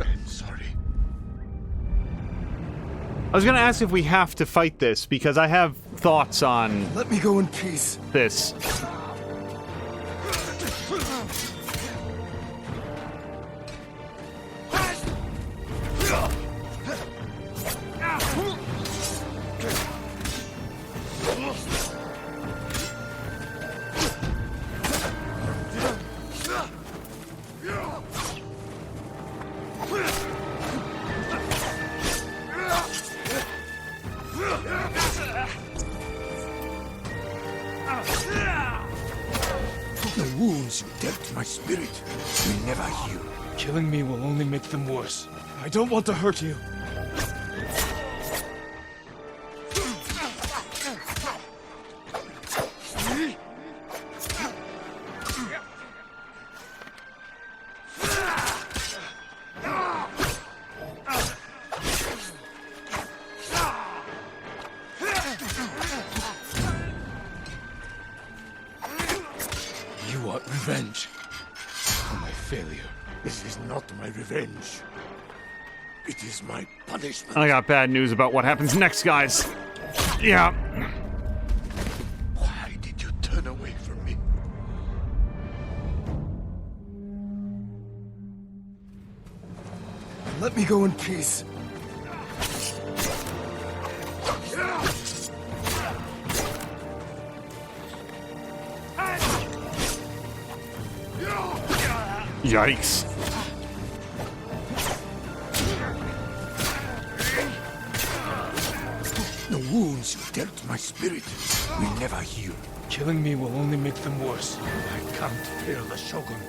I'm sorry. I was gonna ask if we have to fight this, because I have thoughts on Let me go in peace. this. The wounds you dealt to my spirit will never heal. Killing me will only make them worse. I don't want to hurt you. You want revenge for my failure. This is not my revenge. It is my punishment. I got bad news about what happens next, guys. Yeah. Why did you turn away from me? Let me go in peace. Yikes. The wounds you dealt to my spirit will never heal. Killing me will only make them worse. I can't fear the Shogun.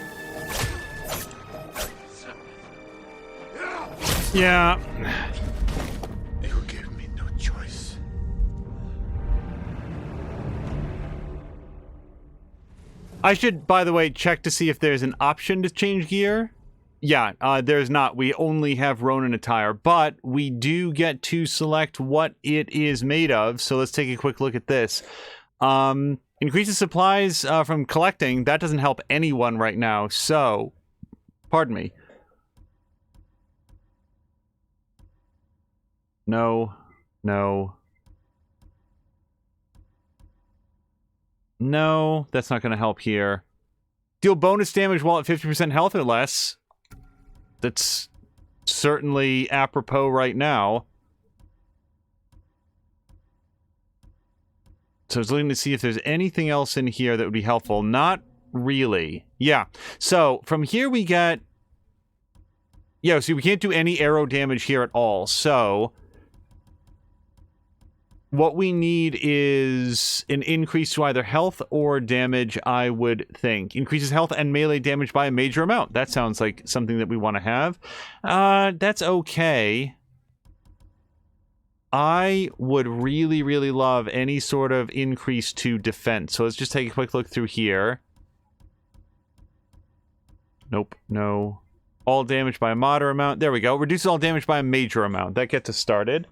Yeah. You gave me no choice. I should, by the way, check to see if there's an option to change gear. Yeah, there's not. We only have Ronin attire, but we do get to select what it is made of. So let's take a quick look at this. Increases supplies from collecting. That doesn't help anyone right now. So, pardon me. No, no. No, that's not going to help here. Deal bonus damage while at 50% health or less. That's certainly apropos right now. So I was looking to see if there's anything else in here that would be helpful. Not really. Yeah. So from here we get... Yeah, see, we can't do any arrow damage here at all. So what we need is an increase to either health or damage, I would think. Increases health and melee damage by a major amount. That sounds like something that we want to have. That's okay. I would really, really love any sort of increase to defense. So let's just take a quick look through here. Nope, no. All damage by a moderate amount. There we go. Reduces all damage by a major amount. That gets us started.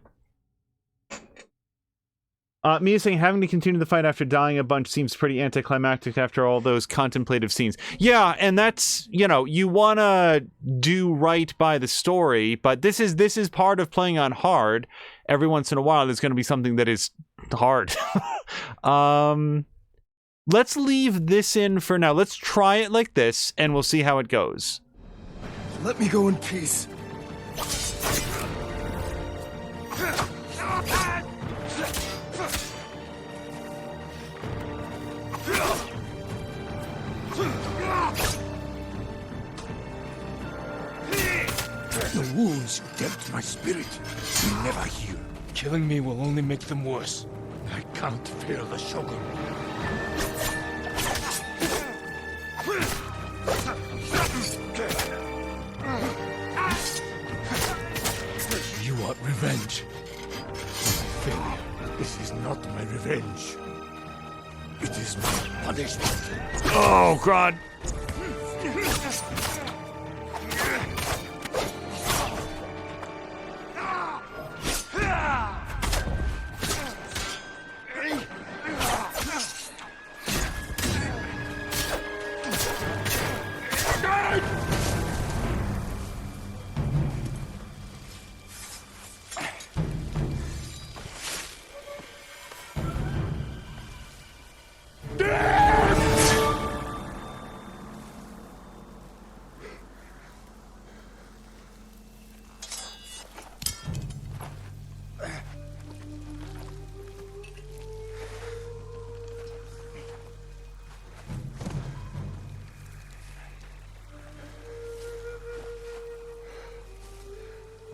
Mia saying having to continue the fight after dying a bunch seems pretty anticlimactic after all those contemplative scenes. Yeah, and that's, you know, you want to do right by the story, but this is part of playing on hard. Every once in a while there's going to be something that is hard. Let's leave this in for now. Let's try it like this and we'll see how it goes. Let me go in peace. The wounds you dealt to my spirit will never heal. Killing me will only make them worse. I can't fear the Shogun. You want revenge Revenge. It is my punishment. Oh, God.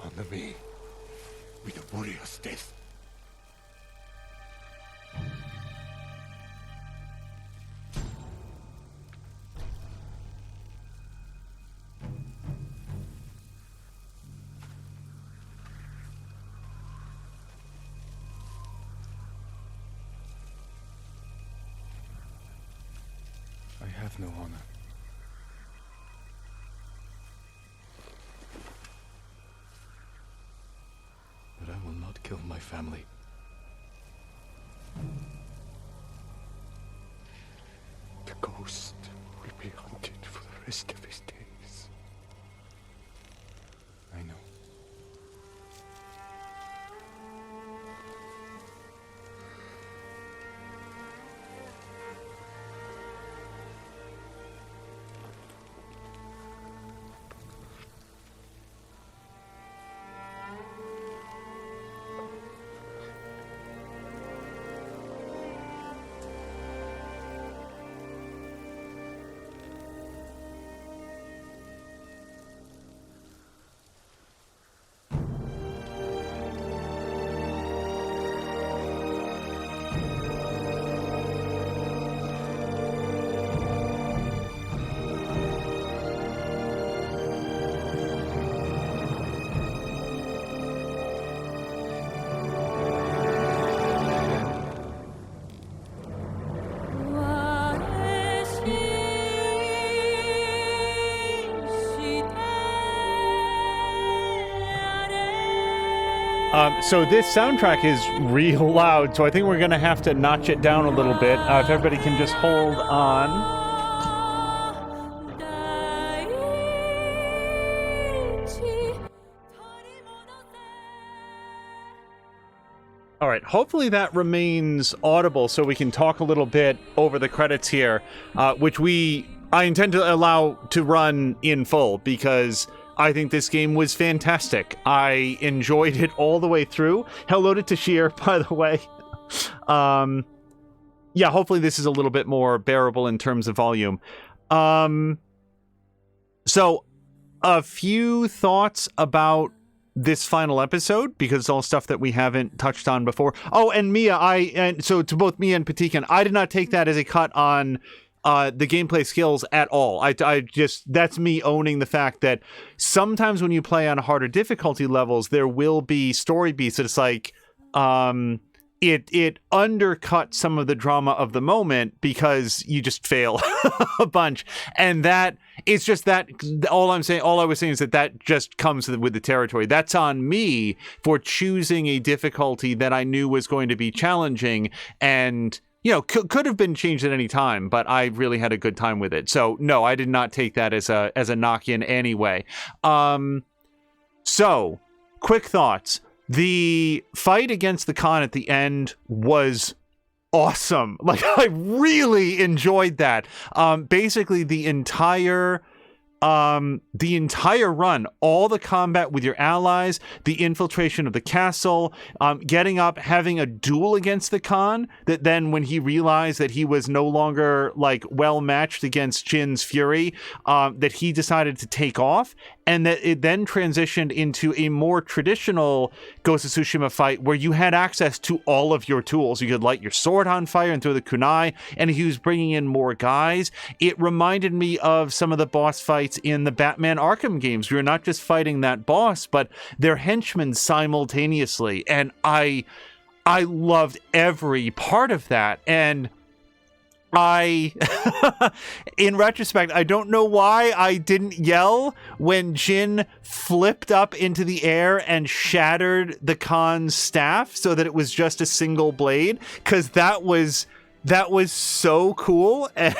Honor me with a warrior's death. I have no honor. But I will not kill my family. The ghost will be hunted for the rest of his days. I know. So this soundtrack is real loud, so I think we're going to have to notch it down a little bit. If everybody can just hold on. All right, hopefully that remains audible so we can talk a little bit over the credits here, which I intend to allow to run in full because I think this game was fantastic. I enjoyed it all the way through. Hello to Tashir, by the way. Yeah, hopefully this is a little bit more bearable in terms of volume. So, a few thoughts about this final episode, because it's all stuff that we haven't touched on before. Oh, and Mia, so to both Mia and Patikan, I did not take that as a cut on the gameplay skills at all. I just, that's me owning the fact that sometimes when you play on harder difficulty levels, there will be story beats that it's like, it undercuts some of the drama of the moment because you just fail a bunch. And that, it's just that, all I was saying is that just comes with the territory. That's on me for choosing a difficulty that I knew was going to be challenging and, you know, could have been changed at any time, but I really had a good time with it. So no, I did not take that as a knock in any way. So quick thoughts. The fight against the Khan at the end was awesome. Like, I really enjoyed that. Basically the entire run, all the combat with your allies, the infiltration of the castle, getting up, having a duel against the Khan, that then when he realized that he was no longer like well matched against Jin's fury, that he decided to take off, and that it then transitioned into a more traditional Ghost of Tsushima fight where you had access to all of your tools. You could light your sword on fire and throw the kunai, and he was bringing in more guys. It reminded me of some of the boss fights in the Batman Arkham games. We were not just fighting that boss, but their henchmen simultaneously. And I I loved every part of that. And I, in retrospect, I don't know why I didn't yell when Jin flipped up into the air and shattered the Khan's staff so that it was just a single blade, because that was so cool. And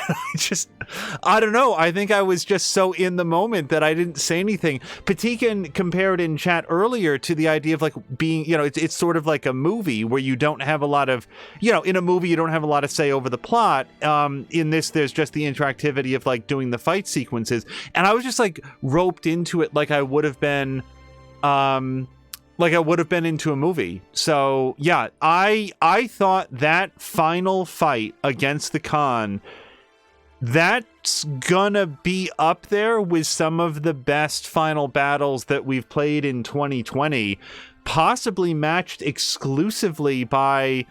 I don't know. I think I was just so in the moment that I didn't say anything. Patikan compared in chat earlier to the idea of like being, it's sort of like a movie where you don't have a lot of, in a movie, you don't have a lot of say over the plot. In this, there's just the interactivity of like doing the fight sequences. And I was just like roped into it like I would have been, into a movie. So yeah, I thought that final fight against the Khan, that's gonna be up there with some of the best final battles that we've played in 2020, possibly matched exclusively by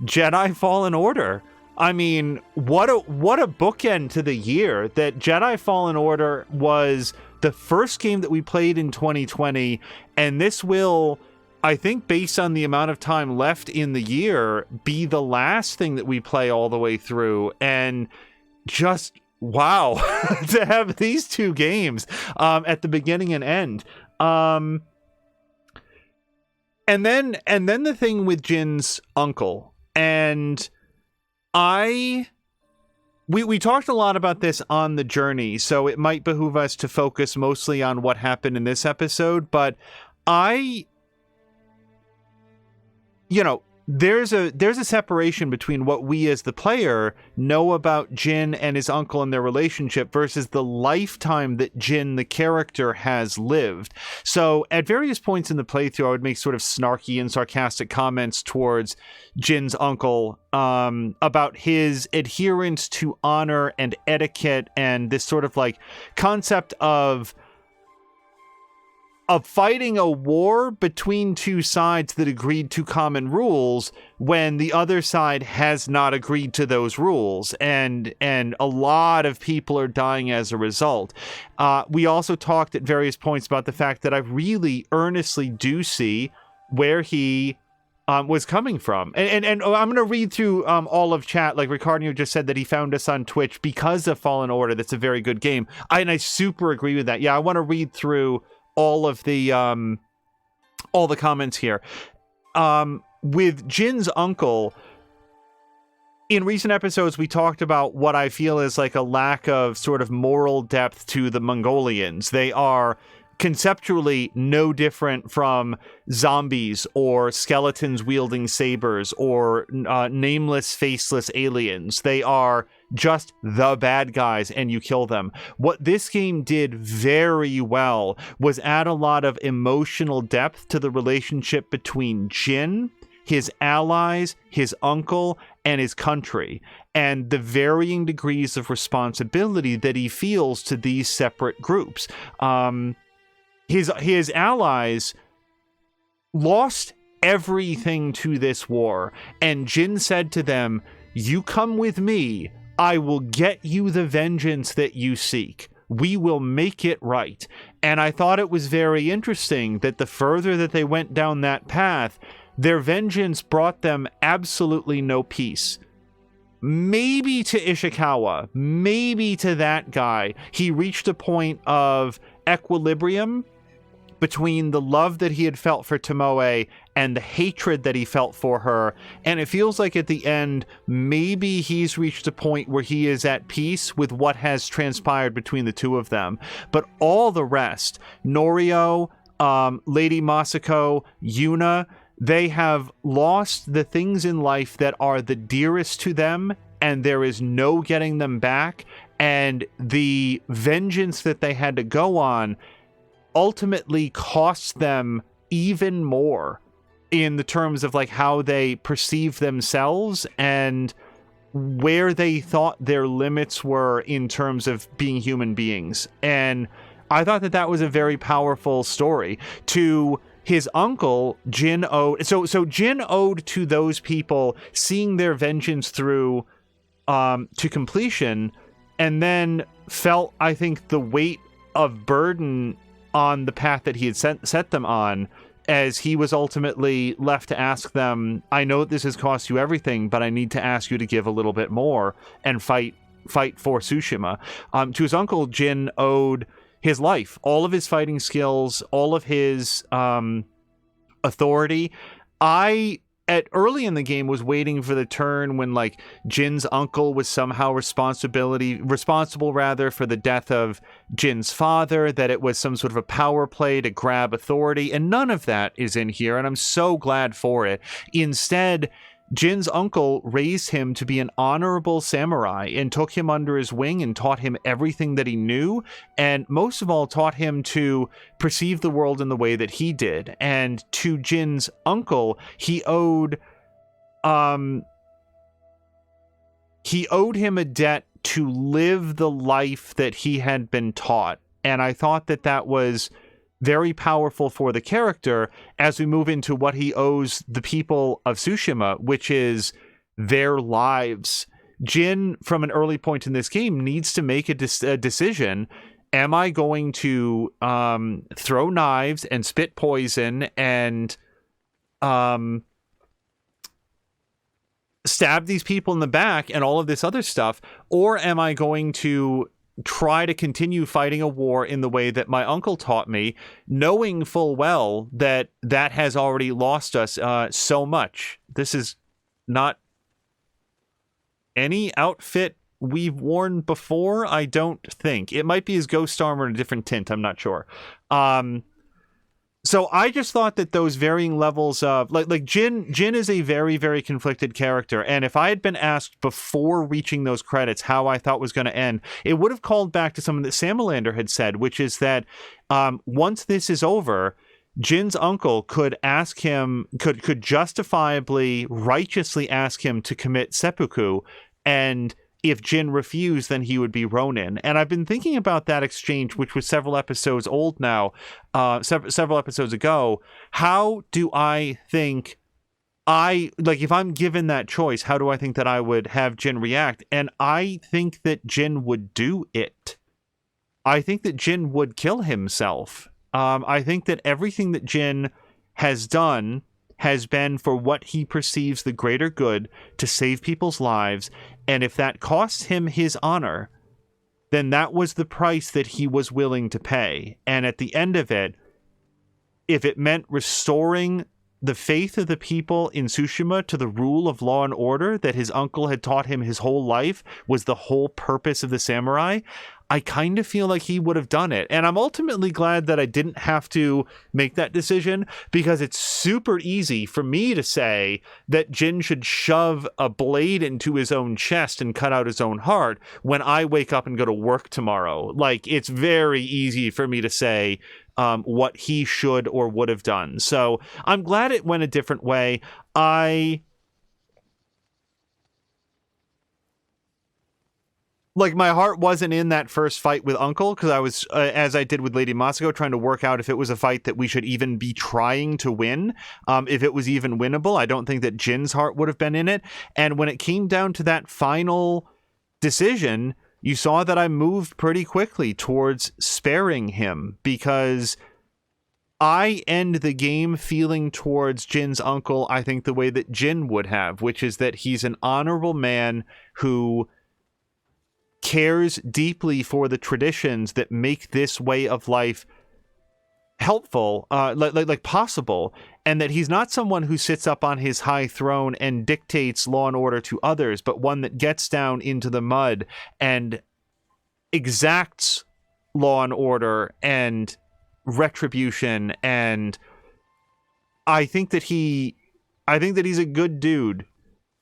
Jedi Fallen Order. I mean, what a bookend to the year that Jedi Fallen Order was the first game that we played in 2020, and this will, I think, based on the amount of time left in the year, be the last thing that we play all the way through. And just wow, to have these two games at the beginning and end. And then the thing with Jin's uncle, and we talked a lot about this on the journey, so it might behoove us to focus mostly on what happened in this episode, but there's a separation between what we as the player know about Jin and his uncle and their relationship versus the lifetime that Jin, the character, has lived. So at various points in the playthrough, I would make sort of snarky and sarcastic comments towards Jin's uncle about his adherence to honor and etiquette and this sort of like concept of fighting a war between two sides that agreed to common rules when the other side has not agreed to those rules, and a lot of people are dying as a result. We also talked at various points about the fact that I really earnestly do see where he was coming from. And I'm going to read through all of chat. Like Ricardo just said that he found us on Twitch because of Fallen Order. That's a very good game. I super agree with that. Yeah, I want to read through all the comments here. With Jin's uncle, in recent episodes, we talked about what I feel is like a lack of sort of moral depth to the Mongolians. They are conceptually no different from zombies or skeletons wielding sabers or nameless, faceless aliens. They are just the bad guys and you kill them. What this game did very well was add a lot of emotional depth to the relationship between Jin, his allies, his uncle, and his country, and the varying degrees of responsibility that he feels to these separate groups. His allies lost everything to this war, and Jin said to them, "You come with me, I will get you the vengeance that you seek. We will make it right." And I thought it was very interesting that the further that they went down that path, their vengeance brought them absolutely no peace. Maybe to Ishikawa, maybe to that guy, he reached a point of equilibrium between the love that he had felt for Tomoe and the hatred that he felt for her. And it feels like at the end, maybe he's reached a point where he is at peace with what has transpired between the two of them. But all the rest, Norio, Lady Masako, Yuna, they have lost the things in life that are the dearest to them, and there is no getting them back. And the vengeance that they had to go on ultimately costs them even more in the terms of like how they perceive themselves and where they thought their limits were in terms of being human beings. And I thought that that was a very powerful story. To his uncle, Jin owed... So Jin owed to those people seeing their vengeance through to completion, and then felt, I think, the weight of burden on the path that he had set them on, as he was ultimately left to ask them, I know this has cost you everything, but I need to ask you to give a little bit more and fight for Tsushima. To his uncle, Jin owed his life, all of his fighting skills, all of his authority. Early in the game was waiting for the turn when like Jin's uncle was somehow responsible for the death of Jin's father, that it was some sort of a power play to grab authority, and none of that is in here, and I'm so glad for it. Instead, Jin's uncle raised him to be an honorable samurai and took him under his wing and taught him everything that he knew, and most of all taught him to perceive the world in the way that he did. And to Jin's uncle, he owed him a debt to live the life that he had been taught. And I thought that was very powerful for the character as we move into what he owes the people of Tsushima, which is their lives. Jin, from an early point in this game, needs to make a decision. Am I going to throw knives and spit poison and stab these people in the back and all of this other stuff, or am I going to try to continue fighting a war in the way that my uncle taught me, knowing full well that has already lost us so much? This is not any outfit we've worn before, I don't think. It might be his ghost armor in a different tint, I'm not sure. So I just thought that those varying levels of like Jin is a very, very conflicted character, and if I had been asked before reaching those credits how I thought was going to end, it would have called back to something that Samalander had said, which is that once this is over, Jin's uncle could ask him, could justifiably, righteously ask him to commit seppuku, and if Jin refused, then he would be Ronin. And I've been thinking about that exchange, which was several episodes old now, several episodes ago. How do I think if I'm given that choice, how do I think that I would have Jin react? And I think that Jin would do it. I think that Jin would kill himself. I think that everything that Jin has done has been for what he perceives the greater good, to save people's lives, and if that costs him his honor, then that was the price that he was willing to pay. And at the end of it, if it meant restoring the faith of the people in Tsushima to the rule of law and order that his uncle had taught him his whole life was the whole purpose of the samurai, I kind of feel like he would have done it. And I'm ultimately glad that I didn't have to make that decision, because it's super easy for me to say that Jin should shove a blade into his own chest and cut out his own heart when I wake up and go to work tomorrow. Like, it's very easy for me to say what he should or would have done. So I'm glad it went a different way. My heart wasn't in that first fight with Uncle, because I was, as I did with Lady Masako, trying to work out if it was a fight that we should even be trying to win, if it was even winnable. I don't think that Jin's heart would have been in it. And when it came down to that final decision, you saw that I moved pretty quickly towards sparing him, because I end the game feeling towards Jin's uncle, I think, the way that Jin would have, which is that he's an honorable man who cares deeply for the traditions that make this way of life helpful, like possible, and that he's not someone who sits up on his high throne and dictates law and order to others, but one that gets down into the mud and exacts law and order and retribution. And I think that he's a good dude.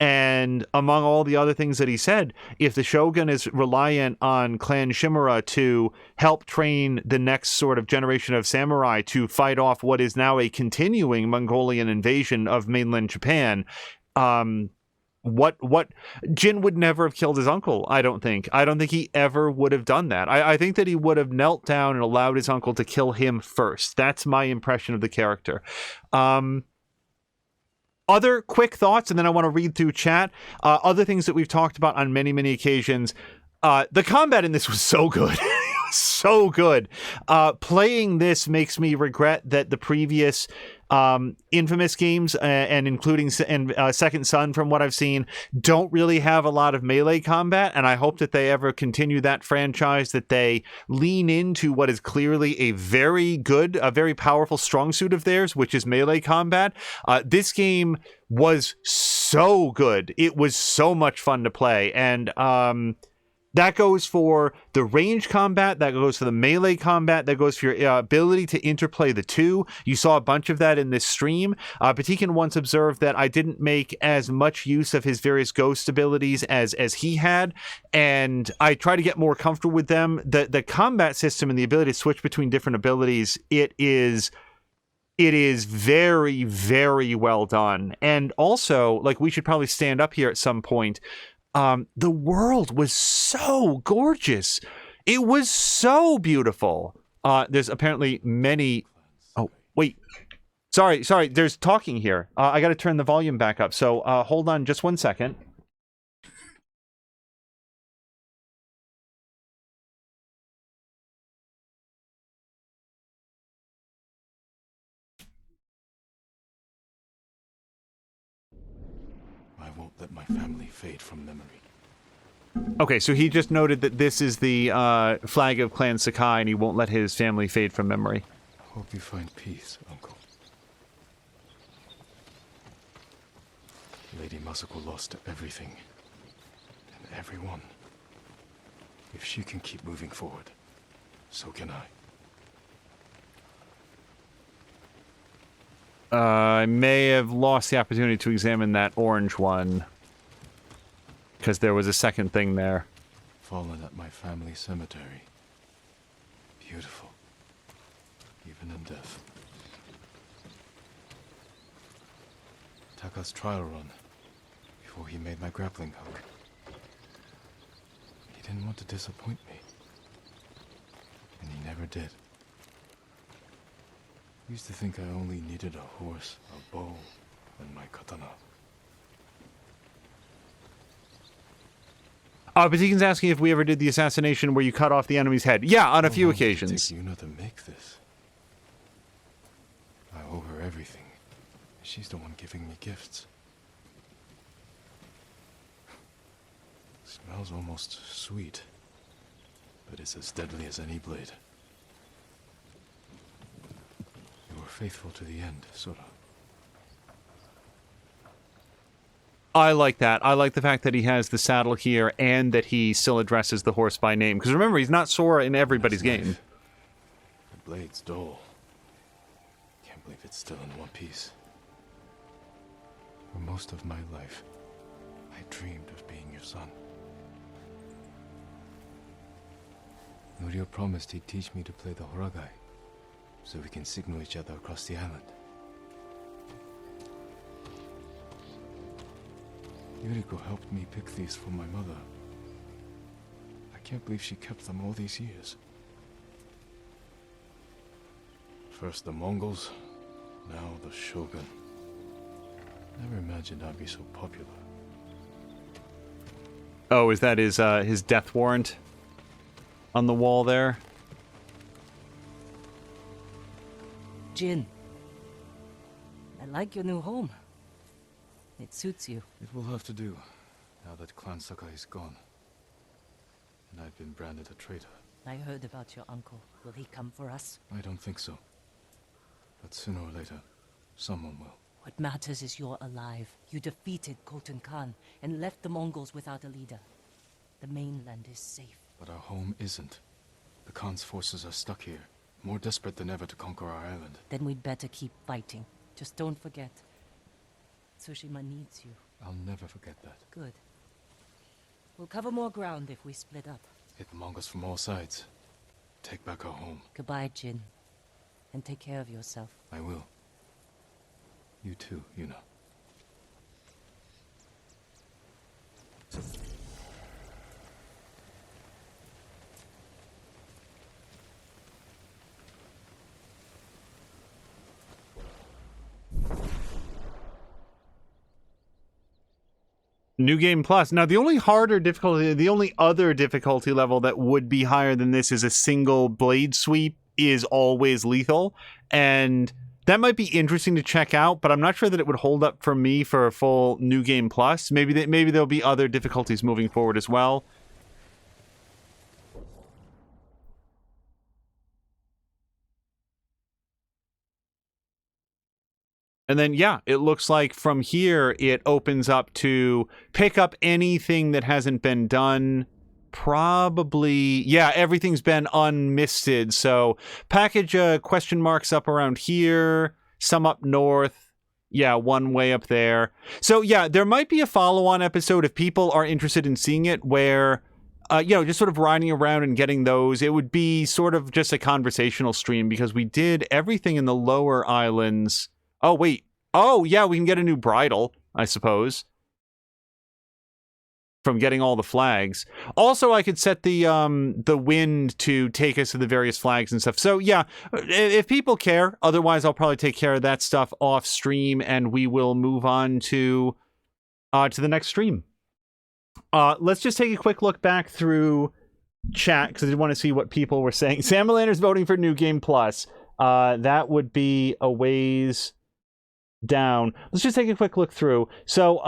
And among all the other things that he said, if the Shogun is reliant on Clan Shimura to help train the next sort of generation of samurai to fight off what is now a continuing Mongolian invasion of mainland Japan, what Jin would never have killed his uncle, I don't think. I don't think he ever would have done that. I think that he would have knelt down and allowed his uncle to kill him first. That's my impression of the character. Other quick thoughts, and then I want to read through chat. Other things that we've talked about on many, many occasions. The combat in this was so good. It so good. Playing this makes me regret that the previous Infamous games, and including Second Son, from what I've seen, don't really have a lot of melee combat, and I hope that they ever continue that franchise, that they lean into what is clearly a very good, a very powerful strong suit of theirs, which is melee combat. This game was so good. It was so much fun to play, and that goes for the range combat, that goes for the melee combat, that goes for your ability to interplay the two. You saw a bunch of that in this stream. Patikin once observed that I didn't make as much use of his various ghost abilities as he had, and I try to get more comfortable with them. The combat system and the ability to switch between different abilities, it is very, very well done. And also, like, we should probably stand up here at some point. The world was so gorgeous. It was so beautiful. There's apparently many... Oh, wait. Sorry. There's talking here. I got to turn the volume back up. So hold on just 1 second. I won't let my family fade from memory. Okay, so he just noted that this is the flag of Clan Sakai, and he won't let his family fade from memory. I hope you find peace, Uncle. Lady Masako lost everything, and everyone. If she can keep moving forward, so can I. I may have lost the opportunity to examine that orange one, because there was a second thing there. Fallen at my family cemetery. Beautiful. Even in death. Taka's trial run, before he made my grappling hook. He didn't want to disappoint me. And he never did. I used to think I only needed a horse, a bow, and my katana. Patikin's asking if we ever did the assassination where you cut off the enemy's head. Yeah, on a few occasions. It take Yuna to make this. I owe her everything. She's the one giving me gifts. Smells almost sweet, but it's as deadly as any blade. You were faithful to the end, Sora. I like that. I like the fact that he has the saddle here and that he still addresses the horse by name. Because remember, he's not Sora in everybody's game. The blade's dull. Can't believe it's still in one piece. For most of my life, I dreamed of being your son. Norio promised he'd teach me to play the Horagai, so we can signal each other across the island. Yuriko helped me pick these for my mother. I can't believe she kept them all these years. First the Mongols, now the Shogun. Never imagined I'd be so popular. Oh, is that his death warrant on the wall there? Jin, I like your new home. It suits you. It will have to do, now that Clan Sakai is gone. And I've been branded a traitor. I heard about your uncle. Will he come for us? I don't think so. But sooner or later, someone will. What matters is you're alive. You defeated Khotun Khan and left the Mongols without a leader. The mainland is safe. But our home isn't. The Khan's forces are stuck here, more desperate than ever to conquer our island. Then we'd better keep fighting. Just don't forget. Tsushima needs you. I'll never forget that. Good. We'll cover more ground if we split up. Hit the Mongols from all sides. Take back our home. Goodbye, Jin. And take care of yourself. I will. You too, Yuna. New Game Plus. Now, the only other difficulty level that would be higher than this is a single blade sweep is always lethal. And that might be interesting to check out, but I'm not sure that it would hold up for me for a full New Game Plus. Maybe there'll be other difficulties moving forward as well. And then, yeah, it looks like from here, it opens up to pick up anything that hasn't been done. Probably, yeah, everything's been unmisted. So package question marks up around here, some up north. Yeah, one way up there. So, yeah, there might be a follow-on episode if people are interested in seeing it where, just sort of riding around and getting those. It would be sort of just a conversational stream because we did everything in the lower islands. Oh, wait. Oh, yeah, we can get a new bridle, I suppose, from getting all the flags. Also, I could set the wind to take us to the various flags and stuff. So, yeah, if people care, otherwise I'll probably take care of that stuff off stream and we will move on to the next stream. Let's just take a quick look back through chat because I did want to see what people were saying. Sam Melander's voting for New Game Plus. That would be a ways down. Let's just take a quick look through. So,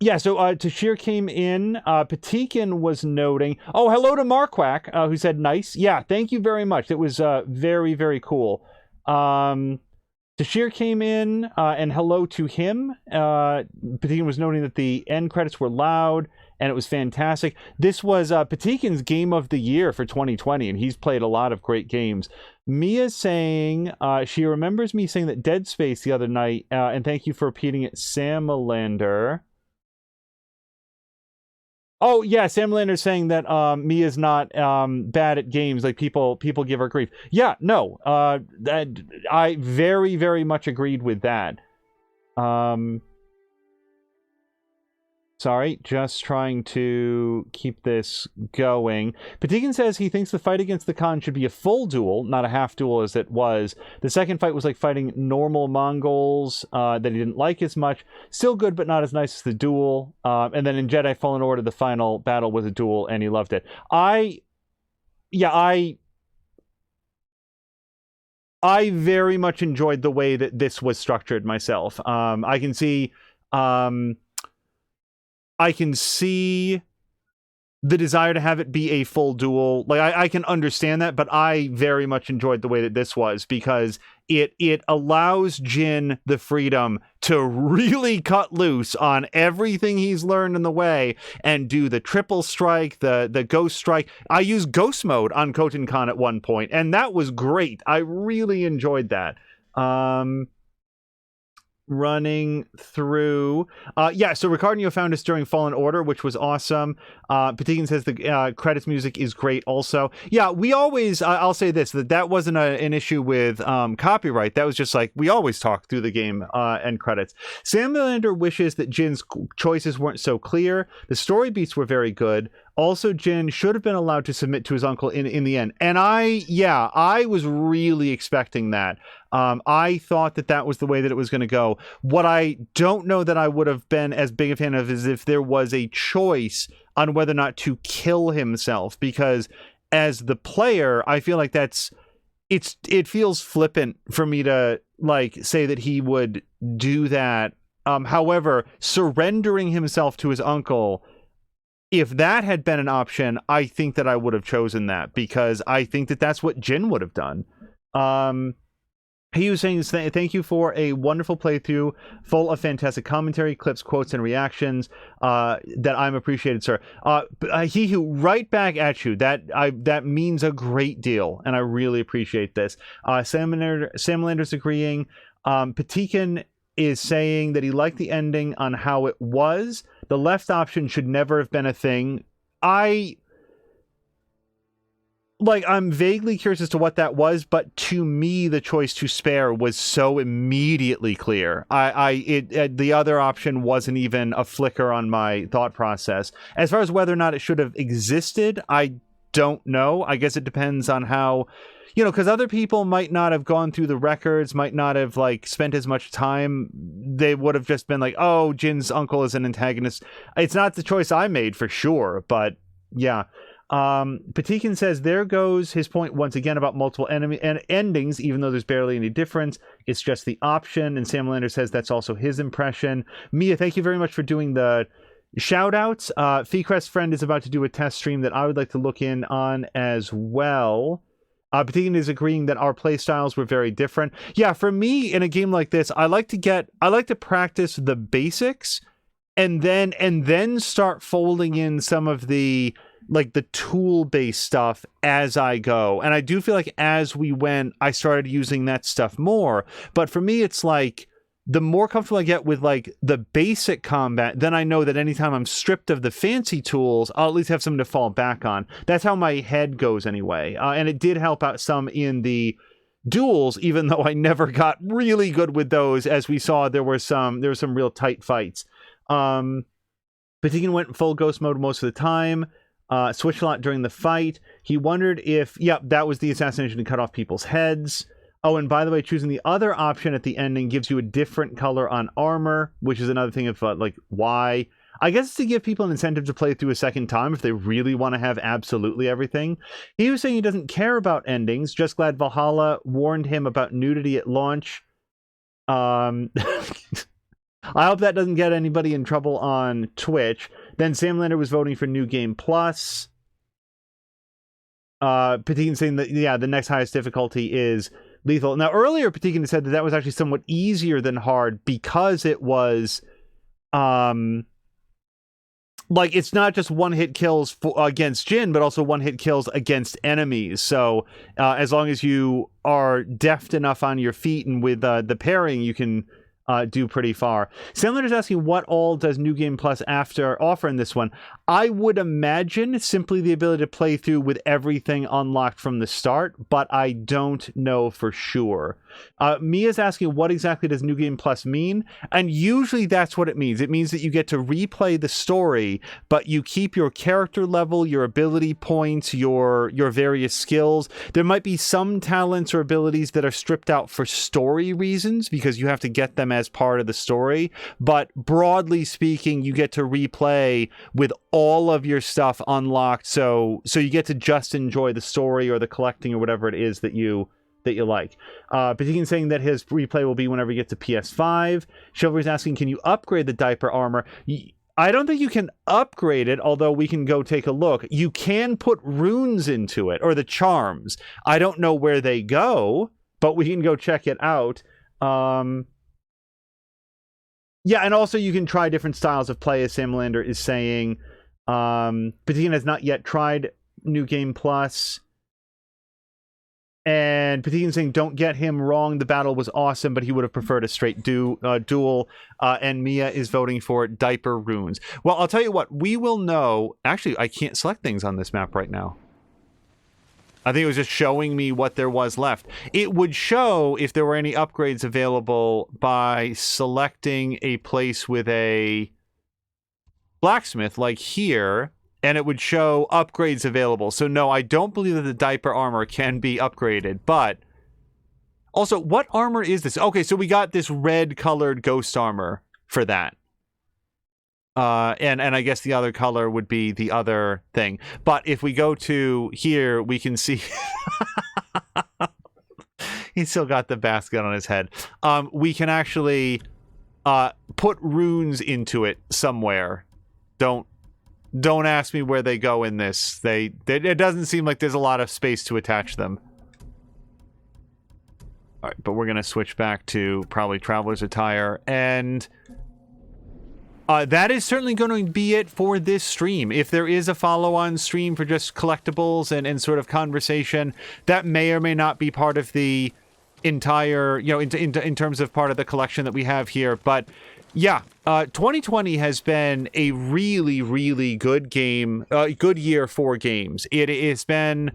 Tashir came in. Patikin was noting. Oh, hello to Marquack, who said nice. Yeah, thank you very much. It was very, very cool. Tashir came in, and hello to him. Patikin was noting that the end credits were loud, and it was fantastic. This was Patikin's game of the year for 2020, and he's played a lot of great games. Mia's saying she remembers me saying that Dead Space the other night, and thank you for repeating it, Sam Melander. Oh, yeah, Sam Melander's saying that Mia's not bad at games. Like, people give her grief. Yeah, no. That I very, very much agreed with that. Sorry, just trying to keep this going. Patikin says he thinks the fight against the Khan should be a full duel, not a half duel as it was. The second fight was like fighting normal Mongols that he didn't like as much. Still good, but not as nice as the duel. And then in Jedi Fallen Order, the final battle was a duel, and he loved it. I very much enjoyed the way that this was structured myself. I can see the desire to have it be a full duel. Like, I can understand that, but I very much enjoyed the way that this was because it allows Jin the freedom to really cut loose on everything he's learned in the way and do the triple strike, the ghost strike. I used ghost mode on Khotin Khan at one point, and that was great. I really enjoyed that. Running through so Ricardo found us during Fallen Order, which was awesome. Patikin says the credits music is great also. Yeah, we always I'll say this, that wasn't an issue with copyright. That was just like we always talk through the game and credits. Sam Melander wishes that Jin's choices weren't so clear. The story beats were very good. Also, Jin should have been allowed to submit to his uncle in the end. And I was really expecting that. I thought that was the way that it was going to go. What I don't know that I would have been as big a fan of is if there was a choice on whether or not to kill himself. Because as the player, I feel like it feels flippant for me to like say that he would do that. However, surrendering himself to his uncle, if that had been an option, I think that I would have chosen that because I think that that's what Jin would have done. He was saying, thank you for a wonderful playthrough full of fantastic commentary, clips, quotes, and reactions that I'm appreciated, sir. He who right back at you, that means a great deal, and I really appreciate this. Sam Lander's agreeing. Patikin is saying that he liked the ending on how it was. The left option should never have been a thing. I'm vaguely curious as to what that was, but to me, the choice to spare was so immediately clear. The other option wasn't even a flicker on my thought process. As far as whether or not it should have existed, I don't know. I guess it depends on how, because other people might not have gone through the records, might not have like spent as much time. They would have just been like, oh, Jin's uncle is an antagonist. It's not the choice I made for sure, but yeah. Patikin says, there goes his point once again about multiple enemy and endings, even though there's barely any difference. It's just the option. And Sam Lander says that's also his impression. Mia, thank you very much for doing the shout outs. Feecrest friend is about to do a test stream that I would like to look in on as well. Patikin is agreeing that our play styles were very different. Yeah, for me in a game like this, I like to practice the basics and then start folding in some of the tool-based stuff as I go. And I do feel like as we went, I started using that stuff more. But for me, it's like, the more comfortable I get with like the basic combat, then I know that anytime I'm stripped of the fancy tools, I'll at least have something to fall back on. That's how my head goes anyway. And it did help out some in the duels, even though I never got really good with those. As we saw, there were some real tight fights. Patikin went full ghost mode most of the time. Switched a lot during the fight. He wondered if, that was the assassination to cut off people's heads. Oh, and by the way, choosing the other option at the ending gives you a different color on armor, which is another thing of why. I guess it's to give people an incentive to play through a second time if they really want to have absolutely everything. He was saying he doesn't care about endings, just glad Valhalla warned him about nudity at launch. I hope that doesn't get anybody in trouble on Twitch. Then Sam Lander was voting for New Game Plus. Patikin saying that, the next highest difficulty is lethal. Now, earlier, Patikin had said that was actually somewhat easier than hard because it was, it's not just one-hit kills against Jin, but also one-hit kills against enemies. So, as long as you are deft enough on your feet and with the parrying, you can do pretty far. Sandler is asking, what all does New Game Plus offer in this one? I would imagine simply the ability to play through with everything unlocked from the start, but I don't know for sure. Mia's asking, what exactly does New Game Plus mean? And usually that's what it means. It means that you get to replay the story, but you keep your character level, your ability points, your various skills. There might be some talents or abilities that are stripped out for story reasons because you have to get them as part of the story, but broadly speaking, you get to replay with all of your stuff unlocked, so you get to just enjoy the story or the collecting or whatever it is that you like. Patikin saying that his replay will be whenever you get to PS5. Chivalry's asking, can you upgrade the diaper armor? I don't think you can upgrade it, although we can go take a look. You can put runes into it, or the charms. I don't know where they go, but we can go check it out. Yeah, and also you can try different styles of play, as Sam Lander is saying. Patikin has not yet tried New Game Plus. And Patikin saying, don't get him wrong, the battle was awesome, but he would have preferred a straight duel. And Mia is voting for diaper runes. Well, I'll tell you what, we will know. Actually, I can't select things on this map right now. I think it was just showing me what there was left. It would show if there were any upgrades available by selecting a place with a blacksmith, like here, and it would show upgrades available. So no, I don't believe that the diaper armor can be upgraded, but also, what armor is this? Okay, so we got this red colored ghost armor for that. And I guess the other color would be the other thing. But if we go to here, we can see he's still got the basket on his head. We can actually put runes into it somewhere. Don't ask me where they go in this. It doesn't seem like there's a lot of space to attach them. All right, but we're going to switch back to probably Traveler's Attire, and that is certainly going to be it for this stream. If there is a follow-on stream for just collectibles and sort of conversation, that may or may not be part of the entire, in terms of part of the collection that we have here. But yeah, 2020 has been a really, really good good year for games. It has been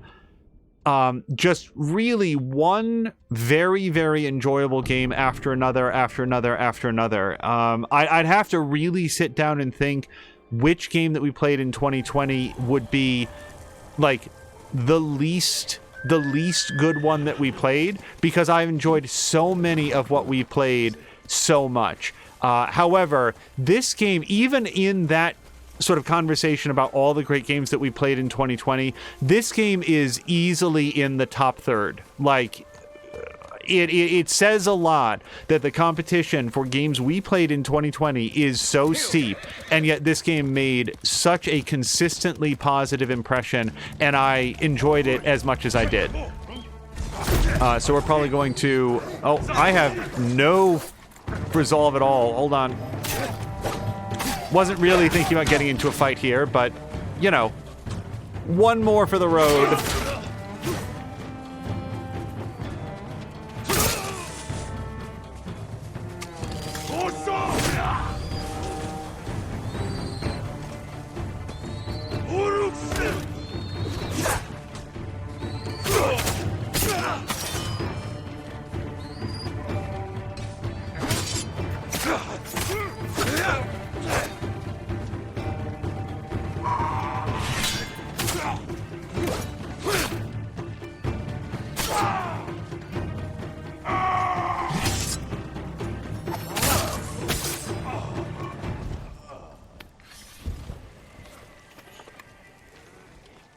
just really one very, very enjoyable game after another. I'd have to really sit down and think which game that we played in 2020 would be like the least good one that we played, because I've enjoyed so many of what we played so much. However, this game, even in that sort of conversation about all the great games that we played in 2020, this game is easily in the top third. Like, it says a lot that the competition for games we played in 2020 is so steep, and yet this game made such a consistently positive impression, and I enjoyed it as much as I did. So we're probably going to... Oh, I have no resolve at all. Hold on. Wasn't really thinking about getting into a fight here, but, you know, one more for the road.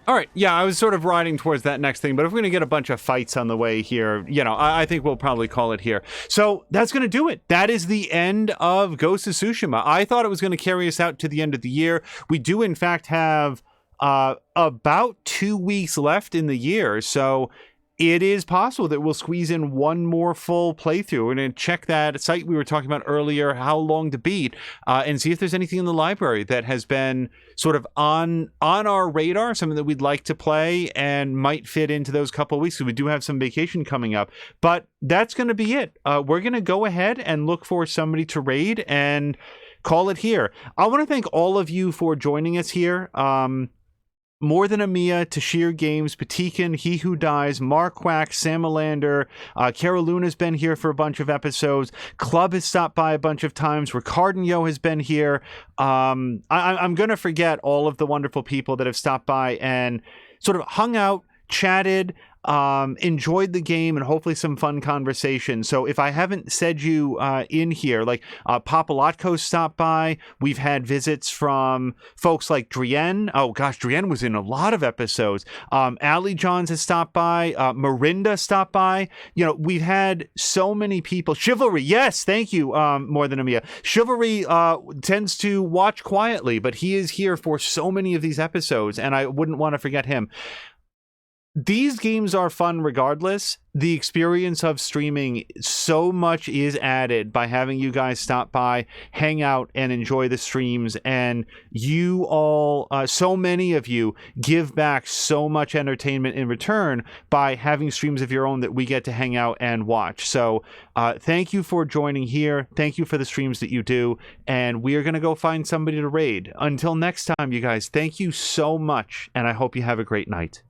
All right, yeah, I was sort of riding towards that next thing, but if we're going to get a bunch of fights on the way here, you know, I think we'll probably call it here. So that's going to do it. That is the end of Ghost of Tsushima. I thought it was going to carry us out to the end of the year. We do, in fact, have about 2 weeks left in the year, so it is possible that we'll squeeze in one more full playthrough. We're going to check that site we were talking about earlier, How Long to Beat, and see if there's anything in the library that has been sort of on our radar, something that we'd like to play and might fit into those couple of weeks, because we do have some vacation coming up. But that's going to be it. We're going to go ahead and look for somebody to raid and call it here. I want to thank all of you for joining us here. More Than a Mia, Tashir Games, Patikin, He Who Dies, Mark Quack, Samalander, Carol Luna's been here for a bunch of episodes. Club has stopped by a bunch of times. Ricardinho has been here. I'm going to forget all of the wonderful people that have stopped by and sort of hung out, chatted, enjoyed the game, and hopefully some fun conversation. So if I haven't said you in here, like Papalotko stopped by. We've had visits from folks like Drienne. Oh gosh, Drienne was in a lot of episodes. Ali Johns has stopped by. Marinda stopped by. You know, we've had so many people. Chivalry, yes, thank you, More Than a Mia. Chivalry tends to watch quietly, but he is here for so many of these episodes, and I wouldn't want to forget him. These games are fun regardless. The experience of streaming, so much is added by having you guys stop by, hang out, and enjoy the streams. And you all, so many of you, give back so much entertainment in return by having streams of your own that we get to hang out and watch. So thank you for joining here. Thank you for the streams that you do. And we are going to go find somebody to raid. Until next time, you guys, thank you so much. And I hope you have a great night.